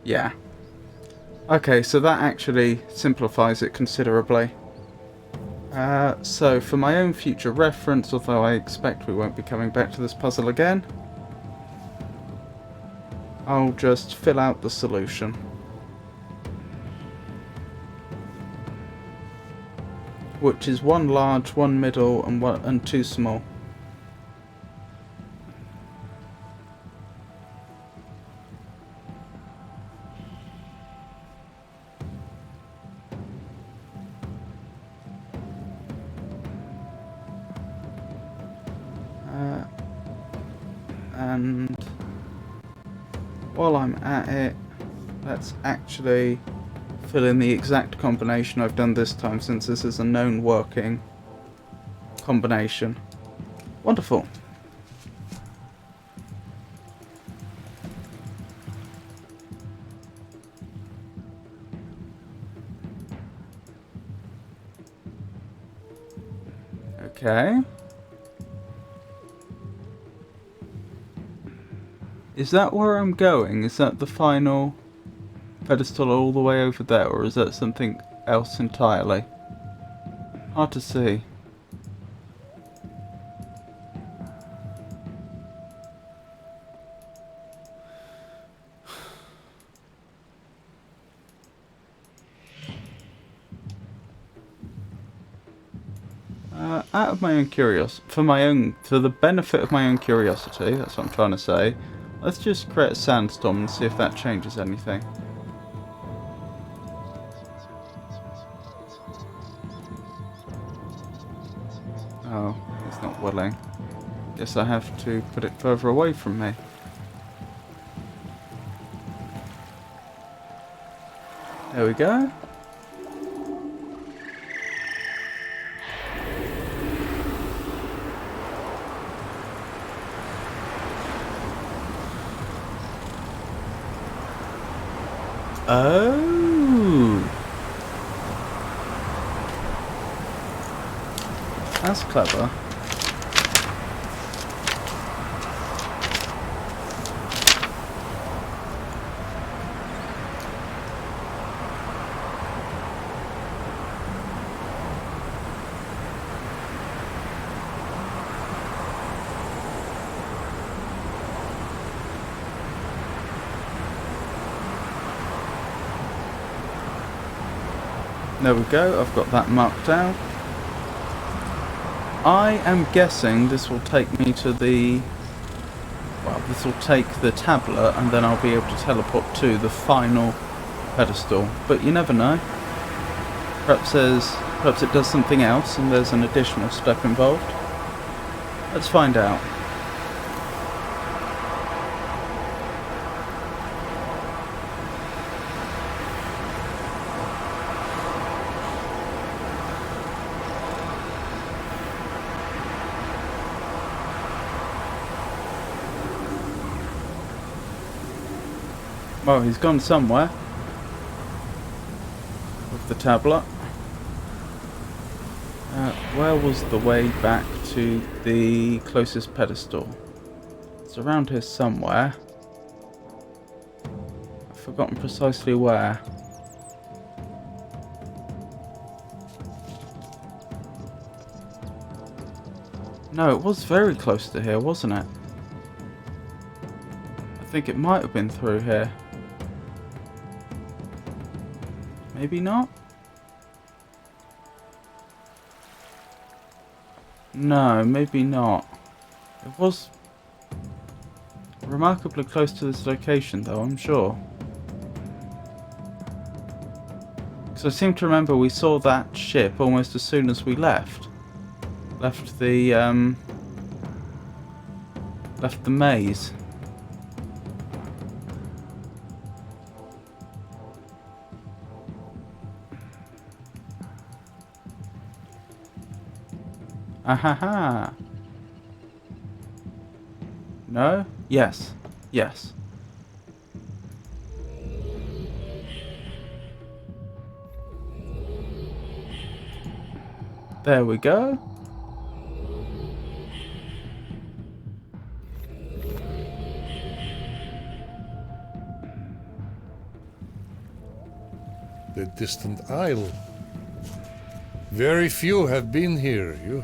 Yeah. Okay, so that actually simplifies it considerably. So for my own future reference, although I expect we won't be coming back to this puzzle again, I'll just fill out the solution. Which is one large, one middle, and two small. And while I'm at it, let's actually fill in the exact combination I've done this time, since this is a known working combination. Wonderful. Okay. Is that where I'm going? Is that the final pedestal all the way over there, or is that something else entirely? Hard to see. Out of my own for the benefit of my own curiosity, that's what I'm trying to say, let's just create a sandstorm and see if that changes anything. Oh, he's not willing. Guess I have to put it further away from me. There we go. Oh, that's clever. There we go, I've got that marked down. I am guessing this will take me to the... well, this will take the tablet and then I'll be able to teleport to the final pedestal. But you never know. Perhaps it does something else and there's an additional step involved. Let's find out. Well, he's gone somewhere with the tablet. Where was the way back to the closest pedestal? It's around here somewhere. I've forgotten precisely where. No, it was very close to here, wasn't it? I think it might have been through here. Maybe not? No, maybe not. It was remarkably close to this location though, I'm sure. Because I seem to remember we saw that ship almost as soon as we left. Left the maze. Ahaha. No? Yes. Yes. There we go. The distant isle. Very few have been here. You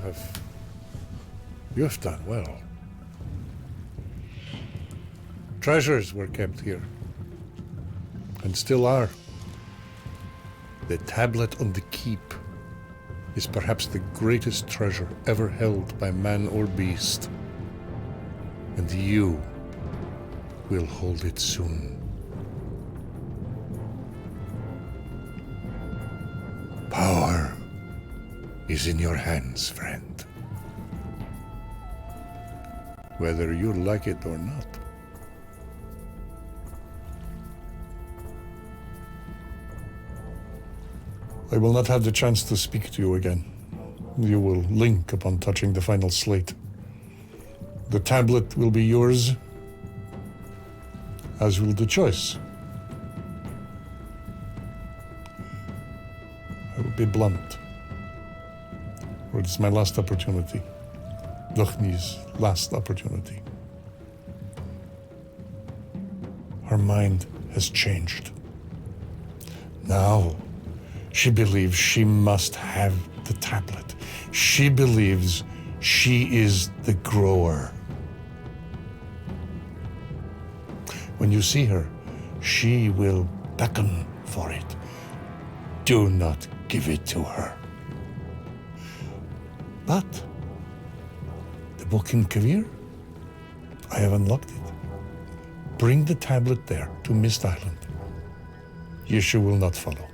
have done well. Treasures were kept here, and still are. The tablet on the keep is perhaps the greatest treasure ever held by man or beast. And you will hold it soon. Power is in your hands, friend. Whether you like it or not. I will not have the chance to speak to you again. You will link upon touching the final slate. The tablet will be yours, as will the choice. I will be blunt. For it is my last opportunity. Duchni's last opportunity. Her mind has changed. Now, she believes she must have the tablet. She believes she is the grower. When you see her, she will beckon for it. Do not give it to her. But the book in Kavir, I have unlocked it. Bring the tablet there to Myst Island. Yeshu will not follow.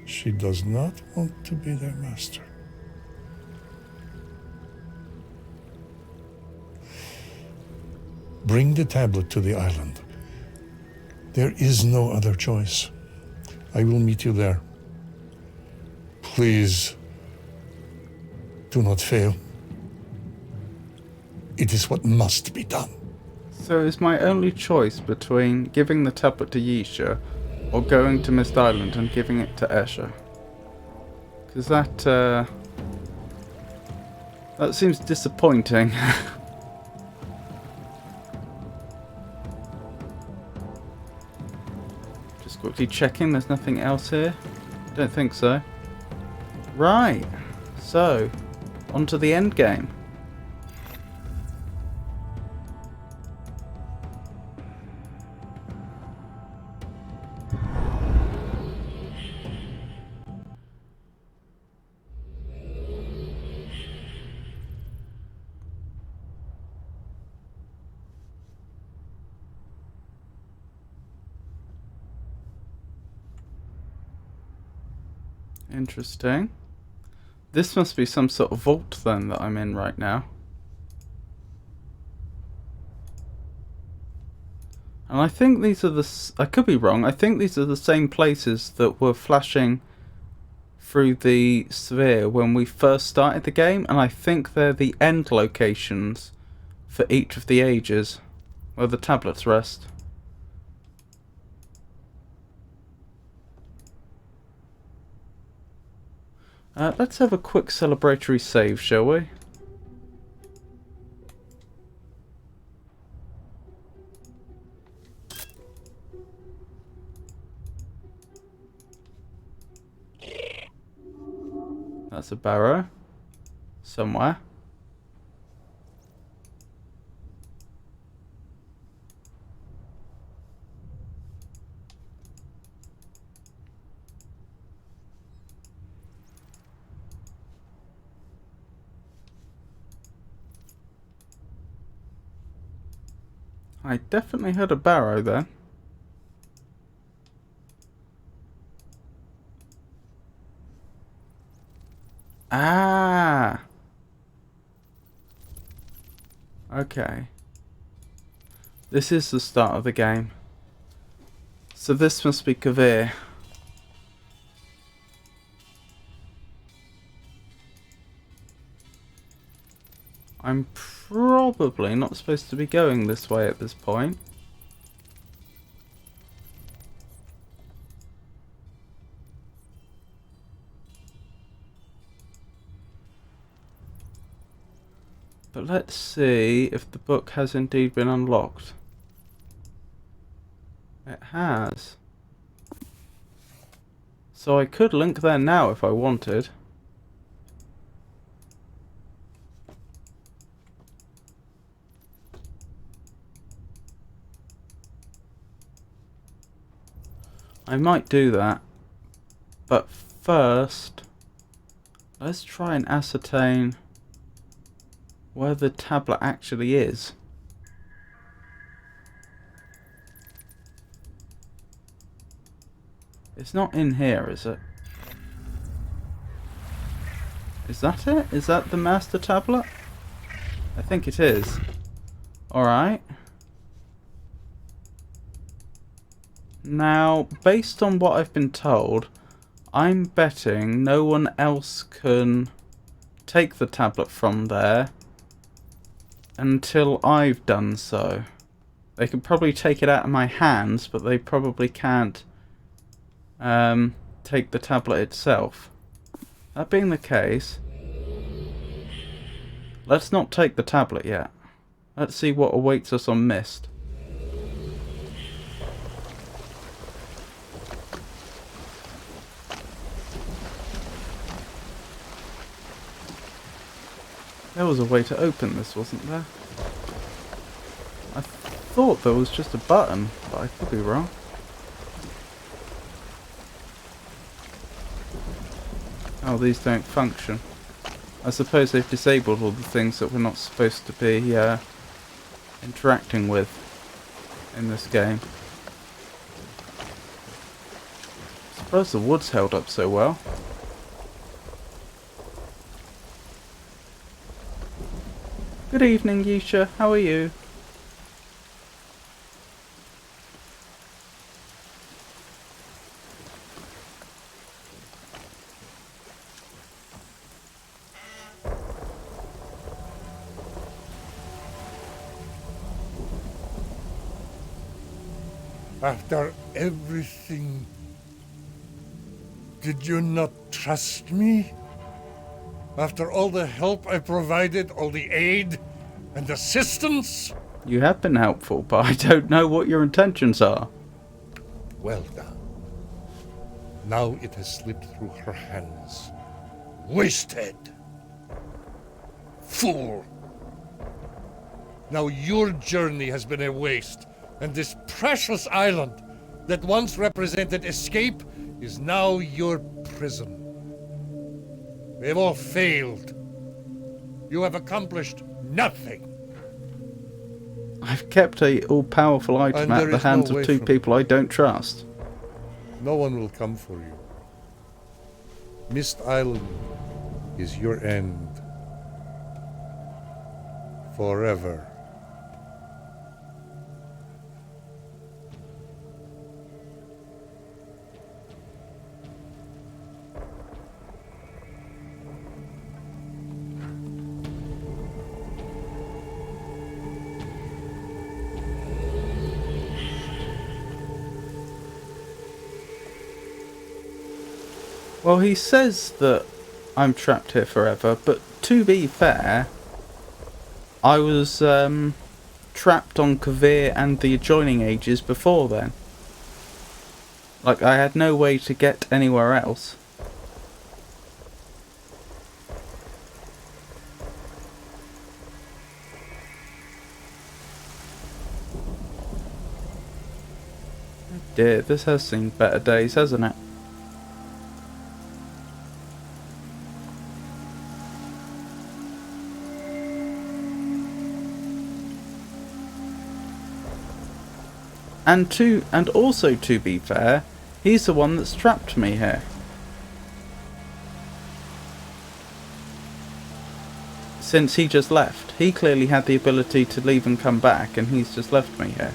She does not want to be their master. Bring the tablet to the island. There is no other choice. I will meet you there. Please, do not fail. It is what must be done. So is my only choice between giving the tablet to Yisha or going to Myst Island and giving it to Escher? Because that seems disappointing. Just quickly checking, there's nothing else here? Don't think so. Right, so, on to the end game. Interesting. This must be some sort of vault then that I'm in right now. And I think these are the... I could be wrong. I think these are the same places that were flashing through the sphere when we first started the game. And I think they're the end locations for each of the ages. where the tablets rest. Let's have a quick celebratory save, shall we? That's a barrow. Somewhere. I definitely heard a barrow there. Ah! Okay. This is the start of the game. So this must be Kavir. I'm probably not supposed to be going this way at this point. But let's see if the book has indeed been unlocked. It has. So I could link there now if I wanted. I might do that. But first, let's try and ascertain where the tablet actually is. It's not in here, is it? Is that it? Is that the master tablet? I think it is. Alright. Now, based on what I've been told, I'm betting no one else can take the tablet from there until I've done so. They could probably take it out of my hands, but they probably can't take the tablet itself. That being the case, let's not take the tablet yet. Let's see what awaits us on Myst. There was a way to open this, wasn't there? I thought there was just a button, but I could be wrong. Oh, these don't function. I suppose they've disabled all the things that we're not supposed to be interacting with in this game. I suppose the wood's held up so well. Good evening, Yisha. How are you? After everything, did you not trust me? After all the help I provided, all the aid and assistance? You have been helpful, but I don't know what your intentions are. Well done. Now it has slipped through her hands. Wasted. Fool. Now your journey has been a waste, and this precious island that once represented escape is now your prison. We have all failed. You have accomplished nothing. I've kept a all-powerful item And out there of the is no hands way of two from people I don't trust. No one will come for you. Myst Island is your end. Forever. Well, he says that I'm trapped here forever, but to be fair, I was trapped on Kavir and the adjoining ages before then. Like, I had no way to get anywhere else. Oh dear, this has seen better days, hasn't it? And also to be fair, he's the one that's trapped me here. Since he just left. He clearly had the ability to leave and come back, and he's just left me here.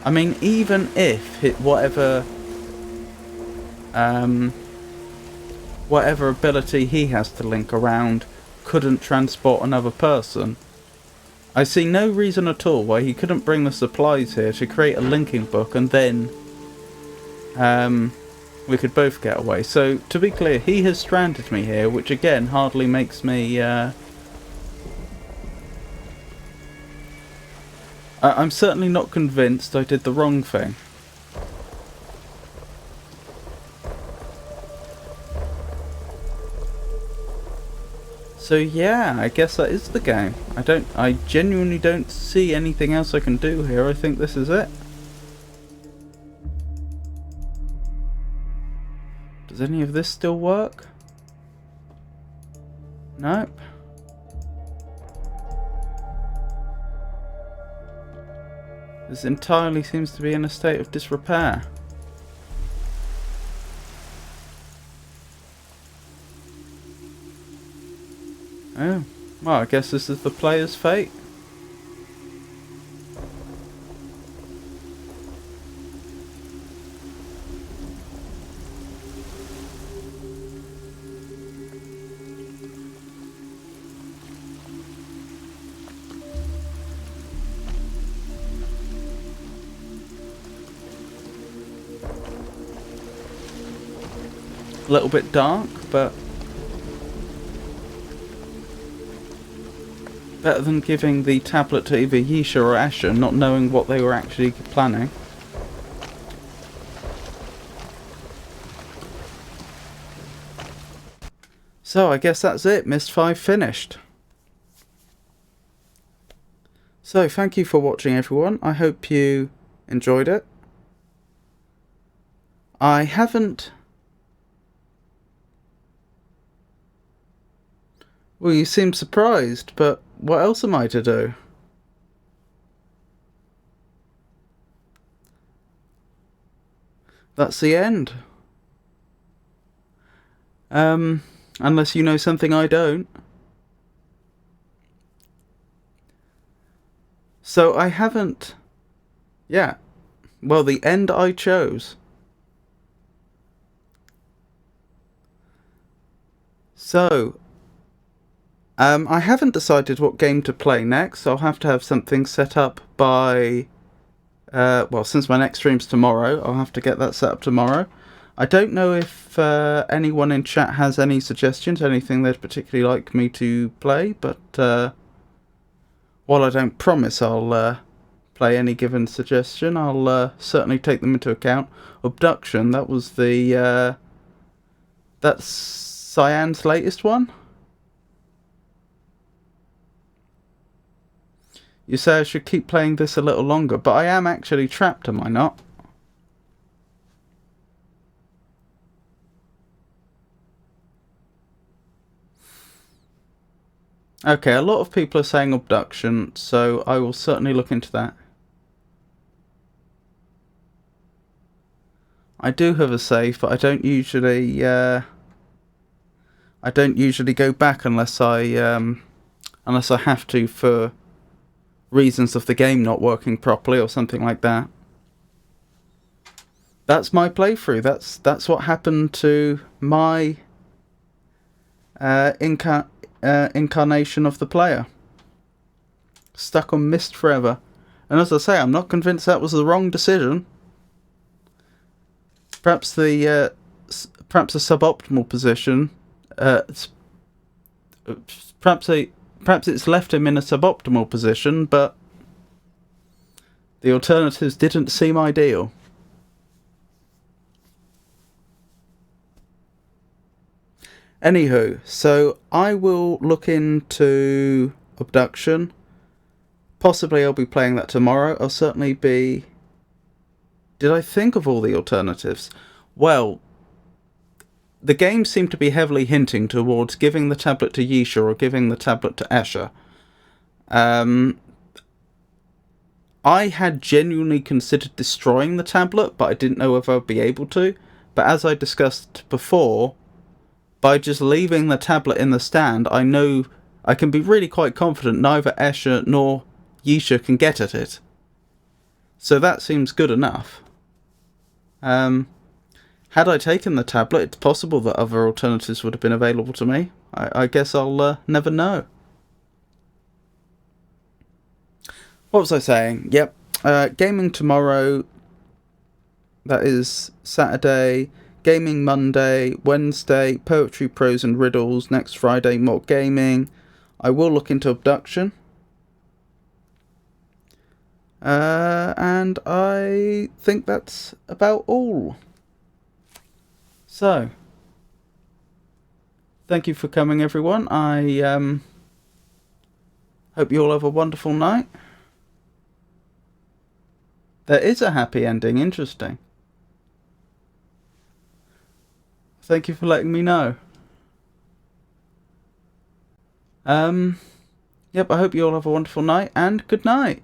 I mean, even if whatever ability he has to link around couldn't transport another person, I see no reason at all why he couldn't bring the supplies here to create a linking book, and then we could both get away. So, to be clear, he has stranded me here, which again hardly makes me... I'm certainly not convinced I did the wrong thing. So yeah, I guess that is the game. I genuinely don't see anything else I can do here. I think this is it. Does any of this still work? Nope. This entirely seems to be in a state of disrepair. Oh, well, I guess this is the player's fate. A little bit dark, but better than giving the tablet to either Yisha or Asher, not knowing what they were actually planning. So I guess that's it, Myst 5 finished. So thank you for watching, everyone. I hope you enjoyed it. I haven't... Well, you seem surprised, but what else am I to do? That's the end. Unless you know something I don't. So I haven't... Yeah. Well, the end I chose. So... I haven't decided what game to play next. I'll have to have something set up by... well, since my next stream's tomorrow, I'll have to get that set up tomorrow. I don't know if anyone in chat has any suggestions, anything they'd particularly like me to play, but while I don't promise I'll play any given suggestion, I'll certainly take them into account. Abduction, that was the... that's Cyan's latest one? You say I should keep playing this a little longer, but I am actually trapped, am I not? Okay, a lot of people are saying abduction, so I will certainly look into that. I do have a save, but I don't usually go back unless I have to for reasons of the game not working properly or something like that. That's my playthrough. That's what happened to my incarnation of the player. Stuck on Myst forever. And as I say, I'm not convinced that was the wrong decision. Perhaps the perhaps a suboptimal position. Perhaps it's left him in a suboptimal position, but the alternatives didn't seem ideal. Anywho, so I will look into abduction. Possibly I'll be playing that tomorrow. I'll certainly be... Did I think of all the alternatives? Well, the game seemed to be heavily hinting towards giving the tablet to Yisha or giving the tablet to Escher. I had genuinely considered destroying the tablet, but I didn't know if I'd be able to. But as I discussed before, by just leaving the tablet in the stand, I know I can be really quite confident neither Escher nor Yisha can get at it. So that seems good enough. Had I taken the tablet, it's possible that other alternatives would have been available to me. I guess I'll never know. What was I saying? Yep. Gaming tomorrow. That is Saturday. Gaming Monday. Wednesday. Poetry, prose and riddles. Next Friday, more gaming. I will look into abduction. And I think that's about all. So, thank you for coming, everyone. I hope you all have a wonderful night. There is a happy ending. Interesting. Thank you for letting me know. Yep, I hope you all have a wonderful night, and good night.